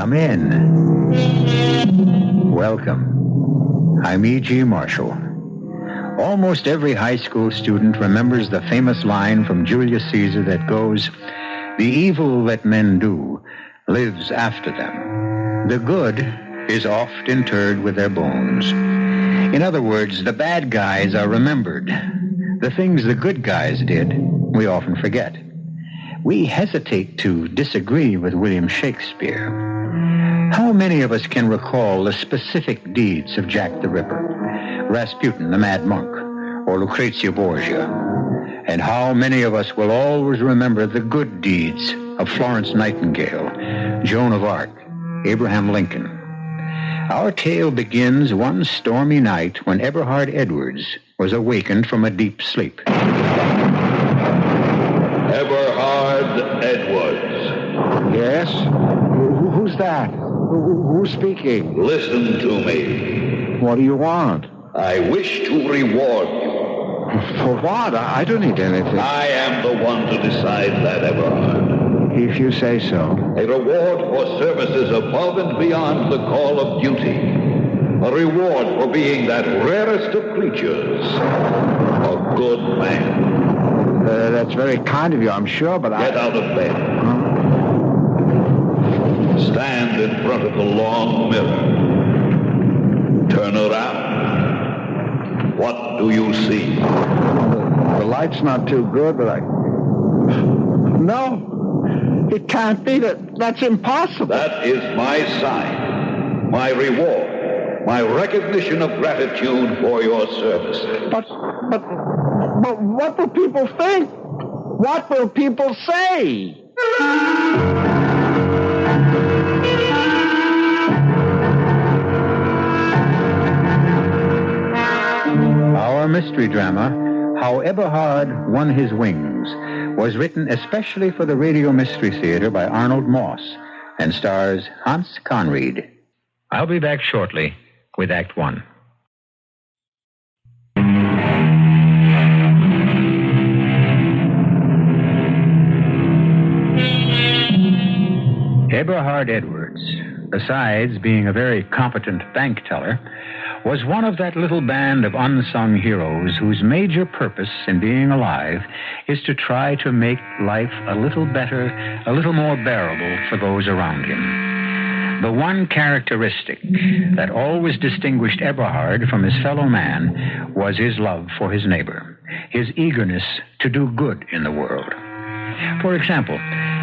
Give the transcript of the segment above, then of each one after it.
Come in. Welcome. I'm E.G. Marshall. Almost every high school student remembers the famous line from Julius Caesar that goes, "The evil that men do lives after them. The good is oft interred with their bones." In other words, the bad guys are remembered. The things the good guys did, we often forget. We hesitate to disagree with William Shakespeare. How many of us can recall the specific deeds of Jack the Ripper, Rasputin the Mad Monk, or Lucrezia Borgia? And how many of us will always remember the good deeds of Florence Nightingale, Joan of Arc, Abraham Lincoln? Our tale begins one stormy night when Eberhard Edwards was awakened from a deep sleep. Eberhard Edwards. Yes? Who's that? Who's speaking? Listen to me. What do you want? I wish to reward you. For what? I don't need anything. I am the one to decide that, Eberhard. If you say so. A reward for services above and beyond the call of duty. A reward for being that rarest of creatures, a good man. That's very kind of you, I'm sure, but Get out of bed. Stand in front of the long mirror. Turn around. What do you see? The light's not too good, but No! It can't be. That's impossible. That is my sign. My reward. My recognition of gratitude for your service. But what will people think? What will people say? Our mystery drama, How Eberhard Won His Wings, was written especially for the Radio Mystery Theater by Arnold Moss and stars Hans Conried. I'll be back shortly with Act One. Eberhard Edwards, besides being a very competent bank teller, was one of that little band of unsung heroes whose major purpose in being alive is to try to make life a little better, a little more bearable for those around him. The one characteristic that always distinguished Eberhard from his fellow man was his love for his neighbor, his eagerness to do good in the world. For example,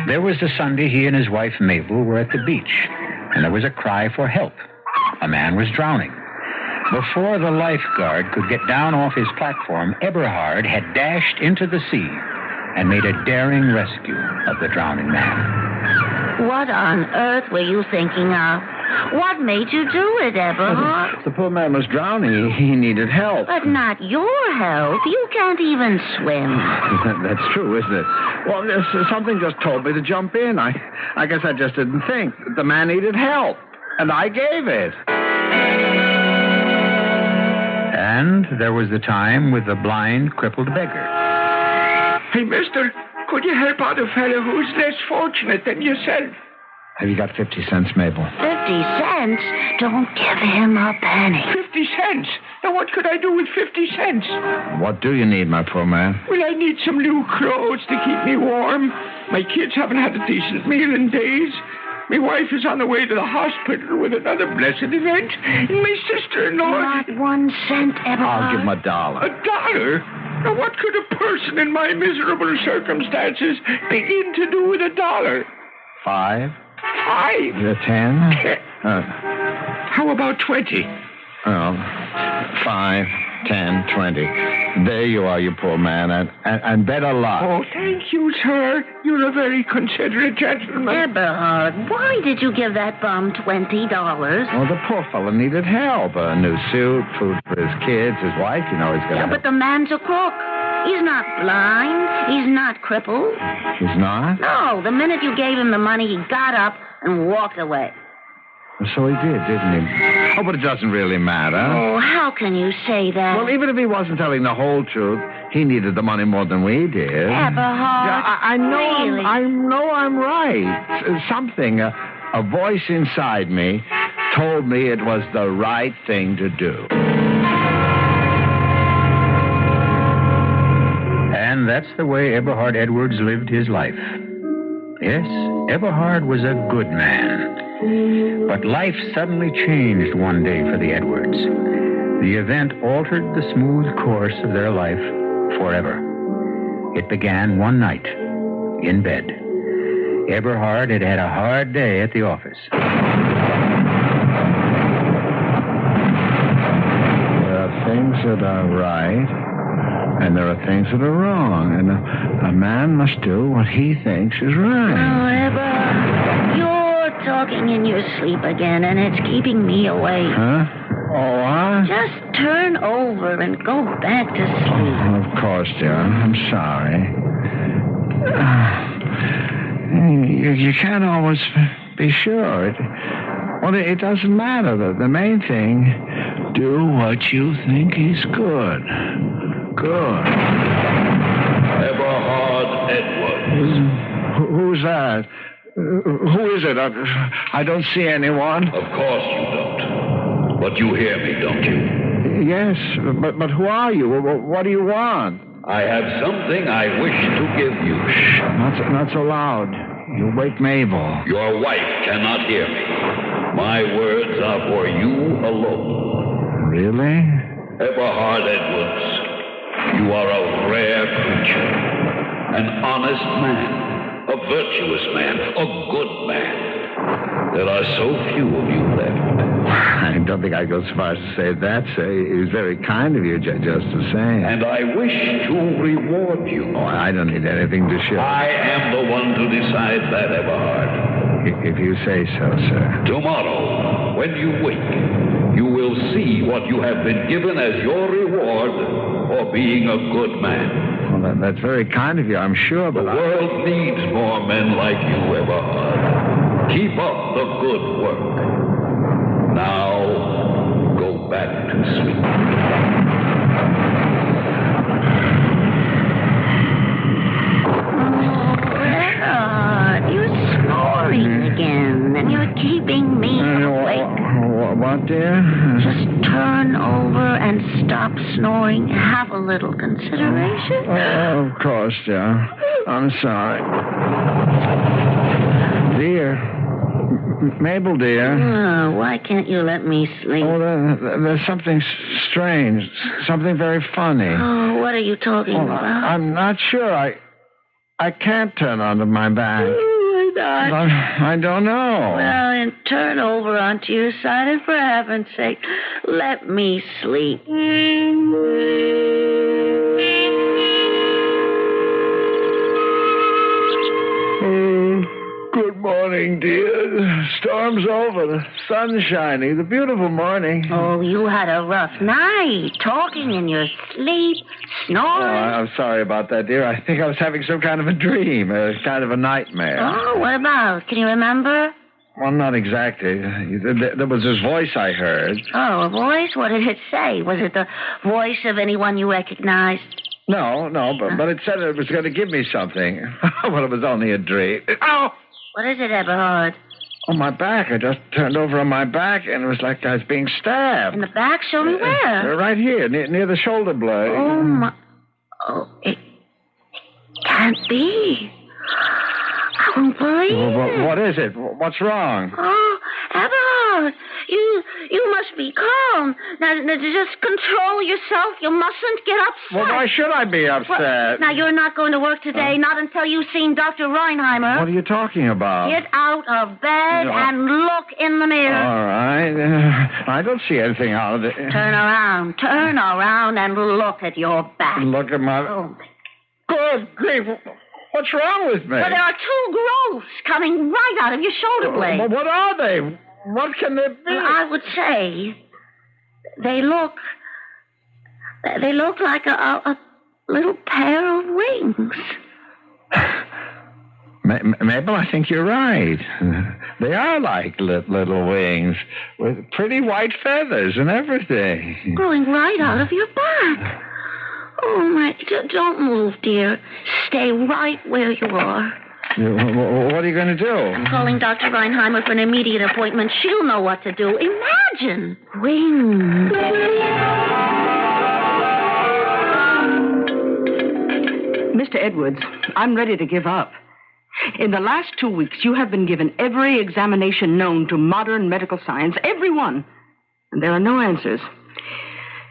there was the Sunday he and his wife Mabel were at the beach, and there was a cry for help. A man was drowning. Before the lifeguard could get down off his platform, Eberhard had dashed into the sea and made a daring rescue of the drowning man. What on earth were you thinking of? What made you do it, Eberhard? The poor man was drowning. He needed help. But not your help. You can't even swim. That's true, isn't it? Well, something just told me to jump in. I guess I just didn't think. The man needed help, and I gave it. And there was the time with the blind, crippled beggar. Hey, mister, could you help out a fellow who's less fortunate than yourself? Have you got 50 cents, Mabel? 50 cents? Don't give him a penny. 50 cents? Now, what could I do with 50 cents? What do you need, my poor man? Well, I need some new clothes to keep me warm. My kids haven't had a decent meal in days. My wife is on the way to the hospital with another blessed event. And my sister-in-law... Not 1 cent, Eberhard. I'll give him $1. $1? Now, what could a person in my miserable circumstances begin to do with $1? 5? 5? 10? How about 20? 5, 10, 20. There you are, you poor man, and better luck. Oh, thank you, sir. You're a very considerate gentleman. Eberhard, why did you give that bum $20? Well, the poor fellow needed help. A new suit, food for his kids, his wife, he's got to... Yeah, but the man's a crook. He's not blind. He's not crippled. He's not? No, the minute you gave him the money, he got up and walked away. So he did, didn't he? Oh, but it doesn't really matter. Oh, how can you say that? Well, even if he wasn't telling the whole truth, he needed the money more than we did. Eberhard, Yeah, I know. really? I know I'm right. Something. A A voice inside me told me it was the right thing to do. And that's the way Eberhard Edwards lived his life. Yes, Eberhard was a good man. But life suddenly changed one day for the Edwards. The event altered the smooth course of their life forever. It began one night, in bed. Eberhard had had a hard day at the office. There are things that are right, and there are things that are wrong, and a man must do what he thinks is right. Oh, Eber, you're talking in your sleep again, and it's keeping me awake. Huh? Oh, what? Just turn over and go back to sleep. Of course, dear. I'm sorry. You can't always be sure. It doesn't matter. The main thing, do what you think is good. Good. Eberhard Edwards. Who's that? Who is it? I don't see anyone. Of course you don't. But you hear me, don't you? Yes, but who are you? What do you want? I have something I wish to give you. Shh. Not so loud. You'll wake Mabel. Your wife cannot hear me. My words are for you alone. Really? Eberhard Edwards, you are a rare creature. An honest man. A virtuous man. A good man. There are so few of you left. I don't think I'd go so far as to say that. It was very kind of you, just the same. And I wish to reward you. Oh, I don't need anything to show. I am the one to decide that, Eberhard. If you say so, sir. Tomorrow, when you wake, you will see what you have been given as your reward for being a good man. Well, that's very kind of you, I'm sure, but the world needs more men like you, Eberhard. Keep up the good work. Now, go back to sleep. Oh, Eberhard, you're snoring again, and you're keeping me awake. What, dear? Just turn over and stop snoring. Have a little consideration. Oh, of course, dear. I'm sorry. Dear. Mabel, dear. Oh, why can't you let me sleep? Oh, there's something strange. Something very funny. Oh, what are you talking about? I'm not sure. I can't turn onto my back. Oh, why not? I don't know. Well, then turn over onto your side, and for heaven's sake, let me sleep. Good morning, dear. Storm's over. The sun's shining. It's a beautiful morning. Oh, you had a rough night. Talking in your sleep, snoring. Oh, I'm sorry about that, dear. I think I was having some kind of a dream, kind of a nightmare. Oh, what about? Can you remember? Well, not exactly. There was this voice I heard. Oh, a voice? What did it say? Was it the voice of anyone you recognized? No, but it said it was going to give me something. Well, it was only a dream. Ow! What is it, Eberhard? On my back. I just turned over on my back, and it was like I was being stabbed. In the back? Show me where. Right here, near the shoulder blade. Oh, my... Oh, it can't be. I won't believe it. What is it? What's wrong? Oh, Eberhard, you must be calm. Now, just control yourself. You mustn't get upset. Well, why should I be upset? Well, now, you're not going to work today, not until you've seen Dr. Reinheimer. What are you talking about? Get out of bed and look in the mirror. All right. I don't see anything out of it. Turn around and look at your back. Look at my... Oh. Good grief. What's wrong with me? Well, there are two growths coming right out of your shoulder blade. Well, what are they? What can they be? Well, I would say they look like a little pair of wings. Mabel, I think you're right. They are like little wings with pretty white feathers and everything. Growing right out of your back. Oh, my, don't move, dear. Stay right where you are. What are you going to do? I'm calling Dr. Reinheimer for an immediate appointment. She'll know what to do. Imagine. Wings. Mr. Edwards, I'm ready to give up. In the last 2 weeks, you have been given every examination known to modern medical science, every one, and there are no answers.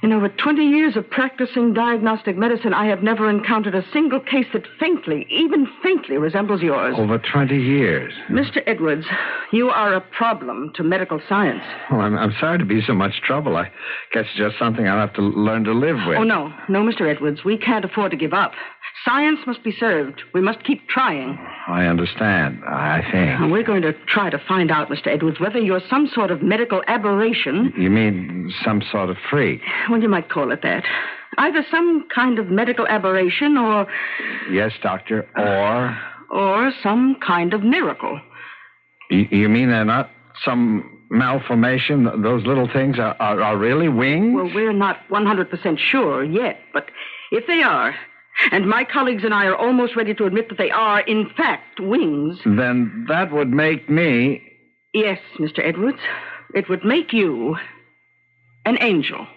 In over 20 years of practicing diagnostic medicine, I have never encountered a single case that faintly, even faintly, resembles yours. Over 20 years. Mr. Edwards, you are a problem to medical science. Oh, I'm sorry to be so much trouble. I guess it's just something I'll have to learn to live with. Oh, no, Mr. Edwards. We can't afford to give up. Science must be served. We must keep trying. I understand, I think. And we're going to try to find out, Mr. Edwards, whether you're some sort of medical aberration. You mean some sort of freak? Well, you might call it that. Either some kind of medical aberration or... Yes, doctor, or... Or some kind of miracle. You mean they're not some malformation? Those little things are really wings? Well, we're not 100% sure yet, but if they are... And my colleagues and I are almost ready to admit that they are, in fact, wings. Then that would make me... Yes, Mr. Edwards. It would make you an angel.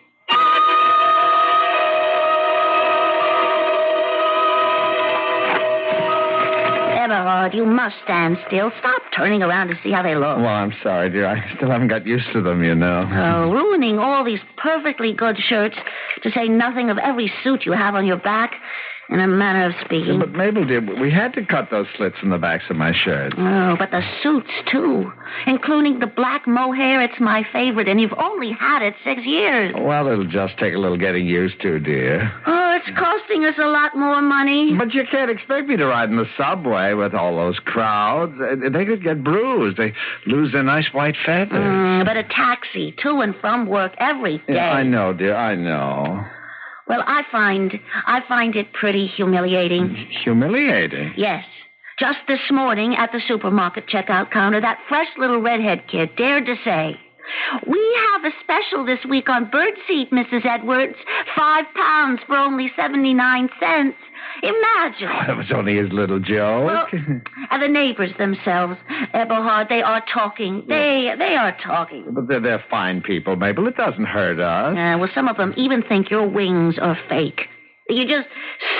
Eberhard, you must stand still. Stop turning around to see how they look. Well, I'm sorry, dear. I still haven't got used to them, you know. Oh, ruining all these perfectly good shirts, to say nothing of every suit you have on your back, in a manner of speaking. Yeah, but, Mabel, dear, we had to cut those slits in the backs of my shirts. Oh, but the suits, too. Including the black mohair, it's my favorite, and you've only had it 6 years. Well, it'll just take a little getting used to, dear. Oh, it's costing us a lot more money. But you can't expect me to ride in the subway with all those crowds. They could get bruised. They lose their nice white feathers. But a taxi to and from work every day. Yeah, I know, dear, I know. Well, I find it pretty humiliating. Humiliating? Yes. Just this morning at the supermarket checkout counter, that fresh little redhead kid dared to say, "We have a special this week on birdseed, Mrs. Edwards. 5 pounds for only 79 cents. Imagine." Oh, that was only his little joke. Well, and the neighbors themselves, Eberhard, they are talking. They are talking. But they're fine people, Mabel. It doesn't hurt us. Well, some of them even think your wings are fake. That you just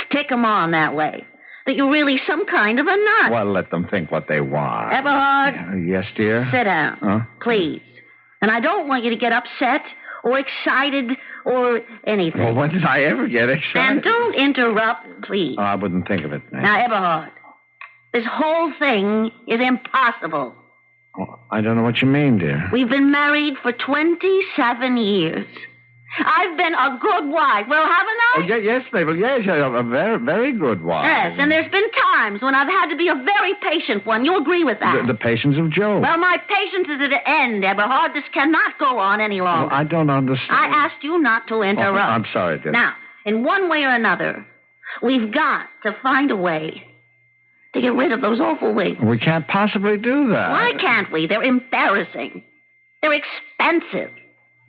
stick them on that way. That you're really some kind of a nut. Well, let them think what they want. Eberhard? Yes, dear? Sit down, please. And I don't want you to get upset or excited or anything. Well, when did I ever get excited? And don't interrupt, please. Oh, I wouldn't think of it, ma'am. Now, Eberhard, this whole thing is impossible. Oh, I don't know what you mean, dear. We've been married for 27 years. I've been a good wife. Well, haven't I? Oh, yes, Mabel. Yes, a very, very good wife. Yes, and there's been times when I've had to be a very patient one. You agree with that? The patience of Joan. Well, my patience is at an end, Eberhard. This cannot go on any longer. Well, I don't understand. I asked you not to interrupt. Oh, I'm sorry, dear. Now, in one way or another, we've got to find a way to get rid of those awful wings. We can't possibly do that. Why can't we? They're embarrassing. They're expensive.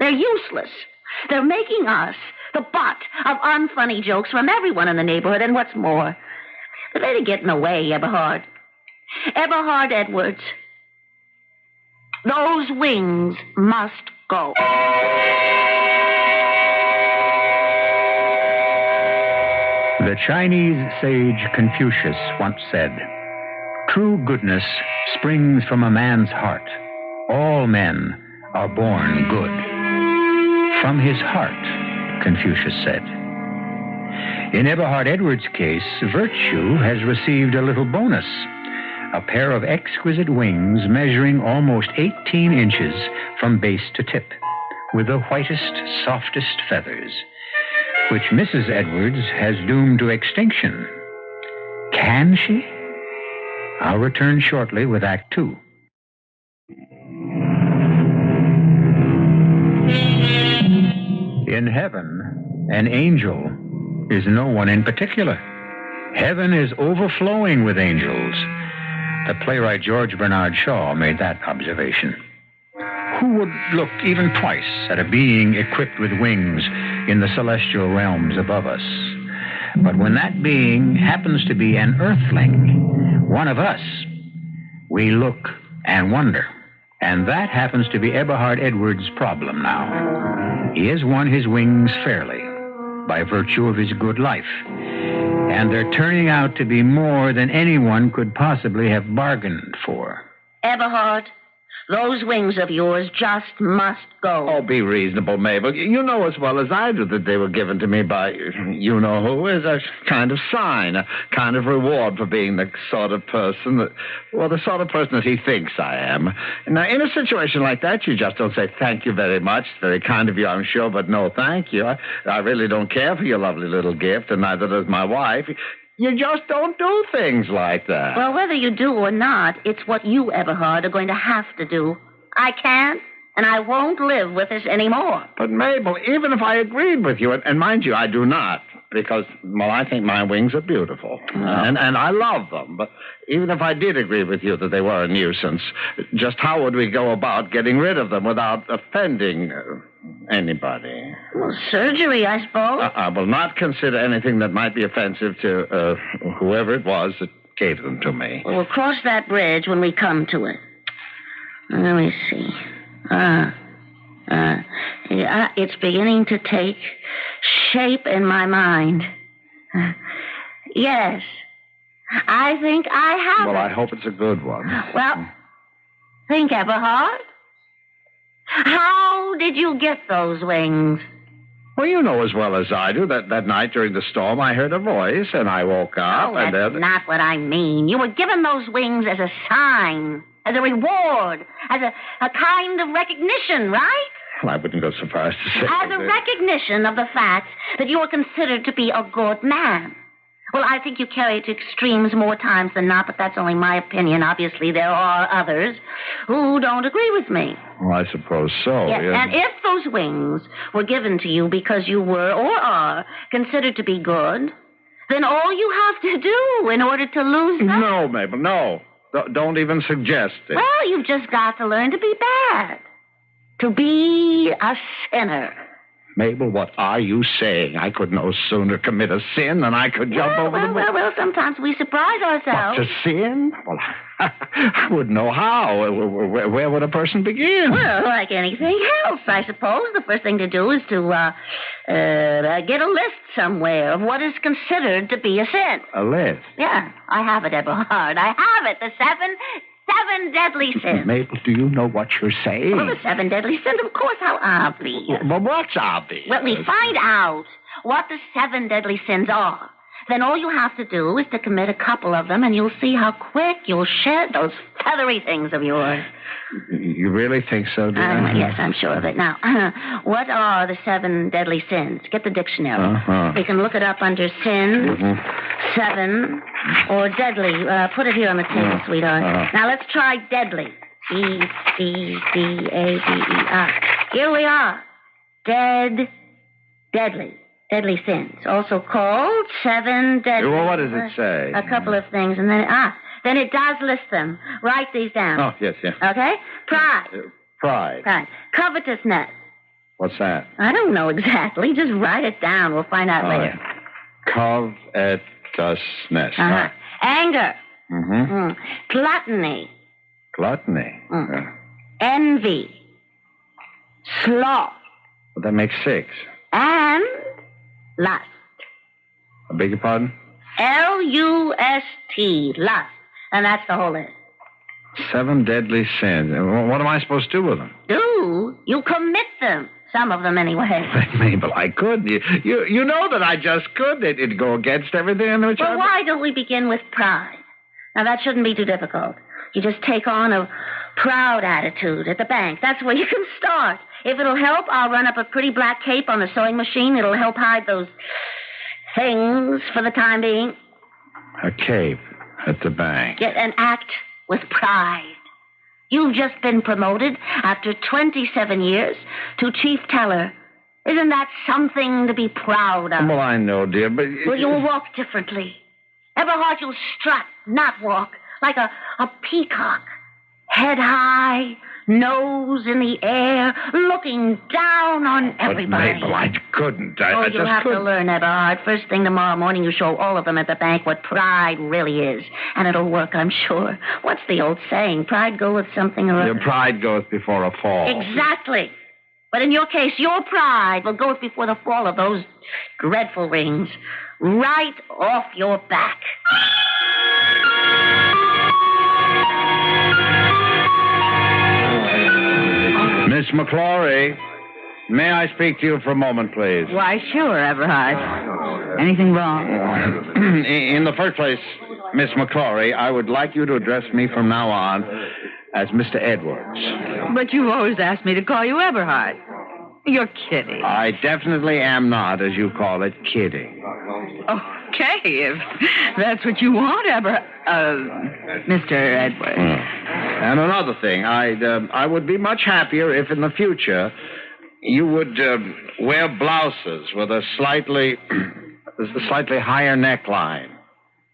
They're useless. They're making us the butt of unfunny jokes from everyone in the neighborhood, and what's more, they're ready to get in the way, Eberhard. Eberhard Edwards, those wings must go. The Chinese sage Confucius once said, "True goodness springs from a man's heart. All men are born good." From his heart, Confucius said. In Eberhard Edwards' case, virtue has received a little bonus, a pair of exquisite wings measuring almost 18 inches from base to tip, with the whitest, softest feathers, which Mrs. Edwards has doomed to extinction. Can she? I'll return shortly with Act 2. In heaven, an angel is no one in particular. Heaven is overflowing with angels. The playwright George Bernard Shaw made that observation. Who would look even twice at a being equipped with wings in the celestial realms above us? But when that being happens to be an earthling, one of us, we look and wonder. And that happens to be Eberhard Edwards' problem now. He has won his wings fairly by virtue of his good life. And they're turning out to be more than anyone could possibly have bargained for. Eberhard, those wings of yours just must go. Oh, be reasonable, Mabel. You know as well as I do that they were given to me by you-know-who as a kind of sign, a kind of reward for being the sort of person the sort of person that he thinks I am. Now, in a situation like that, you just don't say, thank you very much. It's very kind of you, I'm sure, but no thank you. I really don't care for your lovely little gift, and neither does my wife. You just don't do things like that. Well, whether you do or not, it's what you, Eberhard, are going to have to do. I can't, and I won't live with this anymore. But, Mabel, even if I agreed with you, and mind you, I do not, because, well, I think my wings are beautiful, and I love them. But even if I did agree with you that they were a nuisance, just how would we go about getting rid of them without offending anybody? Well, surgery, I suppose. I will not consider anything that might be offensive to whoever it was that gave them to me. Well, we'll cross that bridge when we come to it. Let me see. It's beginning to take shape in my mind. Yes. I think I have Well, it. I hope it's a good one. Well, think, Eberhard. How did you get those wings? Well, you know as well as I do that night during the storm I heard a voice and I woke up That's not what I mean. You were given those wings as a sign, as a reward, as a kind of recognition, right? Well, I wouldn't go so far as to say As a recognition of the fact that you are considered to be a good man. Well, I think you carry it to extremes more times than not, but that's only my opinion. Obviously, there are others who don't agree with me. Well, I suppose so. Yes, Yes. and if those wings were given to you because you were or are considered to be good, then all you have to do in order to lose them... No, Mabel, no. Don't even suggest it. Well, you've just got to learn to be bad. To be a sinner. Mabel, what are you saying? I could no sooner commit a sin than I could jump over the... Well, sometimes we surprise ourselves. But to sin? Well, I wouldn't know how. Where would a person begin? Well, like anything else, I suppose. The first thing to do is to get a list somewhere of what is considered to be a sin. A list? Yeah, I have it, Eberhard. I have it. The seven deadly sins. Mabel, do you know what you're saying? Well, the 7 deadly sins, of course. How obvious. Well, what's obvious? Well, we find out what the 7 deadly sins are. Then all you have to do is to commit a couple of them, and you'll see how quick you'll shed those feathery things of yours. You really think so, dear? Yes, I'm sure of it. Now, what are the 7 deadly sins? Get the dictionary. Uh-huh. We can look it up under sins, 7, or deadly. Put it here on the table, sweetheart. Now, let's try deadly. E-C-D-A-D-E-R. Here we are. Deadly. Deadly sins. Also called 7 deadly... Well, what does it say? A couple of things, and then it does list them. Write these down. Oh, yes. Okay? Pride. Pride. Covetousness. What's that? I don't know exactly. Just write it down. We'll find out later. Covetousness. Anger. Mm-hmm. Gluttony. Gluttony. Envy. Sloth. Well, that makes 6. And lust. I beg your pardon? L-U-S-T. Lust. And that's the whole list. 7 deadly sins. What am I supposed to do with them? Do? You commit them. Some of them, anyway. Mabel, I could. You know that I just could. It'd go against everything in which Well, why don't we begin with pride? Now, that shouldn't be too difficult. You just take on a proud attitude at the bank. That's where you can start. If it'll help, I'll run up a pretty black cape on the sewing machine. It'll help hide those things for the time being. A cape at the bank. Get an act with pride. You've just been promoted after 27 years to chief teller. Isn't that something to be proud of? Well, I know, dear, but... Well, you'll walk differently. Eberhard, you'll strut, not walk, like a peacock. Head high, nose in the air, looking down on everybody. But, Mabel, I couldn't. You'll have to learn, Eberhard. First thing tomorrow morning, you show all of them at the bank what pride really is. And it'll work, I'm sure. What's the old saying? Pride goeth something or other. Your pride goeth before a fall. Exactly. But in your case, your pride will go before the fall of those dreadful rings. Right off your back. Miss McClory, may I speak to you for a moment, please? Why, sure, Eberhard. Anything wrong? In the first place, Miss McClory, I would like you to address me from now on as Mr. Edwards. But you've always asked me to call you Eberhard. You're kidding. I definitely am not, as you call it, kidding. Okay, if that's what you want, Mr. Edwards. And another thing, I would be much happier if in the future you would wear blouses with a slightly higher neckline.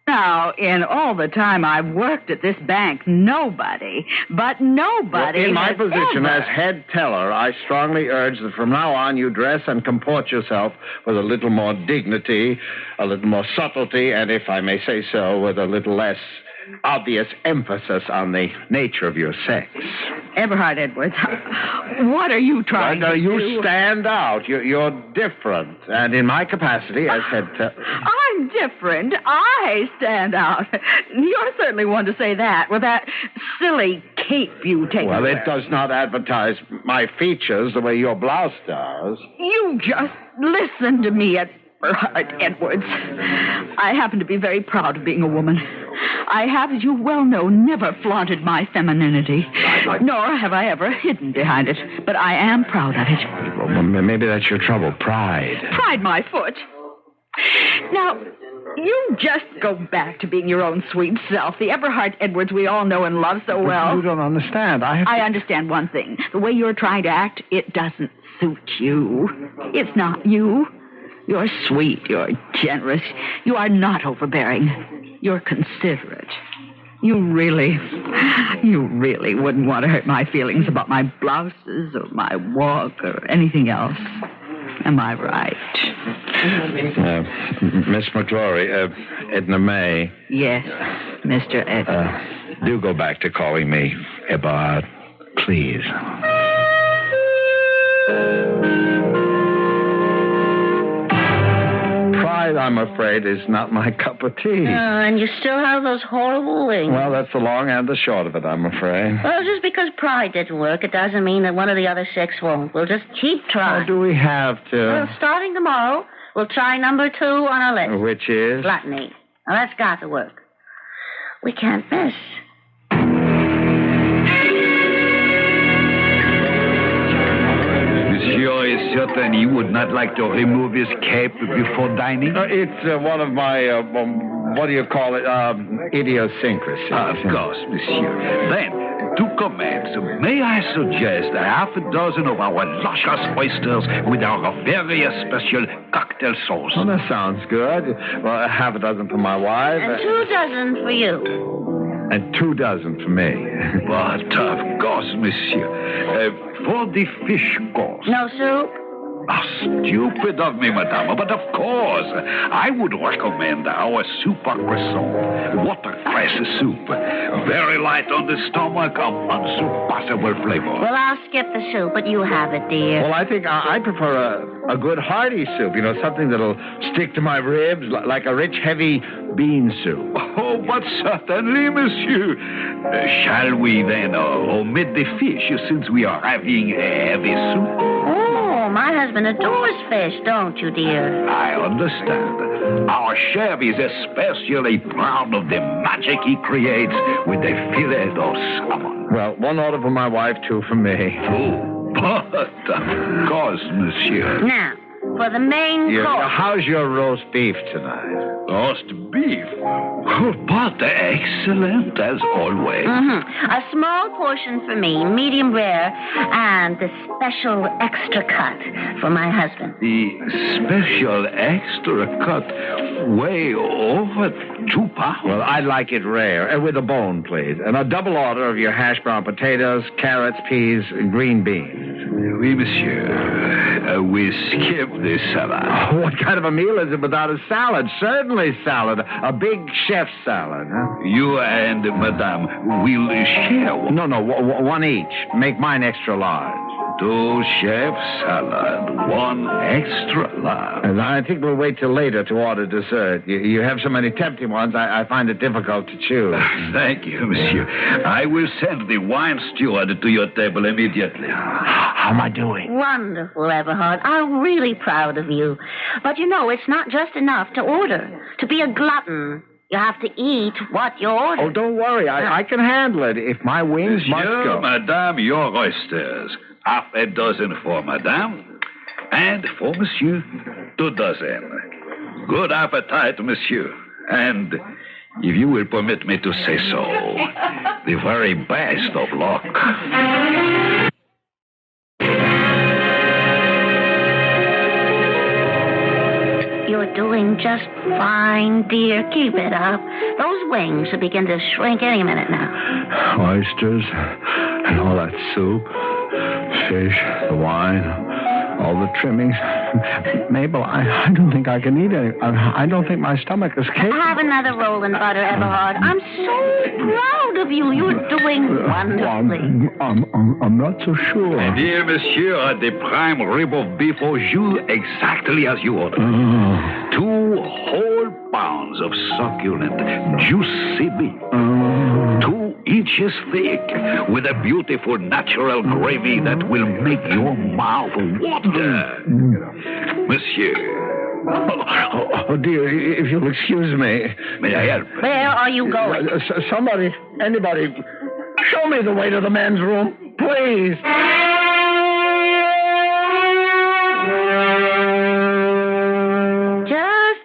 Now, in all the time I've worked at this bank, nobody. In my position ever. as head teller, I strongly urge that from now on you dress and comport yourself with a little more dignity, a little more subtlety, and if I may say so, with a little less obvious emphasis on the nature of your sex. Eberhard Edwards, what are you trying to do? You stand out. You're different. And in my capacity as head teller... I'm different. I stand out. You're certainly one to say that with that silly cape you take. Well, it does not advertise my features the way your blouse does. You just listen to me, Eberhard Edwards. I happen to be very proud of being a woman. I have, as you well know, never flaunted my femininity, nor have I ever hidden behind it. But I am proud of it. Well, maybe that's your trouble, pride. Pride my foot. Now, you just go back to being your own sweet self, the Eberhard Edwards we all know and love so well. You don't understand. I understand one thing. The way you're trying to act, it doesn't suit you. It's not you. You're sweet. You're generous. You are not overbearing. You're considerate. You really wouldn't want to hurt my feelings about my blouses or my walk or anything else. Am I right? Miss McClory, Edna May. Yes, Mr. Edwards. Do go back to calling me Eberhard, please. Pride, I'm afraid, is not my cup of tea. And you still have those horrible wings. Well, that's the long and the short of it, I'm afraid. Well, just because pride didn't work, it doesn't mean that one of the other six won't. We'll just keep trying. How do we have to? Well, starting tomorrow, we'll try number 2 on our list. Which is? Gluttony. Now, that's got to work. We can't miss. Monsieur is certain you would not like to remove his cape before dining? It's one of my, what do you call it, idiosyncrasies. Of course, monsieur. Then, to commence, may I suggest half a dozen of our luscious oysters with our very special cocktail sauce? Oh, that sounds good. Well, half a dozen for my wife. And 2 dozen for you. And 2 dozen for me. But, of course, monsieur. For the fish course. No soup? Stupid of me, madame, but of course. I would recommend our soup à croissant, watercress soup. Very light on the stomach, of unsurpassable flavor. Well, I'll skip the soup, but you have it, dear. Well, I think I prefer a good hearty soup, something that'll stick to my ribs, like a rich, heavy bean soup. Oh, but certainly, monsieur. Shall we then omit the fish since we are having a heavy soup? Oh, my husband adores fish, don't you, dear? I understand. Our chef is especially proud of the magic he creates with the filet of salmon. Well, 1 order for my wife, 2 for me. Oh, but of course, monsieur. Now, for the main course. How's your roast beef tonight? Roast beef? Oh, but excellent as always. Mm-hmm. A small portion for me, medium rare, and the special extra cut for my husband. The special extra cut way over £2. Well, I'd like it rare, with a bone, please. And a double order of your hash brown potatoes, carrots, peas, and green beans. Oui, monsieur. We skip the salad. What kind of a meal is it without a salad? Certainly salad. A big chef salad, huh? You and Madame will share one. No, one each. Make mine extra large. 2 chef salad, 1 extra large. And I think we'll wait till later to order dessert. You have so many tempting ones, I find it difficult to choose. Thank you, monsieur. I will send the wine steward to your table immediately. How am I doing? Wonderful, Eberhard. I'm really proud of you. But you know, it's not just enough to order. To be a glutton, you have to eat what you order. Oh, don't worry. I can handle it if my wings must go. Madame, your oysters. Half a dozen for Madame, and for Monsieur, 2 dozen. Good appetite, Monsieur. And, if you will permit me to say so, the very best of luck. You're doing just fine, dear. Keep it up. Those wings will begin to shrink any minute now. Oysters and all that soup. Fish, the wine, all the trimmings. Mabel, I don't think I can eat it. I don't think my stomach is capable. Have another roll and butter, Eberhard. I'm so proud of you. You're doing wonderfully. I'm not so sure. Dear monsieur, the prime rib of beef au jus exactly as you ordered. 2 whole pounds of succulent, juicy beef. 2 inches thick, with a beautiful natural gravy that will make your mouth water. Monsieur. Oh, dear, if you'll excuse me. May I help? Where are you going? Somebody, anybody, show me the way to the men's room, please.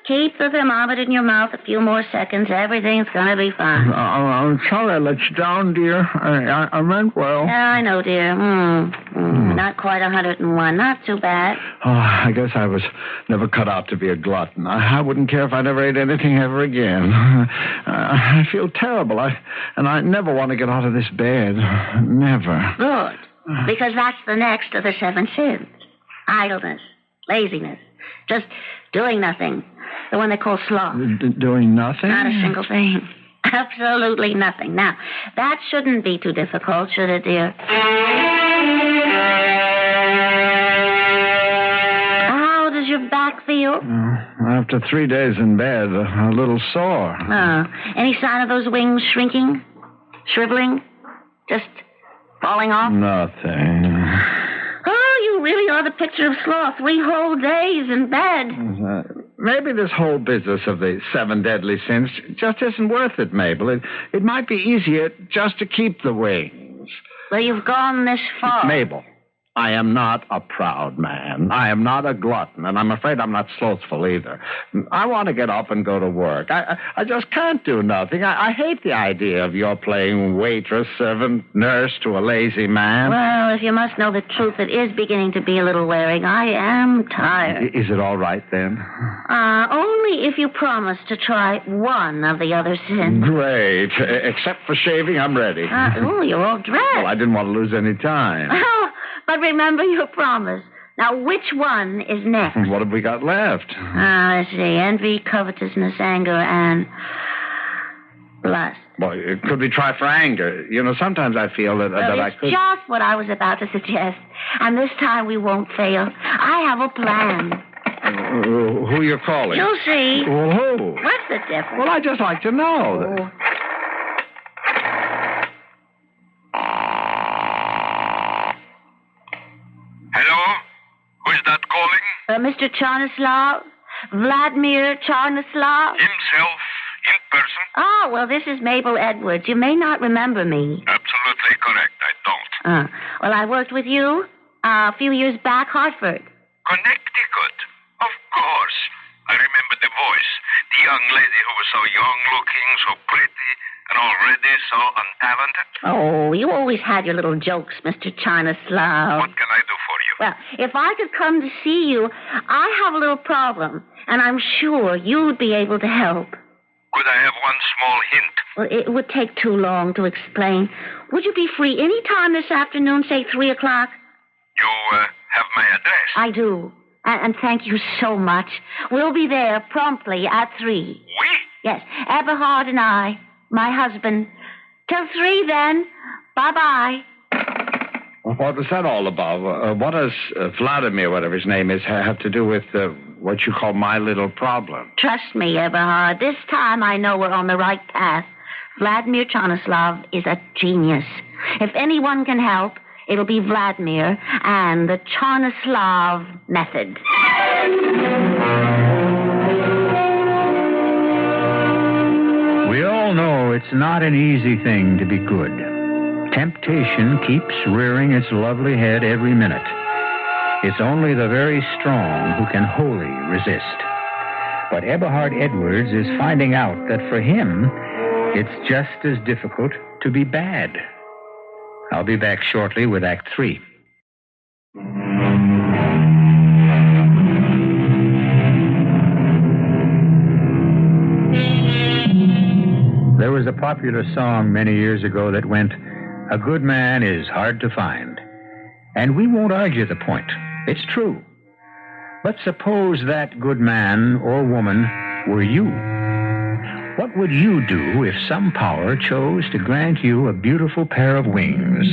Keep the thermometer in your mouth a few more seconds. Everything's going to be fine. I'm sorry I let you down, dear. I meant well. Yeah, I know, dear. Not quite 101. Not too bad. Oh, I guess I was never cut out to be a glutton. I wouldn't care if I never ate anything ever again. I feel terrible. And I never want to get out of this bed. Never. Good. Because that's the next of the 7 sins. Idleness. Laziness. Just doing nothing. The one they call sloth. Doing nothing? Not a single thing. Absolutely nothing. Now, that shouldn't be too difficult, should it, dear? How does your back feel? After 3 days in bed, a little sore. Oh. Any sign of those wings shrinking? Shriveling? Just falling off? Nothing. Oh, you really are the picture of sloth. 3 whole days in bed. Maybe this whole business of the 7 deadly sins just isn't worth it, Mabel. It might be easier just to keep the wings. Well, you've gone this far. Mabel, I am not a proud man. I am not a glutton, and I'm afraid I'm not slothful either. I want to get up and go to work. I just can't do nothing. I hate the idea of your playing waitress, servant, nurse to a lazy man. Well, if you must know the truth, it is beginning to be a little wearing. I am tired. Is it all right, then? Only if you promise to try one of the other sins. Great. Except for shaving, I'm ready. You're all dressed. Well, I didn't want to lose any time. But remember your promise. Now, which one is next? What have we got left? Let's see. Envy, covetousness, anger, and lust. Well, could we try for anger? You know, sometimes I feel that I could... It's just what I was about to suggest. And this time we won't fail. I have a plan. Who you're calling? You'll see. Well, who? What's the difference? Well, I'd just like to know. Hello? Who's that calling? Mr. Charnislav? Vladimir Charnislav? Himself, in person? Oh, well, this is Mabel Edwards. You may not remember me. Absolutely correct, I don't. Well, I worked with you a few years back, Hartford. Connecticut? Of course. I remember the voice. The young lady who was so young-looking, so pretty, and already so untalented. Oh, you always had your little jokes, Mr. Charnislav. What can I do for you? Well, if I could come to see you, I have a little problem. And I'm sure you'd be able to help. Could I have one small hint? Well, it would take too long to explain. Would you be free any time this afternoon, say 3 o'clock? You have my address? I do. And thank you so much. We'll be there promptly at 3. We? Yes, Eberhard and I, my husband. Till 3 then. Bye-bye. What was that all about? What does Vladimir, whatever his name is, have to do with what you call my little problem? Trust me, Eberhard. This time I know we're on the right path. Vladimir Chanislav is a genius. If anyone can help, it'll be Vladimir and the Chanislav method. We all know it's not an easy thing to be good. Temptation keeps rearing its lovely head every minute. It's only the very strong who can wholly resist. But Eberhard Edwards is finding out that for him, it's just as difficult to be bad. I'll be back shortly with Act 3. There was a popular song many years ago that went, "A good man is hard to find." And we won't argue the point. It's true. But suppose that good man or woman were you. What would you do if some power chose to grant you a beautiful pair of wings?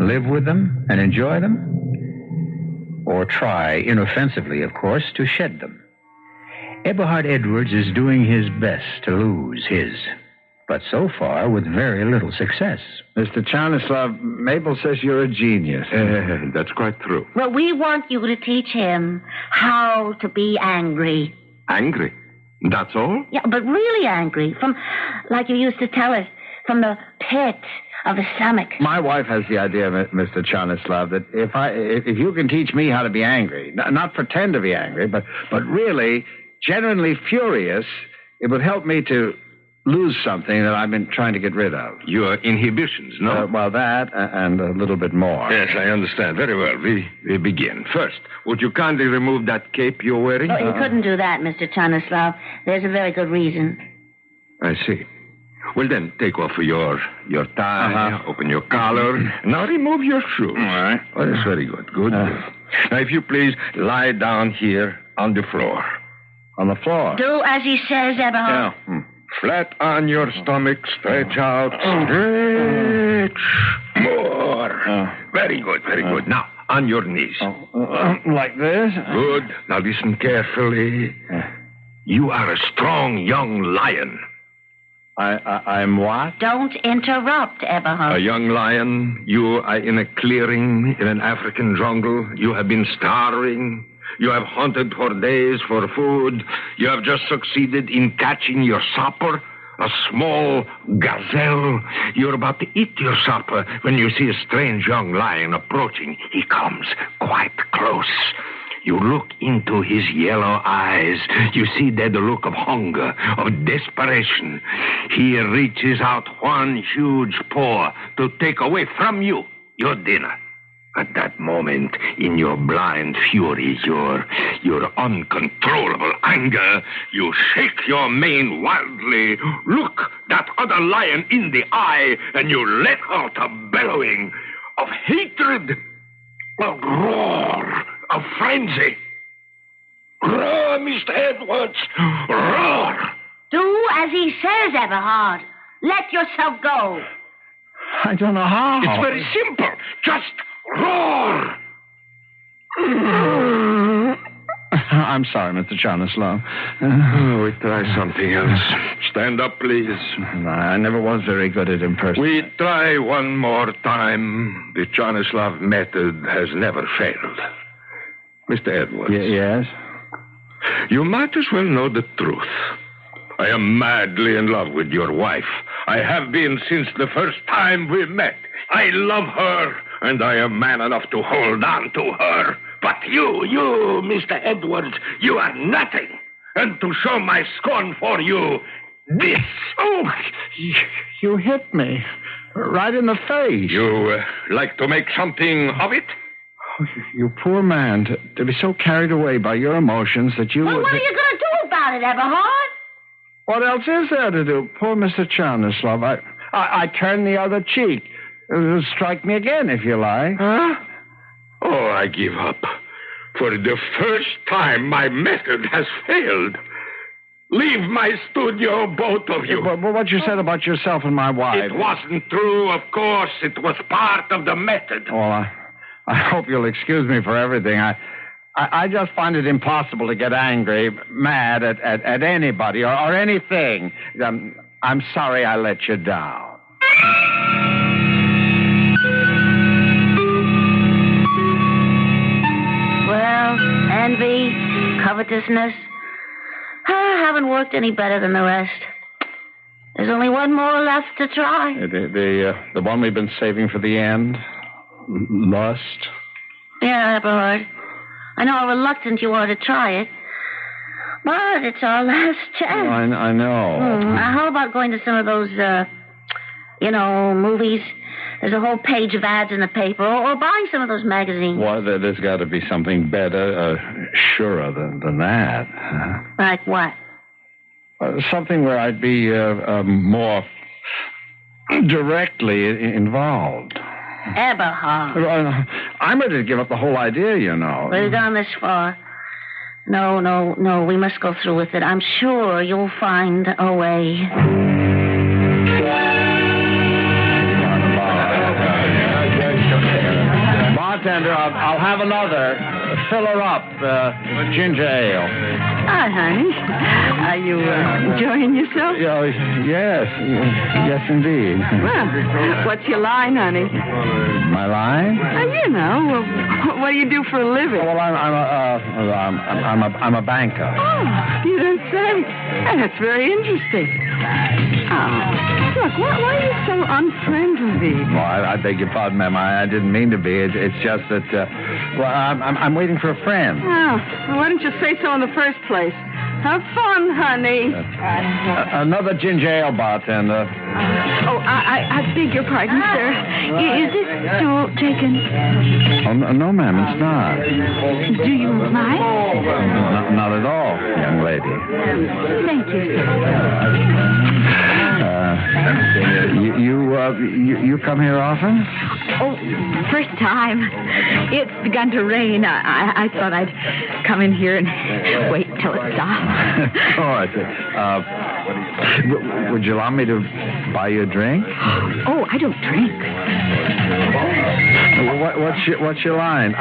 Live with them and enjoy them? Or try, inoffensively, of course, to shed them? Eberhard Edwards is doing his best to lose his, but so far with very little success. Mr. Chanislav, Mabel says you're a genius. That's quite true. Well, we want you to teach him how to be angry. Angry? That's all? Yeah, but really angry. From, like you used to tell us, from the pit of the stomach. My wife has the idea, Mr. Chanislav, that if you can teach me how to be angry, not pretend to be angry, but really genuinely furious, it would help me to lose something that I've been trying to get rid of. Your inhibitions, no? Well, that and a little bit more. Yes, I understand. Very well. We begin. First, would you kindly remove that cape you're wearing? Oh, you couldn't do that, Mr. Chanislav. There's a very good reason. I see. Well, then, take off your tie, open your collar. Now remove your shoes. All right. Oh, that's very good. Good. Now, if you please, lie down here on the floor. On the floor? Do as he says, Eberhard. Yeah. Flat on your stomach, stretch out, stretch. More. Very good, very good. Now, on your knees. Like this? Good. Now, listen carefully. You are a strong young lion. I'm what? Don't interrupt, Eberhard. A young lion. You are in a clearing in an African jungle. You have been starving. You have hunted for days for food. You have just succeeded in catching your supper, a small gazelle. You're about to eat your supper when you see a strange young lion approaching. He comes quite close. You look into his yellow eyes. You see there the look of hunger, of desperation. He reaches out one huge paw to take away from you your dinner. At that moment, in your blind fury, your uncontrollable anger, you shake your mane wildly, look that other lion in the eye, and you let out a bellowing of hatred, a roar of frenzy. Roar, Mr. Edwards, roar! Do as he says, Eberhard. Let yourself go. I don't know how. It's very simple. Just roar! I'm sorry, Mr. Chanislav. We try something else. Stand up, please. I never was very good at impersonating. We try one more time. The Chanislav method has never failed. Mr. Edwards. Yes? You might as well know the truth. I am madly in love with your wife. I have been since the first time we met. I love her, and I am man enough to hold on to her. But you, Mr. Edwards, you are nothing. And to show my scorn for you, this. Oh, you hit me. Right in the face. You like to make something of it? Oh, you poor man, to be so carried away by your emotions that you Well, would... what are you going to do about it, Eberhard? What else is there to do? Poor Mr. Chalmers, I turn the other cheek. Strike me again, if you like. Huh? Oh, I give up. For the first time, my method has failed. Leave my studio, both of you. But what you said about yourself and my wife... It wasn't true, of course. It was part of the method. Well, I hope you'll excuse me for everything. I just find it impossible to get angry, mad at anybody or anything. I'm sorry I let you down. Well, envy, covetousness. I haven't worked any better than the rest. There's only one more left to try. The one we've been saving for the end? Lust? Yeah, Eberhard. I know how reluctant you are to try it. But it's our last chance. Oh, I know. How about going to some of those, movies? There's a whole page of ads in the paper. Or buying some of those magazines. Well, there's got to be something better, surer than that. Like what? Something where I'd be more directly involved. Eberhard. I'm ready to give up the whole idea, you know. We've gone this far. No. We must go through with it. I'm sure you'll find a way. Bartender, I'll have another. Fill her up. Ginger ale. Hi, honey. Are you enjoying yourself? Yes, indeed. Well, what's your line, honey? My line? What do you do for a living? Well, I'm a banker. Oh, you don't say. Hey, that's very interesting. Look, why are you so unfriendly? Well, I beg your pardon, ma'am. I didn't mean to be. It's just that, I'm waiting for a friend. Oh, well, why didn't you say so in the first place? Have fun, honey. Another ginger ale, bartender. I beg your pardon, sir. Is this stool taken? Oh, no, ma'am, it's not. Do you mind? Not at all, young lady. Thank you, sir. You come here often? Oh, first time. It's begun to rain. I thought I'd come in here and wait till it stopped. Of course. Would you allow me to buy you a drink? Oh, I don't drink. What's your line?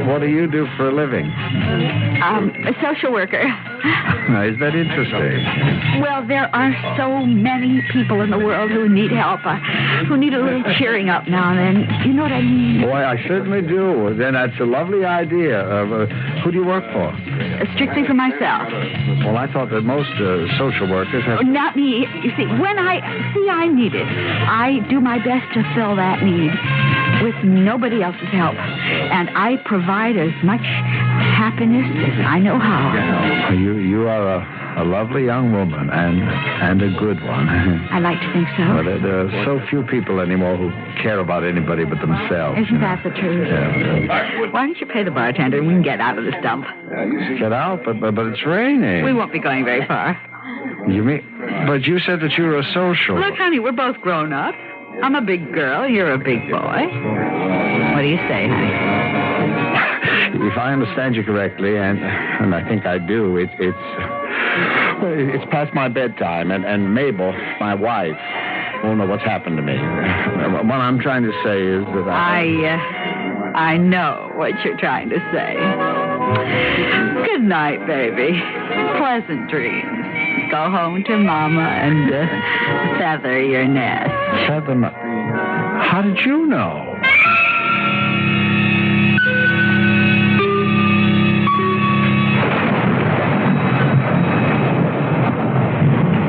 What do you do for a living? A social worker. Is that interesting? Well, there are so many people in the world who need help, who need a little cheering up now and then. You know what I mean? Boy, I certainly do. Then that's a lovely idea. Who do you work for? Strictly for myself. Well, I thought that most social workers have... Not me. You see, when I need it, I do my best to fill that need with nobody else's help. And I provide as much happiness as I know how. You are a lovely young woman and a good one. I like to think so. Well, there are so few people anymore who care about anybody but themselves. Isn't that the truth? Yeah. Why don't you pay the bartender and we can get out of this dump? Get out? But it's raining. We won't be going very far. You mean... But you said that you were a social... Look, honey, we're both grown up. I'm a big girl. You're a big boy. What do you say, honey? If I understand you correctly, and I think I do, it's past my bedtime, and Mabel, my wife, won't know what's happened to me. What I'm trying to say is that I know what you're trying to say. Good night, baby. Pleasant dreams. Go home to Mama and feather your nest. Feather How did you know?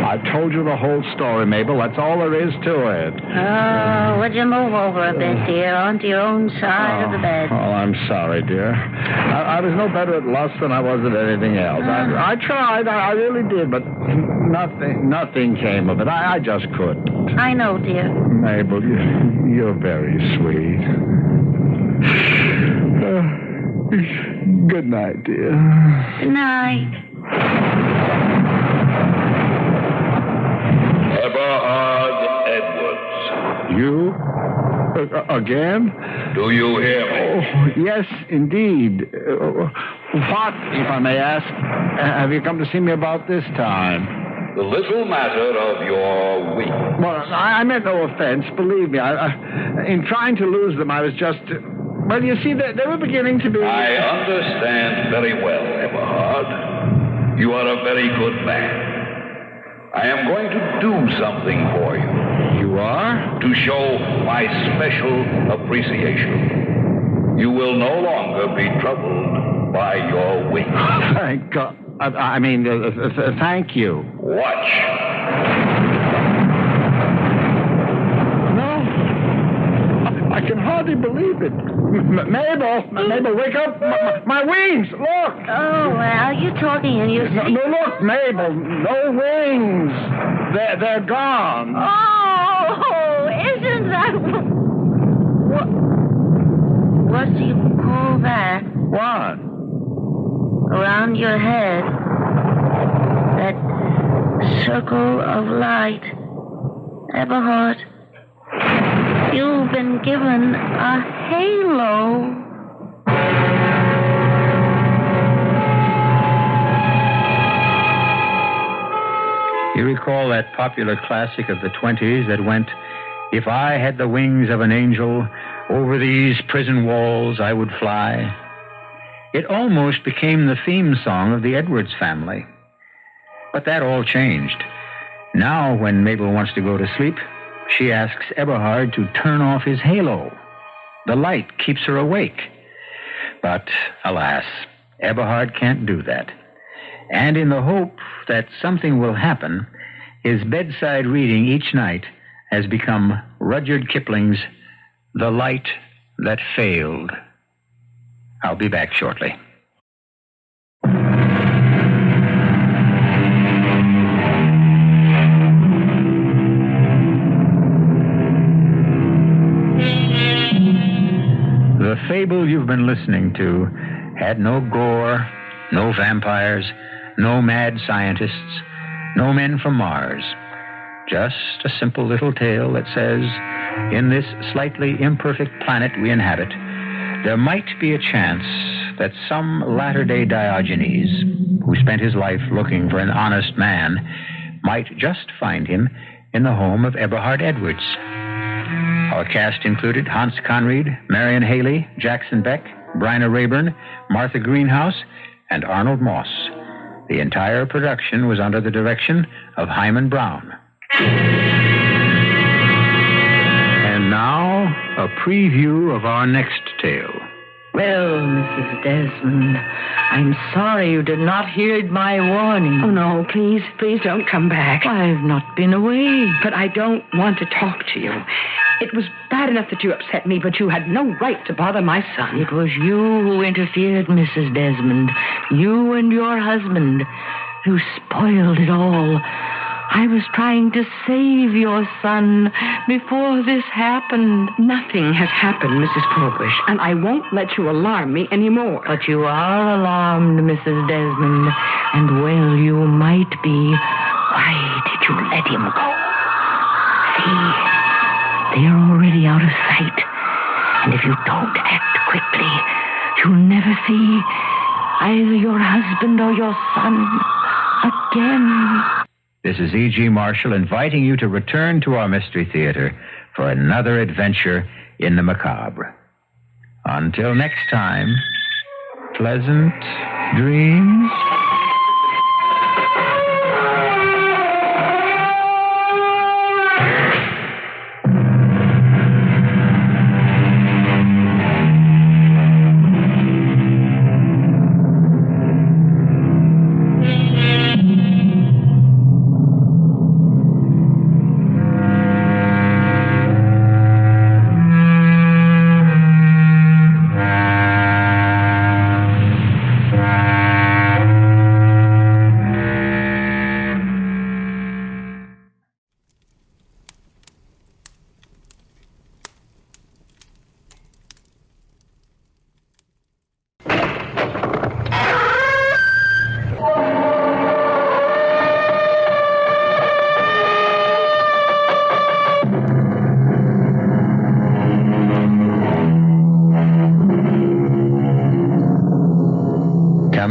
I told you the whole story, Mabel. That's all there is to it. Oh, would you move over a bit, dear, onto your own side of the bed? Oh, I'm sorry, dear. I was no better at lust than I was at anything else. I tried. I really did, but nothing came of it. I just couldn't. I know, dear. Mabel, you're very sweet. Good night, dear. Good night. Eberhard Edwards. You? Again? Do you hear me? Oh, yes, indeed. What, if I may ask, have you come to see me about this time? The little matter of your wings. Well, I meant no offense. Believe me. In trying to lose them, I was just... Well, you see, they were beginning to be... I understand very well, Eberhard. You are a very good man. I am going to do something for you. You are? To show my special appreciation. You will no longer be troubled by your wings. Thank God. Thank you. Watch. No. I can hardly believe it. Mabel, wake up. My wings, look. Oh, well, you're talking and you see... No, look, Mabel, no wings. They're gone. Oh, isn't that... What do you call that? What? Around your head. That circle of light. Eberhard, you've been given a halo. You recall that popular classic of the 20s that went, "If I had the wings of an angel, over these prison walls I would fly"? It almost became the theme song of the Edwards family. But that all changed. Now, when Mabel wants to go to sleep, she asks Eberhard to turn off his halo. The light keeps her awake. But, alas, Eberhard can't do that. And in the hope that something will happen, his bedside reading each night has become Rudyard Kipling's The Light That Failed. I'll be back shortly. The fable you've been listening to had no gore, no vampires, no mad scientists, no men from Mars. Just a simple little tale that says, in this slightly imperfect planet we inhabit, there might be a chance that some latter-day Diogenes, who spent his life looking for an honest man, might just find him in the home of Eberhard Edwards. Our cast included Hans Conried, Marian Hailey, Jackson Beck, Bryna Raeburn, Martha Greenhouse, and Arnold Moss. The entire production was under the direction of Hyman Brown. And now, a preview of our next tale. Well, Mrs. Desmond, I'm sorry you did not heed my warning. Oh, no, please don't come back. I've not been away. But I don't want to talk to you. It was bad enough that you upset me, but you had no right to bother my son. It was you who interfered, Mrs. Desmond. You and your husband. You spoiled it all. I was trying to save your son before this happened. Nothing has happened, Mrs. Probush, and I won't let you alarm me anymore. But you are alarmed, Mrs. Desmond, and well, you might be. Why did you let him go? See, they're already out of sight, and if you don't act quickly, you'll never see either your husband or your son again. This is E.G. Marshall inviting you to return to our Mystery Theater for another adventure in the macabre. Until next time, pleasant dreams.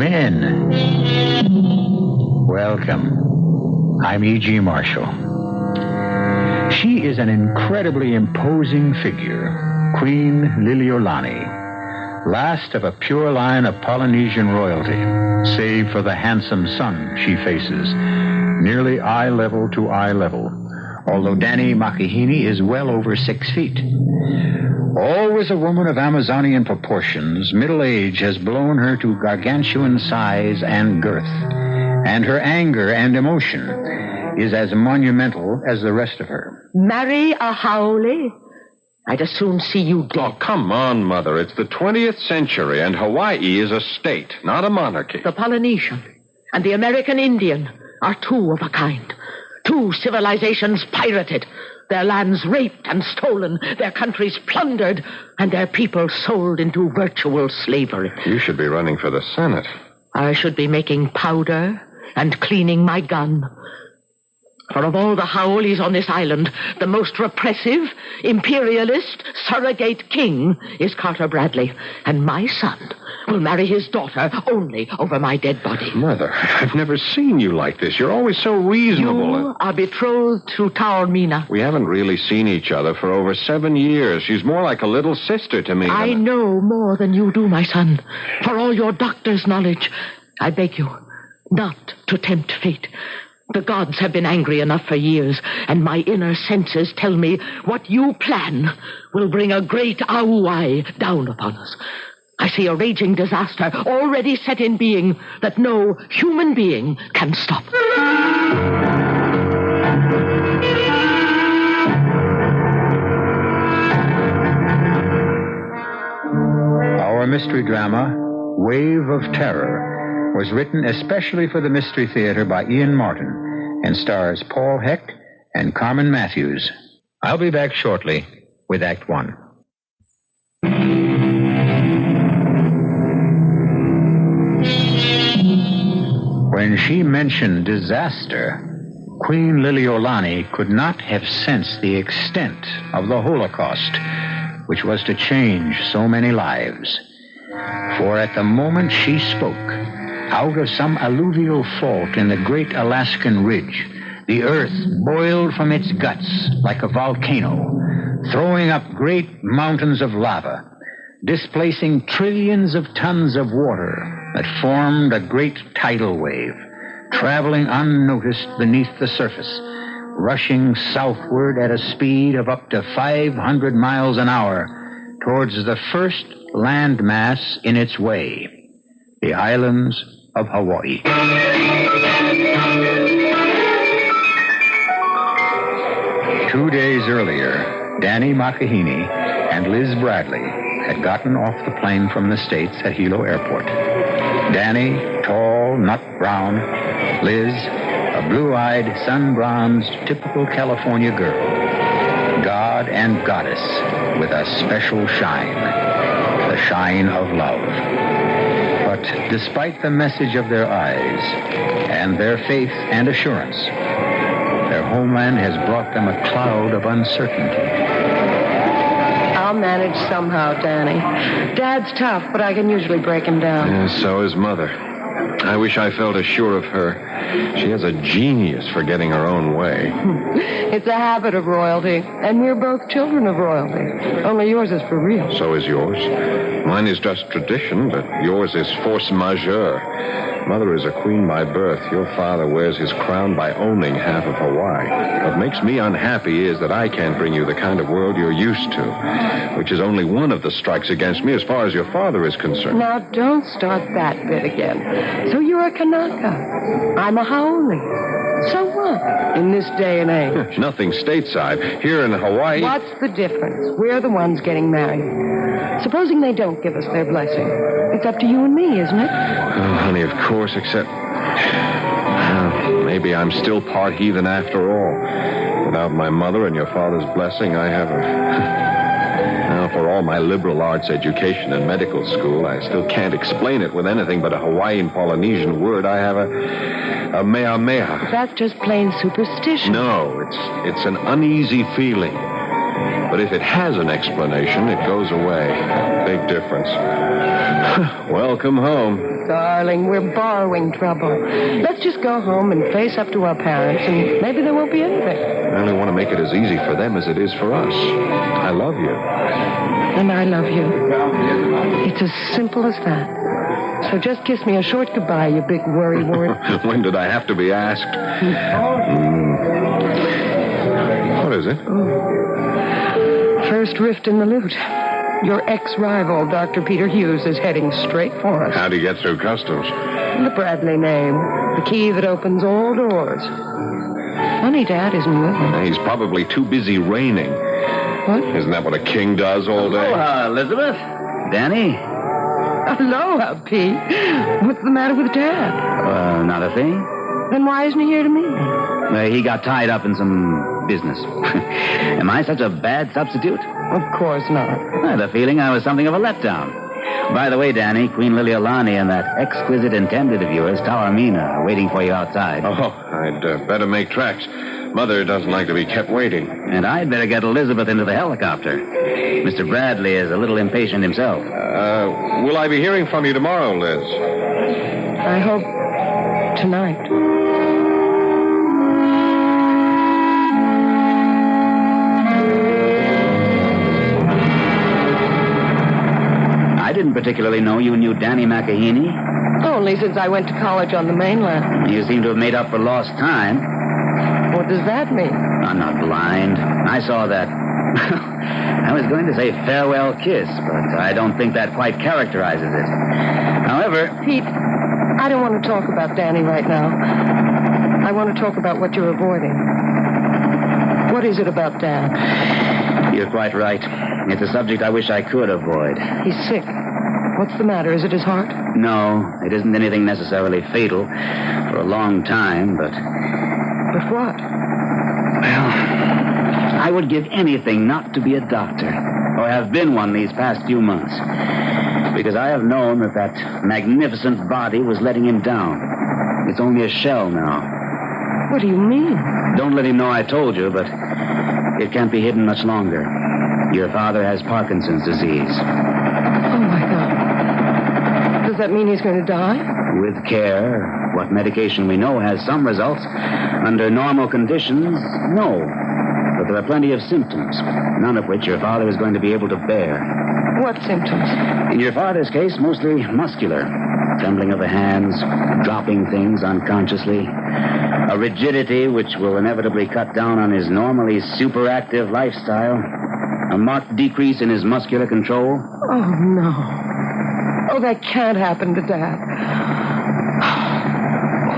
in. Welcome. I'm E.G. Marshall. She is an incredibly imposing figure, Queen Liliolani, last of a pure line of Polynesian royalty, save for the handsome son she faces, nearly eye level to eye level, although Danny Makahini is well over 6 feet. Always a woman of Amazonian proportions, middle age has blown her to gargantuan size and girth, and her anger and emotion is as monumental as the rest of her. Marry a Hailey? I'd as soon see you dead. Oh, come on, Mother. It's the 20th century, and Hawaii is a state, not a monarchy. The Polynesian and the American Indian are two of a kind. Two civilizations pirated, their lands raped and stolen, their countries plundered, and their people sold into virtual slavery. You should be running for the Senate. I should be making powder and cleaning my gun. For of all the Haoles on this island, the most repressive, imperialist, surrogate king is Carter Bradley. And my son will marry his daughter only over my dead body. Mother, I've never seen you like this. You're always so reasonable. You are betrothed to Taormina. We haven't really seen each other for over 7 years. She's more like a little sister to me. I know more than you do, my son. For all your doctor's knowledge, I beg you not to tempt fate. The gods have been angry enough for years, and my inner senses tell me what you plan will bring a great auai down upon us. I see a raging disaster already set in being that no human being can stop. Our mystery drama, Wave of Terror, was written especially for the Mystery Theater by Ian Martin and stars Paul Hecht and Carmen Matthews. I'll be back shortly with Act One. When she mentioned disaster, Queen Liliolani could not have sensed the extent of the Holocaust, which was to change so many lives. For at the moment she spoke, out of some alluvial fault in the great Alaskan ridge, the earth boiled from its guts like a volcano, throwing up great mountains of lava, displacing trillions of tons of water that formed a great tidal wave, traveling unnoticed beneath the surface, rushing southward at a speed of up to 500 miles an hour towards the first landmass in its way, the islands of Hawaii. 2 days earlier, Danny Makahini and Liz Bradley had gotten off the plane from the States at Hilo Airport. Danny, tall, nut brown. Liz, a blue-eyed, sun-bronzed, typical California girl. God and goddess with a special shine, the shine of love. But despite the message of their eyes and their faith and assurance, their homeland has brought them a cloud of uncertainty. I'll manage somehow, Danny. Dad's tough, but I can usually break him down. Yeah, so is Mother. I wish I felt as sure of her. She has a genius for getting her own way. It's a habit of royalty, and we're both children of royalty. Only yours is for real. So is yours. Mine is just tradition, but yours is force majeure. Mother is a queen by birth. Your father wears his crown by owning half of Hawaii. What makes me unhappy is that I can't bring you the kind of world you're used to, which is only one of the strikes against me as far as your father is concerned. Now, don't start that bit again. So you're a Kanaka. I'm a Haole. So what? In this day and age. Nothing stateside. Here in Hawaii... What's the difference? We're the ones getting married. Supposing they don't give us their blessing. It's up to you and me, isn't it? Oh, honey, of course, except... maybe I'm still part heathen after all. Without my mother and your father's blessing, I have a... Now, for all my liberal arts education and medical school, I still can't explain it with anything but a Hawaiian Polynesian word. I have a mea mea. That's just plain superstition. No, it's an uneasy feeling. But if it has an explanation, it goes away. Big difference. Welcome home. darling, we're borrowing trouble. Let's just go home and face up to our parents, and maybe there won't be anything. I only want to make it as easy for them as it is for us. I love you. And I love you. It's as simple as that. So just kiss me a short goodbye, you big worrywart. When did I have to be asked? What is it? First rift in the loot. Your ex-rival, Dr. Peter Hughes, is heading straight for us. How'd he get through customs? The Bradley name. The key that opens all doors. Funny Dad isn't with him. He's probably too busy reigning. What? Isn't that what a king does all day? Aloha, Elizabeth. Danny. Aloha, Pete. What's the matter with Dad? Not a thing. Then why isn't he here to meet me? He got tied up in some business. Am I such a bad substitute? Of course not. I had a feeling I was something of a letdown. By the way, Danny, Queen Liliolani and that exquisite intended of yours, Taormina, are waiting for you outside. Oh, I'd better make tracks. Mother doesn't like to be kept waiting. And I'd better get Elizabeth into the helicopter. Mr. Bradley is a little impatient himself. Will I be hearing from you tomorrow, Liz? I hope tonight. I didn't particularly know you knew Danny McAheeney. Only since I went to college on the mainland. You seem to have made up for lost time. What does that mean? I'm not blind. I saw that. I was going to say farewell kiss, but I don't think that quite characterizes it. However... Pete, I don't want to talk about Danny right now. I want to talk about what you're avoiding. What is it about Dad? You're quite right. It's a subject I wish I could avoid. He's sick. What's the matter? Is it his heart? No, it isn't anything necessarily fatal for a long time, but... But what? Well, I would give anything not to be a doctor, or have been one these past few months, because I have known that magnificent body was letting him down. It's only a shell now. What do you mean? Don't let him know I told you, but it can't be hidden much longer. Your father has Parkinson's disease. Oh, my God. Does that mean he's going to die? With care, what medication we know has some results. Under normal conditions, no. But there are plenty of symptoms, none of which your father is going to be able to bear. What symptoms? In your father's case, mostly muscular. Trembling of the hands, dropping things unconsciously. A rigidity which will inevitably cut down on his normally superactive lifestyle. A marked decrease in his muscular control. Oh, no. Oh, that can't happen to Dad.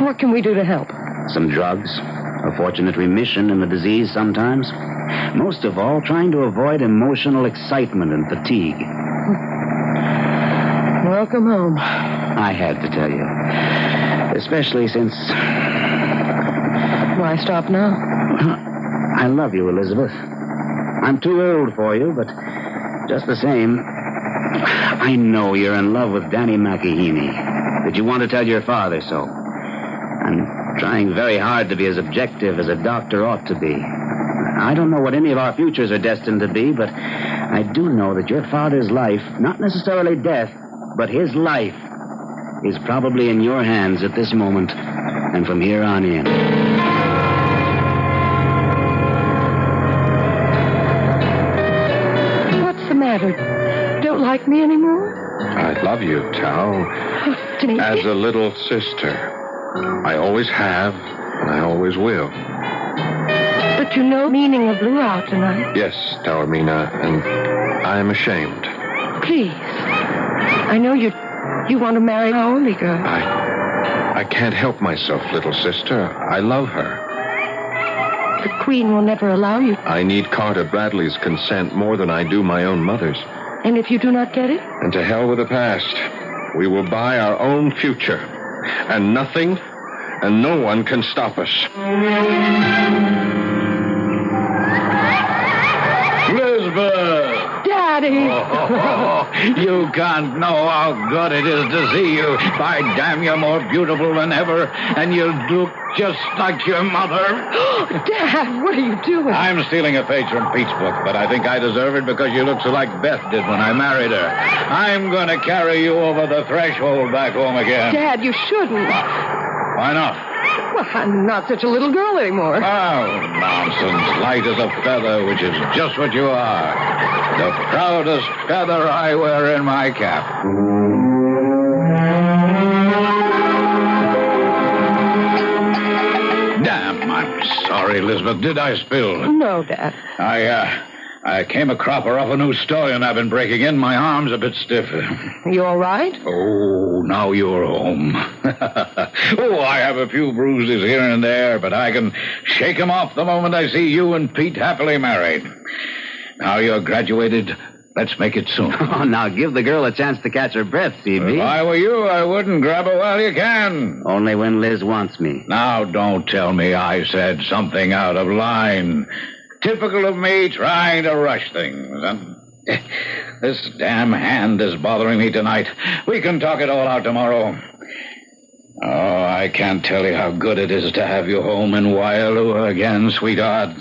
What can we do to help? Some drugs. A fortunate remission in the disease sometimes. Most of all, trying to avoid emotional excitement and fatigue. Welcome home. I had to tell you. Especially since... Why stop now? I love you, Elizabeth. I'm too old for you, but just the same, I know you're in love with Danny McAheeney. That you want to tell your father so. I'm trying very hard to be as objective as a doctor ought to be. I don't know what any of our futures are destined to be, but I do know that your father's life, not necessarily death, but his life, is probably in your hands at this moment and from here on in. What's the matter? Don't like me anymore? I love you, Tao. As a little sister. I always have, and I always will. But you know the meaning of luau tonight. Yes, Taormina, and I am ashamed. Please. I know you want to marry our only girl. I can't help myself, little sister. I love her. The Queen will never allow you. I need Carter Bradley's consent more than I do my own mother's. And if you do not get it? And to hell with the past. We will buy our own future. And nothing and no one can stop us. Elizabeth! Dad! Daddy. You can't know how good it is to see you. By damn, you're more beautiful than ever, and you look just like your mother. Dad, what are you doing? I'm stealing a page from Pete's book, but I think I deserve it because you look so like Beth did when I married her. I'm going to carry you over the threshold back home again. Dad, you shouldn't. Why not? Well, I'm not such a little girl anymore. Oh, nonsense. Light as a feather, which is just what you are. The proudest feather I wear in my cap. Damn, I'm sorry, Elizabeth. Did I spill? No, Dad. I came a cropper off a new stallion I've been breaking in. My arm's a bit stiff. You all right? Oh, now you're home. I have a few bruises here and there, but I can shake them off the moment I see you and Pete happily married. Now you're graduated, let's make it soon. Oh, now give the girl a chance to catch her breath, CB. If I were you, I wouldn't grab her while you can. Only when Liz wants me. Now, don't tell me I said something out of line. Typical of me trying to rush things. This damn hand is bothering me tonight. We can talk it all out tomorrow. Oh, I can't tell you how good it is to have you home in Waialua again, sweetheart.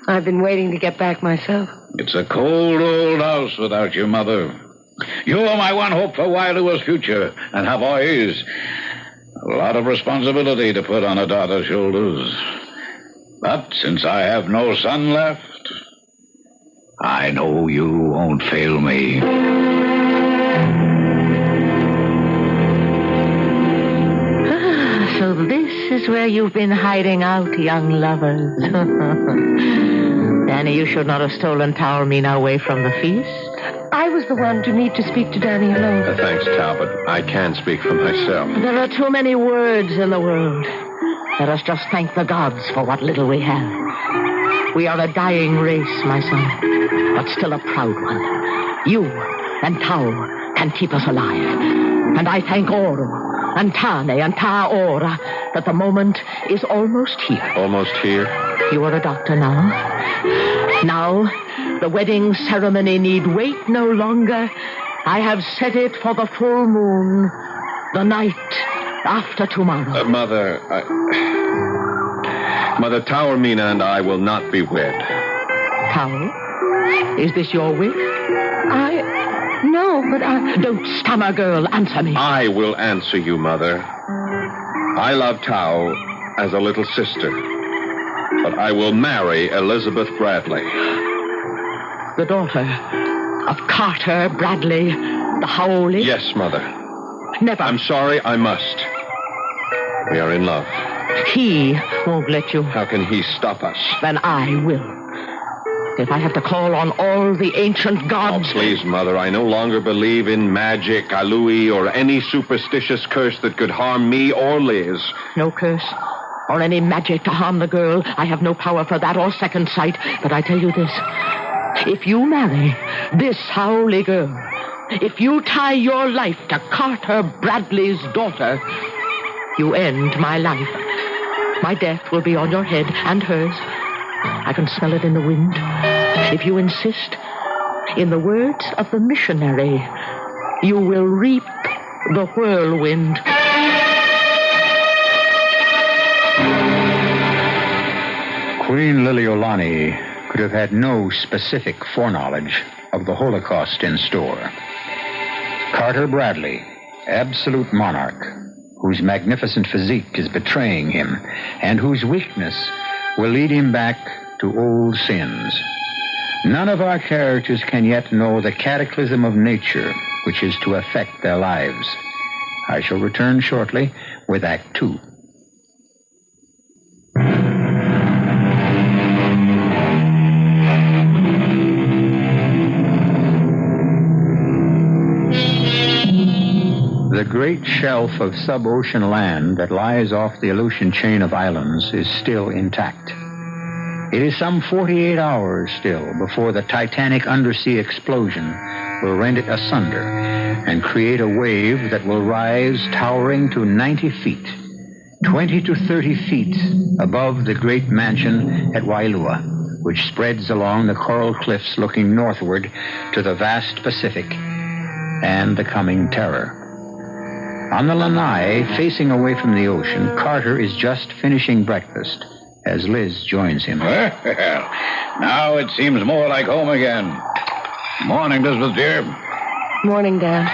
I've been waiting to get back myself. It's a cold old house without your mother. You are my one hope for Waialua's future, and have always. A lot of responsibility to put on a daughter's shoulders. But since I have no son left, I know you won't fail me. So this is where you've been hiding out, young lovers. Danny, you should not have stolen Taormina away from the feast. I was the one to need to speak to Danny alone. Thanks, Talbot. I can speak for myself. There are too many words in the world. Let us just thank the gods for what little we have. We are a dying race, my son, but still a proud one. You and Tau can keep us alive. And I thank Oro and Tane and Taora that the moment is almost here. Almost here? You are a doctor now. Now, the wedding ceremony need wait no longer. I have set it for the full moon, the night after tomorrow. Mother, Mother, Taormina and I will not be wed. Tau, is this your wish? No, but I... Don't stammer, girl. Answer me. I will answer you, Mother. I love Tau as a little sister, but I will marry Elizabeth Bradley. The daughter of Carter Bradley, the Howley? Yes, Mother. Never. I'm sorry, I must. We are in love. He won't let you. How can he stop us? Then I will. If I have to call on all the ancient gods... Oh, please, Mother, I no longer believe in magic, alui, or any superstitious curse that could harm me or Liz. No curse or any magic to harm the girl. I have no power for that or second sight. But I tell you this. If you marry this Howley girl, if you tie your life to Carter Bradley's daughter, you end my life. My death will be on your head and hers. I can smell it in the wind. If you insist, in the words of the missionary, you will reap the whirlwind. Queen Liliolani could have had no specific foreknowledge of the Holocaust in store. Carter Bradley, absolute monarch, whose magnificent physique is betraying him, and whose weakness will lead him back to old sins. None of our characters can yet know the cataclysm of nature which is to affect their lives. I shall return shortly with Act 2. The great shelf of sub-ocean land that lies off the Aleutian chain of islands is still intact. It is some 48 hours still before the titanic undersea explosion will rend it asunder and create a wave that will rise towering to 90 feet, 20 to 30 feet above the great mansion at Waialua, which spreads along the coral cliffs looking northward to the vast Pacific and the coming terror. On the lanai, facing away from the ocean, Carter is just finishing breakfast as Liz joins him. Well, now it seems more like home again. Morning, Elizabeth, dear. Morning, Dad.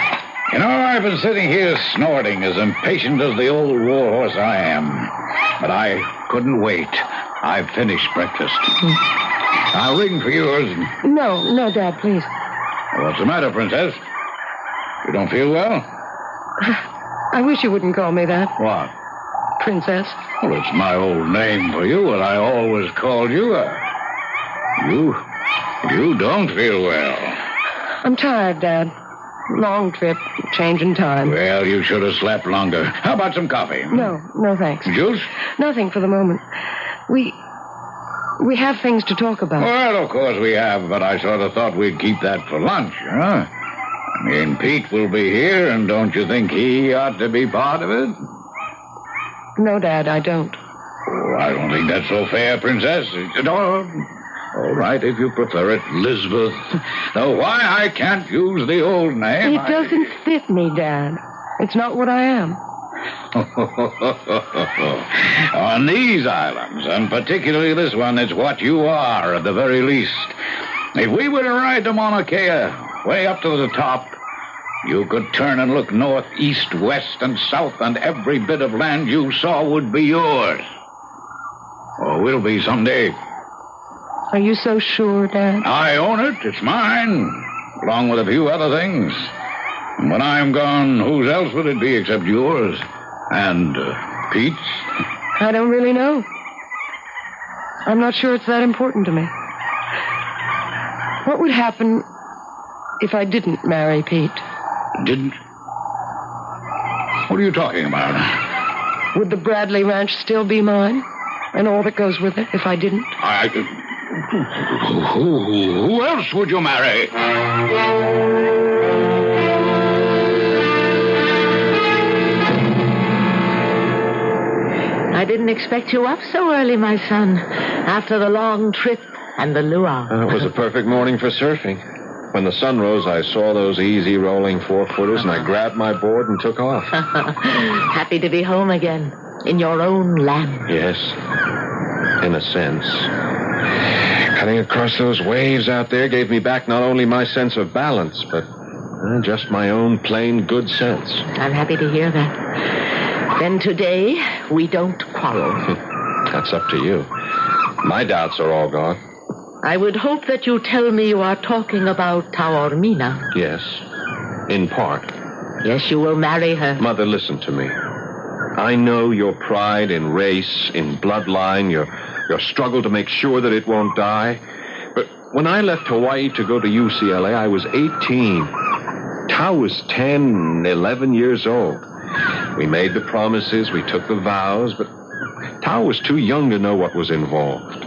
You know, I've been sitting here snorting as impatient as the old warhorse I am. But I couldn't wait. I've finished breakfast. I'll ring for yours. No, Dad, please. What's the matter, Princess? You don't feel well? I wish you wouldn't call me that. What? Princess. Well, it's my old name for you, and I always called you. You don't feel well. I'm tired, Dad. Long trip, change in time. Well, you should have slept longer. How about some coffee? No, thanks. Juice? Nothing for the moment. We have things to talk about. Well, of course we have, but I sort of thought we'd keep that for lunch, huh? I mean, Pete will be here, and don't you think he ought to be part of it? No, Dad, I don't. Oh, I don't think that's so fair, Princess. All right, if you prefer it, Elizabeth. Though why I can't use the old name... It doesn't fit me, Dad. It's not what I am. On these islands, and particularly this one, it's what you are, at the very least. If we were to ride to Mauna Kea, way up to the top, you could turn and look north, east, west, and south, and every bit of land you saw would be yours. Or will be someday. Are you so sure, Dad? I own it. It's mine, along with a few other things. And when I'm gone, whose else would it be except yours? And Pete's? I don't really know. I'm not sure it's that important to me. What would happen if I didn't marry Pete? Didn't? What are you talking about? Would the Bradley Ranch still be mine? And all that goes with it if I didn't? Who else would you marry? I didn't expect you up so early, my son, after the long trip and the luau. It was a perfect morning for surfing. When the sun rose, I saw those easy rolling 4-footers, and I grabbed my board and took off. Happy to be home again, in your own land. Yes, in a sense. Cutting across those waves out there gave me back not only my sense of balance, but just my own plain good sense. I'm happy to hear that. Then today, we don't quarrel. That's up to you. My doubts are all gone. I would hope that you tell me you are talking about Taormina. Yes, in part. Yes, you will marry her. Mother, listen to me. I know your pride in race, in bloodline, your struggle to make sure that it won't die. But when I left Hawaii to go to UCLA, I was 18. Tao was 10, 11 years old. We made the promises, we took the vows, but Tao was too young to know what was involved.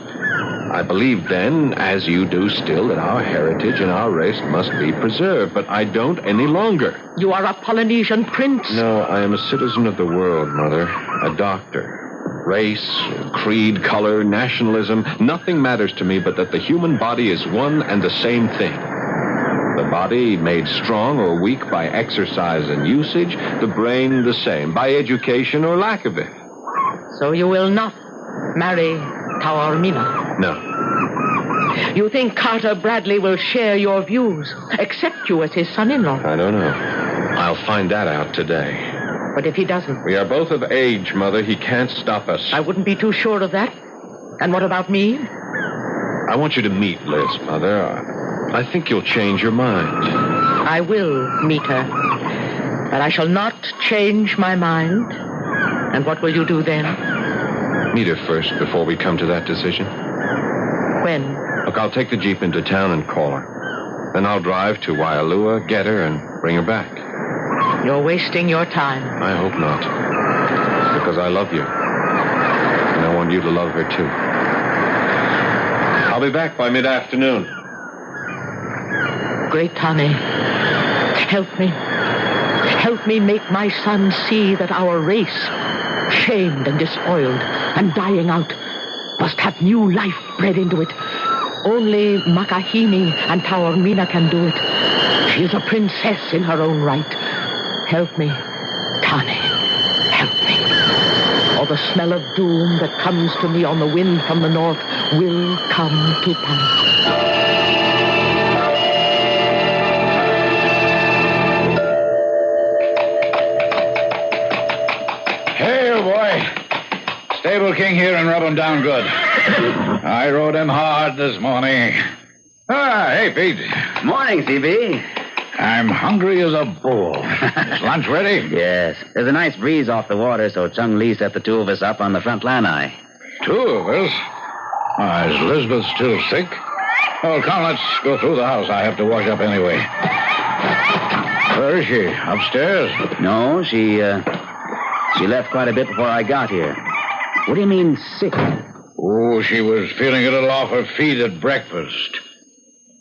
I believed then, as you do still, that our heritage and our race must be preserved, but I don't any longer. You are a Polynesian prince. No, I am a citizen of the world, Mother. A doctor. Race, creed, color, nationalism, nothing matters to me but that the human body is one and the same thing. The body made strong or weak by exercise and usage, the brain the same, by education or lack of it. So you will not marry Taormina? No. You think Carter Bradley will share your views, accept you as his son-in-law? I don't know. I'll find that out today. But if he doesn't? We are both of age, Mother. He can't stop us. I wouldn't be too sure of that. And what about me? I want you to meet Liz, Mother. I think you'll change your mind. I will meet her. But I shall not change my mind. And what will you do then? Meet her first before we come to that decision. When? Look, I'll take the Jeep into town and call her. Then I'll drive to Waialua, get her, and bring her back. You're wasting your time. I hope not. Because I love you. And I want you to love her, too. I'll be back by mid-afternoon. Great Tommy, help me. Help me make my son see that our race, shamed and despoiled and dying out, must have new life bred into it. Only Makahini and Taormina can do it. She is a princess in her own right. Help me, Tani. Help me. Or the smell of doom that comes to me on the wind from the north will come to pass. Hail, boy. Stable King here and rub him down good. I rode him hard this morning. Hey, Pete. Morning, CB. I'm hungry as a bull. Is lunch ready? Yes. There's a nice breeze off the water, so Chung Lee set the two of us up on the front lanai. Two of us? Is Elizabeth still sick? Oh, come, let's go through the house. I have to wash up anyway. Where is she? Upstairs? No, she left quite a bit before I got here. What do you mean, sick? Oh, she was feeling a little off her feet at breakfast.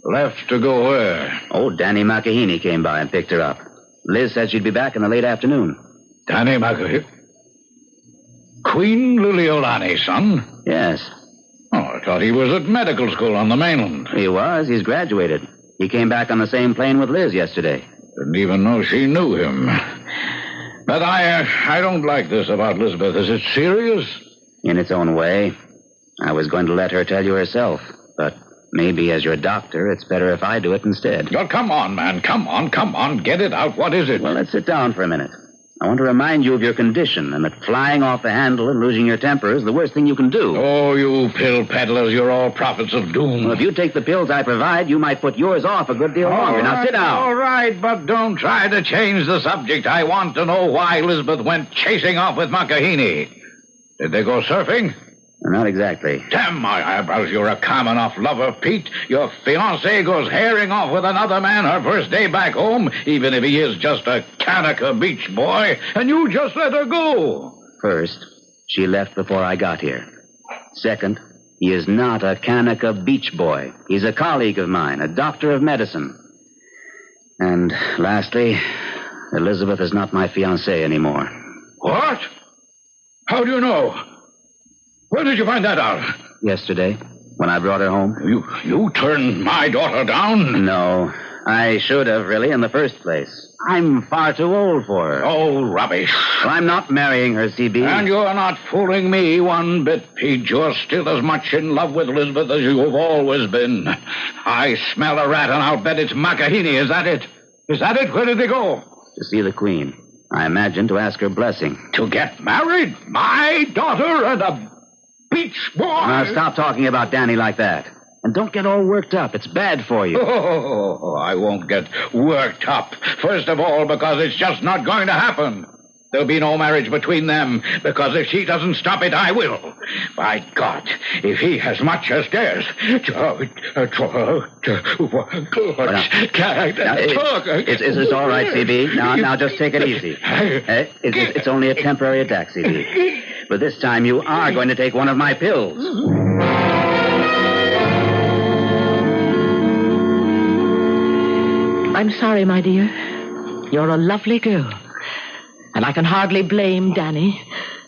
Left to go where? Oh, Danny Makahini came by and picked her up. Liz said she'd be back in the late afternoon. Danny Makahini? Queen Liliolani's son? Yes. Oh, I thought he was at medical school on the mainland. He was. He's graduated. He came back on the same plane with Liz yesterday. Didn't even know she knew him. But I don't like this about Elizabeth. Is it serious? In its own way. I was going to let her tell you herself, but maybe as your doctor, it's better if I do it instead. Oh, come on, man. Come on. Get it out. What is it? Well, let's sit down for a minute. I want to remind you of your condition and that flying off the handle and losing your temper is the worst thing you can do. Oh, you pill peddlers, you're all prophets of doom. Well, if you take the pills I provide, you might put yours off a good deal longer. Right, now, sit down. All right, but don't try to change the subject. I want to know why Elizabeth went chasing off with Makahini. Did they go surfing? Not exactly. Damn my eyebrows, you're a calm enough lover, Pete. Your fiancée goes herring off with another man her first day back home, even if he is just a Kanaka beach boy, and you just let her go. First, she left before I got here. Second, he is not a Kanaka beach boy. He's a colleague of mine, a doctor of medicine. And lastly, Elizabeth is not my fiancée anymore. What? How do you know? Where did you find that out? Yesterday, when I brought her home. You turned my daughter down? No. I should have, really, in the first place. I'm far too old for her. Oh, rubbish. Well, I'm not marrying her, CB. And you're not fooling me one bit, Pete. You're still as much in love with Elizabeth as you've always been. I smell a rat, and I'll bet it's Makahini. Is that it? Is that it? Where did they go? To see the Queen. I imagine to ask her blessing. To get married? My daughter and a beach boy? Now, stop talking about Danny like that. And don't get all worked up. It's bad for you. Oh, I won't get worked up. First of all, because it's just not going to happen. There'll be no marriage between them, because if she doesn't stop it, I will. By God, if he has much as dares. It's all right, CB. Now just take it easy. It's only a temporary attack, CB. But this time you are going to take one of my pills. I'm sorry, my dear. You're a lovely girl. And I can hardly blame Danny.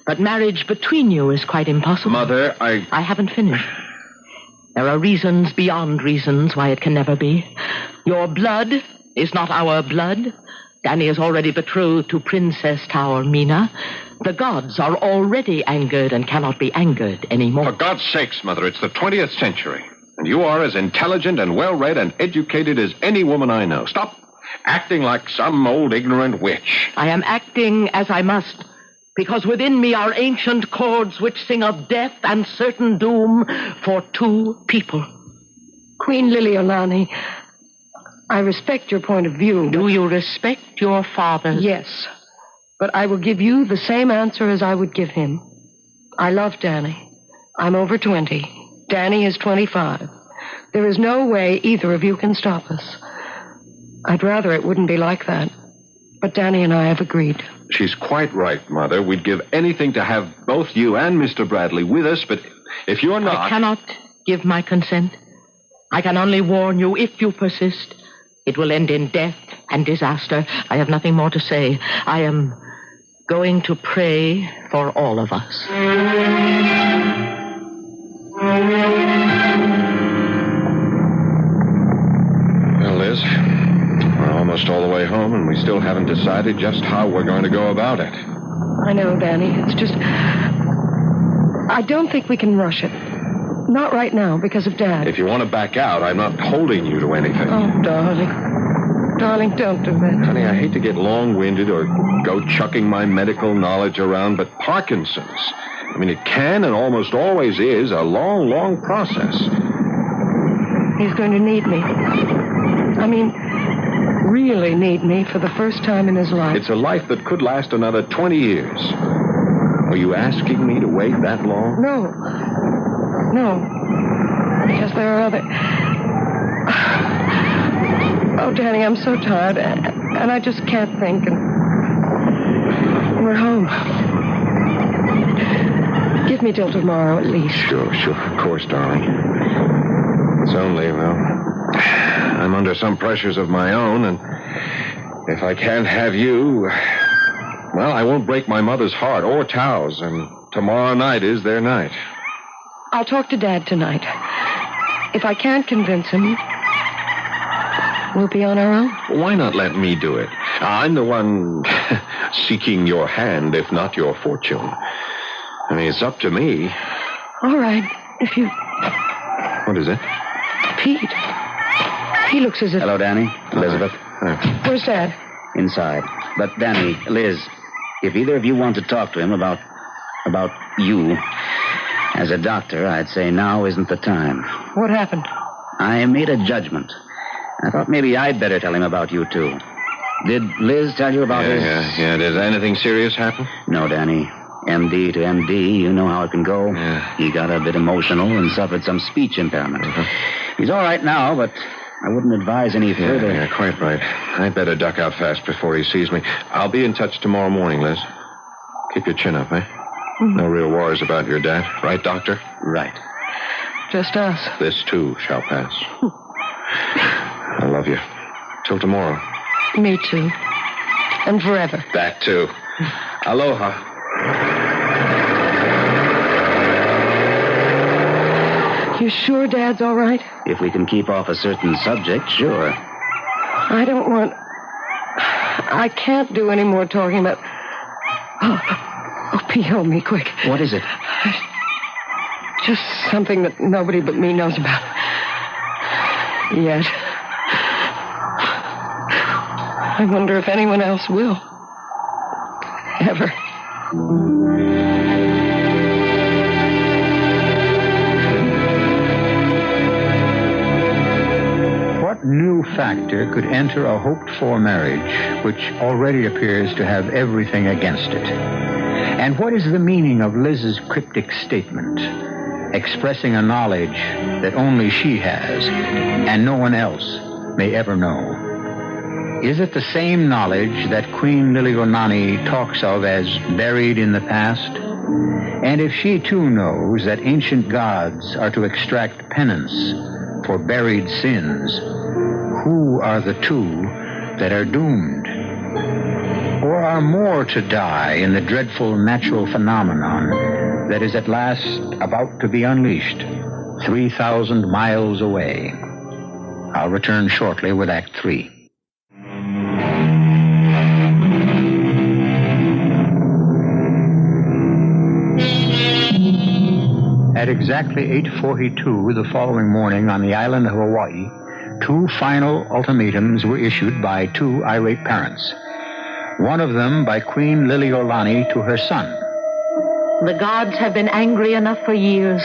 But marriage between you is quite impossible. Mother, I haven't finished. There are reasons beyond reasons why it can never be. Your blood is not our blood. Danny is already betrothed to Princess Taormina. The gods are already angered and cannot be angered anymore. For God's sakes, Mother, it's the 20th century. And you are as intelligent and well-read and educated as any woman I know. Stop acting like some old ignorant witch. I am acting as I must, because within me are ancient chords which sing of death and certain doom for two people. Queen Liliolani, I respect your point of view. Do you respect your father's? Yes, but I will give you the same answer as I would give him. I love Danny. I'm over 20. Danny is 25. There is no way either of you can stop us. I'd rather it wouldn't be like that. But Danny and I have agreed. She's quite right, Mother. We'd give anything to have both you and Mr. Bradley with us, but if you're not... I cannot give my consent. I can only warn you, if you persist, it will end in death and disaster. I have nothing more to say. I am going to pray for all of us. Liz. We're almost all the way home, and we still haven't decided just how we're going to go about it. I know, Danny. It's just... I don't think we can rush it. Not right now, because of Dad. If you want to back out, I'm not holding you to anything. Oh, darling. Darling, don't do that. Honey, I hate to get long-winded or go chucking my medical knowledge around, but Parkinson's... I mean, it can and almost always is a long, long process. He's going to need me. I mean, really need me for the first time in his life. It's a life that could last another 20 years. Are you asking me to wait that long? No. No. Because there are other... Oh, Danny, I'm so tired, and I just can't think, and we're home. Give me till tomorrow, at least. Sure, of course, darling. It's only, well, I'm under some pressures of my own, and if I can't have you, well, I won't break my mother's heart or Tao's, and tomorrow night is their night. I'll talk to Dad tonight. If I can't convince him, we'll be on our own. Why not let me do it? I'm the one seeking your hand, if not your fortune. I mean, it's up to me. All right, if you... What is it? Pete. He looks as if... Hello, Danny. Elizabeth. Where's Dad? Inside. But, Danny, Liz, if either of you want to talk to him about you, as a doctor, I'd say now isn't the time. What happened? I made a judgment. I thought maybe I'd better tell him about you, too. Did Liz tell you about his... Yeah. Did anything serious happen? No, Danny. MD to MD, you know how it can go. Yeah. He got a bit emotional and suffered some speech impairment. He's all right now, but I wouldn't advise any further. Yeah, quite right. I'd better duck out fast before he sees me. I'll be in touch tomorrow morning, Liz. Keep your chin up, eh? No real worries about your dad. Right, Doctor? Right. Just us. This, too, shall pass. I love you. Till tomorrow. Me, too. And forever. That, too. Aloha. You sure Dad's all right? If we can keep off a certain subject, sure. I don't want... I can't do any more talking about... Oh, Pete, hold me quick. What is it? Just something that nobody but me knows about. Yet. I wonder if anyone else will. Ever. What new factor could enter a hoped-for marriage which already appears to have everything against it? And what is the meaning of Liz's cryptic statement, expressing a knowledge that only she has and no one else may ever know? Is it the same knowledge that Queen Liliuonaoni talks of as buried in the past? And if she too knows that ancient gods are to extract penance for buried sins, who are the two that are doomed? Or are more to die in the dreadful natural phenomenon that is at last about to be unleashed 3,000 miles away? I'll return shortly with Act 3. At exactly 8:42 the following morning on the island of Hawaii, two final ultimatums were issued by two irate parents. One of them by Queen Liliuonaoni to her son. The gods have been angry enough for years.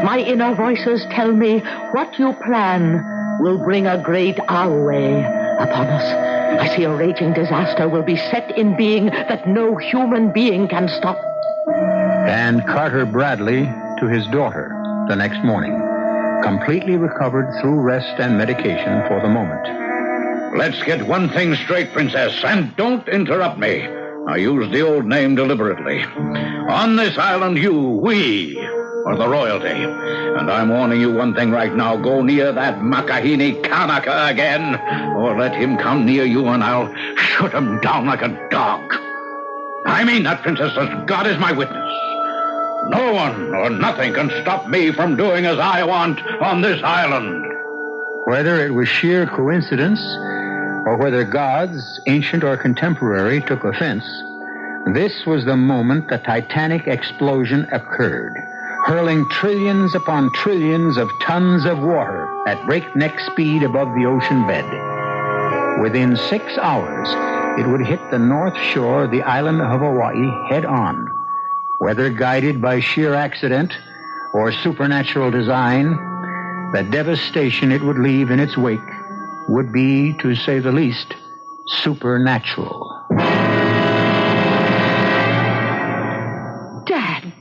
My inner voices tell me what you plan will bring a great Aue upon us. I see a raging disaster will be set in being that no human being can stop. And Carter Bradley to his daughter the next morning, completely recovered through rest and medication for the moment. Let's get one thing straight, Princess, and don't interrupt me. I use the old name deliberately. On this island, we are the royalty. And I'm warning you one thing right now. Go near that Makahini Kanaka again, or let him come near you and I'll shoot him down like a dog. I mean that, Princess, as God is my witness. No one or nothing can stop me from doing as I want on this island. Whether it was sheer coincidence or whether gods, ancient or contemporary, took offense, this was the moment the Titanic explosion occurred, hurling trillions upon trillions of tons of water at breakneck speed above the ocean bed. Within 6 hours, it would hit the north shore of the island of Hawaii head on. Whether guided by sheer accident or supernatural design, the devastation it would leave in its wake would be, to say the least, supernatural. Dad,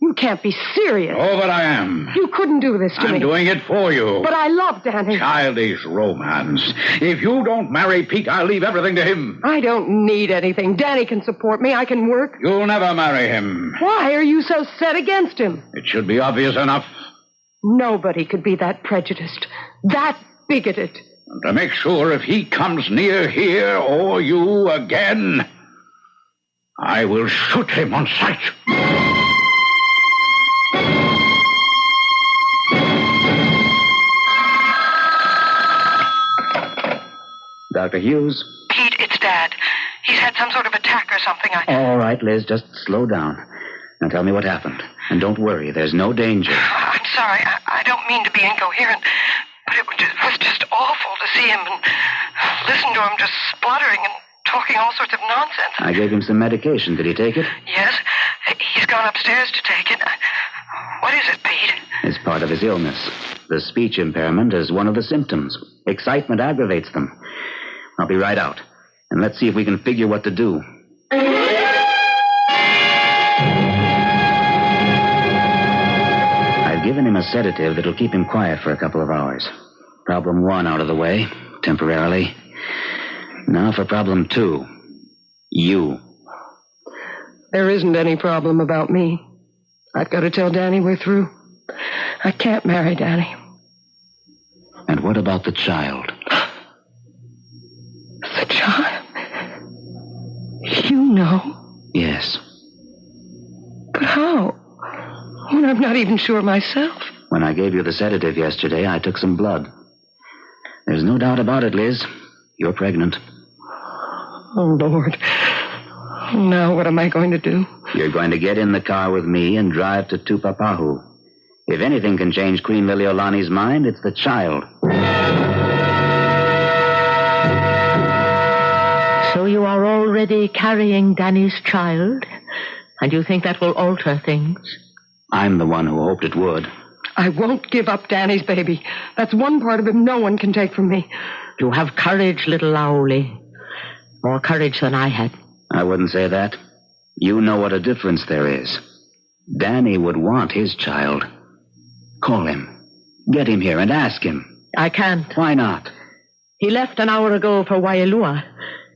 you can't be serious. Oh, but I am. You couldn't do this to me. I'm doing it for you. But I love Danny. Childish romance. If you don't marry Pete, I'll leave everything to him. I don't need anything. Danny can support me. I can work. You'll never marry him. Why are you so set against him? It should be obvious enough. Nobody could be that prejudiced, that bigoted. And to make sure if he comes near here or you again, I will shoot him on sight. Dr. Hughes? Pete, it's Dad. He's had some sort of attack or something. All right, Liz, just slow down. Now tell me what happened. And don't worry, there's no danger. I'm sorry. I don't mean to be incoherent, but it was just awful to see him and listen to him just spluttering and talking all sorts of nonsense. I gave him some medication. Did he take it? Yes. He's gone upstairs to take it. What is it, Pete? It's part of his illness. The speech impairment is one of the symptoms. Excitement aggravates them. I'll be right out. And let's see if we can figure what to do. I've given him a sedative that'll keep him quiet for a couple of hours. Problem 1 out of the way, temporarily. Now for problem 2. You. There isn't any problem about me. I've got to tell Danny we're through. I can't marry Danny. And what about the child? The child? You know? Yes. But how? When I'm not even sure myself. When I gave you the sedative yesterday, I took some blood. There's no doubt about it, Liz. You're pregnant. Oh, Lord. Now what am I going to do? You're going to get in the car with me and drive to Tupapahu. If anything can change Queen Liliolani's mind, it's the child. So you are already carrying Danny's child? And you think that will alter things? I'm the one who hoped it would. I won't give up Danny's baby. That's one part of him no one can take from me. You have courage, little Owlie. More courage than I had. I wouldn't say that. You know what a difference there is. Danny would want his child. Call him. Get him here and ask him. I can't. Why not? He left an hour ago for Waialua.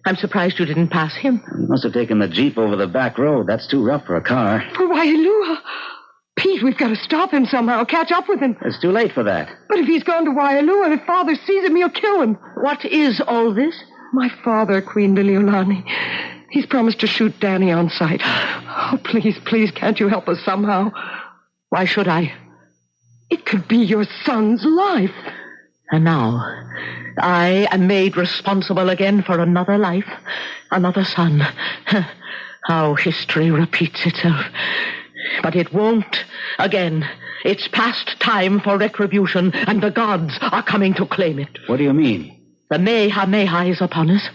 I'm surprised you didn't pass him. He must have taken the Jeep over the back road. That's too rough for a car. For Waialua? Pete, we've got to stop him somehow, catch up with him. It's too late for that. But if he's gone to Waialua, if Father sees him, he'll kill him. What is all this? My father, Queen Liliolani. He's promised to shoot Danny on sight. Oh, please, please, can't you help us somehow? Why should I? It could be your son's life. And now, I am made responsible again for another life, another son. How history repeats itself. But it won't again. It's past time for retribution, and the gods are coming to claim it. What do you mean? The Mehameha is upon us.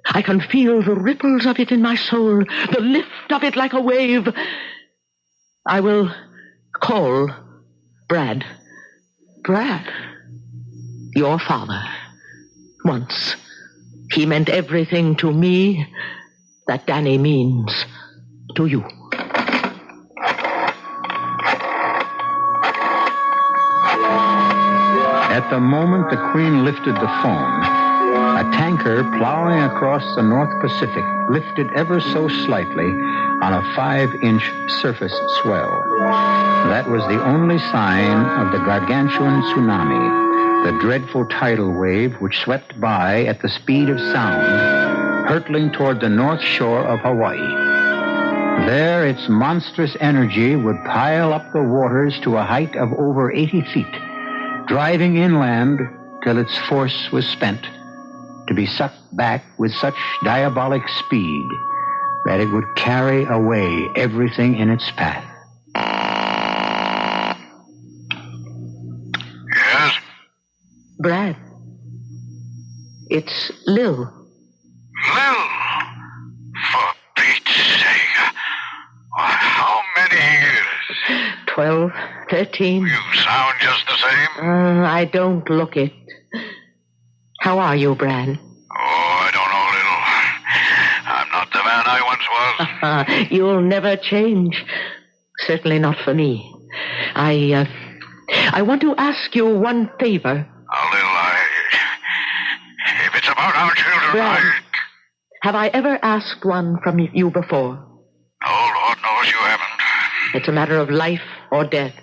I can feel the ripples of it in my soul, the lift of it like a wave. I will call Brad. Brad? Your father. Once. He meant everything to me that Danny means to you. At the moment the Queen lifted the phone, a tanker plowing across the North Pacific lifted ever so slightly on a 5-inch surface swell. That was the only sign of the gargantuan tsunami, the dreadful tidal wave which swept by at the speed of sound, hurtling toward the north shore of Hawaii. There, its monstrous energy would pile up the waters to a height of over 80 feet, driving inland till its force was spent, to be sucked back with such diabolic speed that it would carry away everything in its path. Yes? Brad. It's Lil. Lil? For Pete's sake. How many years? 12, 13. You sound just the same. I don't look it. How are you, Brad? Oh, I don't know, Lil. I'm not the man I once was. You'll never change. Certainly not for me. I want to ask you one favor. Lil, if it's about our children, Brad, have I ever asked one from you before? No, Lord knows you haven't. It's a matter of life or death.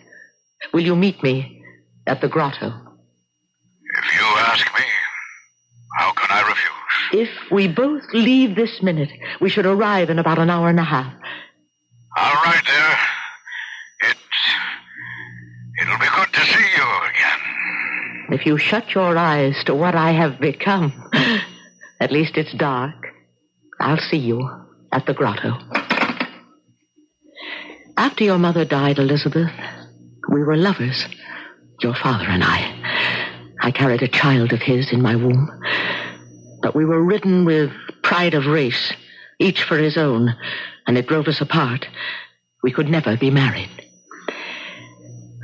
Will you meet me at the grotto? If you ask me, how can I refuse? If we both leave this minute, we should arrive in about an hour and a half. All right, there. It'll be good to see you again. If you shut your eyes to what I have become, at least it's dark, I'll see you at the grotto. After your mother died, Elizabeth, we were lovers, your father and I. I carried a child of his in my womb. But we were ridden with pride of race, each for his own, and it drove us apart. We could never be married.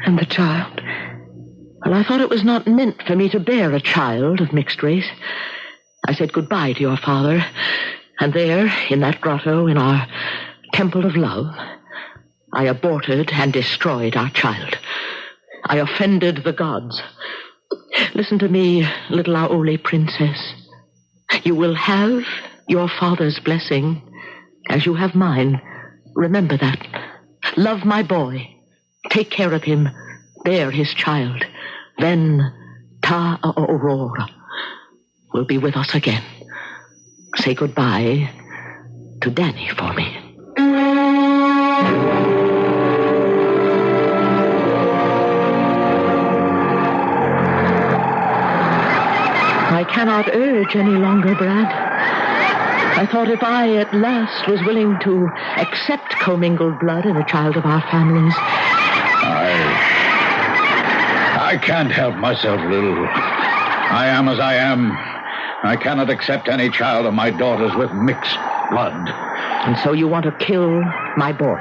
And the child? Well, I thought it was not meant for me to bear a child of mixed race. I said goodbye to your father, and there, in that grotto, in our temple of love, I aborted and destroyed our child. I offended the gods. Listen to me, little Aole princess. You will have your father's blessing, as you have mine. Remember that. Love my boy. Take care of him. Bear his child. Then Ta Aurora will be with us again. Say goodbye to Danny for me. I cannot urge any longer, Brad. I thought if I at last was willing to accept commingled blood in a child of our families. I can't help myself, Lil. I am as I am. I cannot accept any child of my daughter's with mixed blood. And so you want to kill my boy?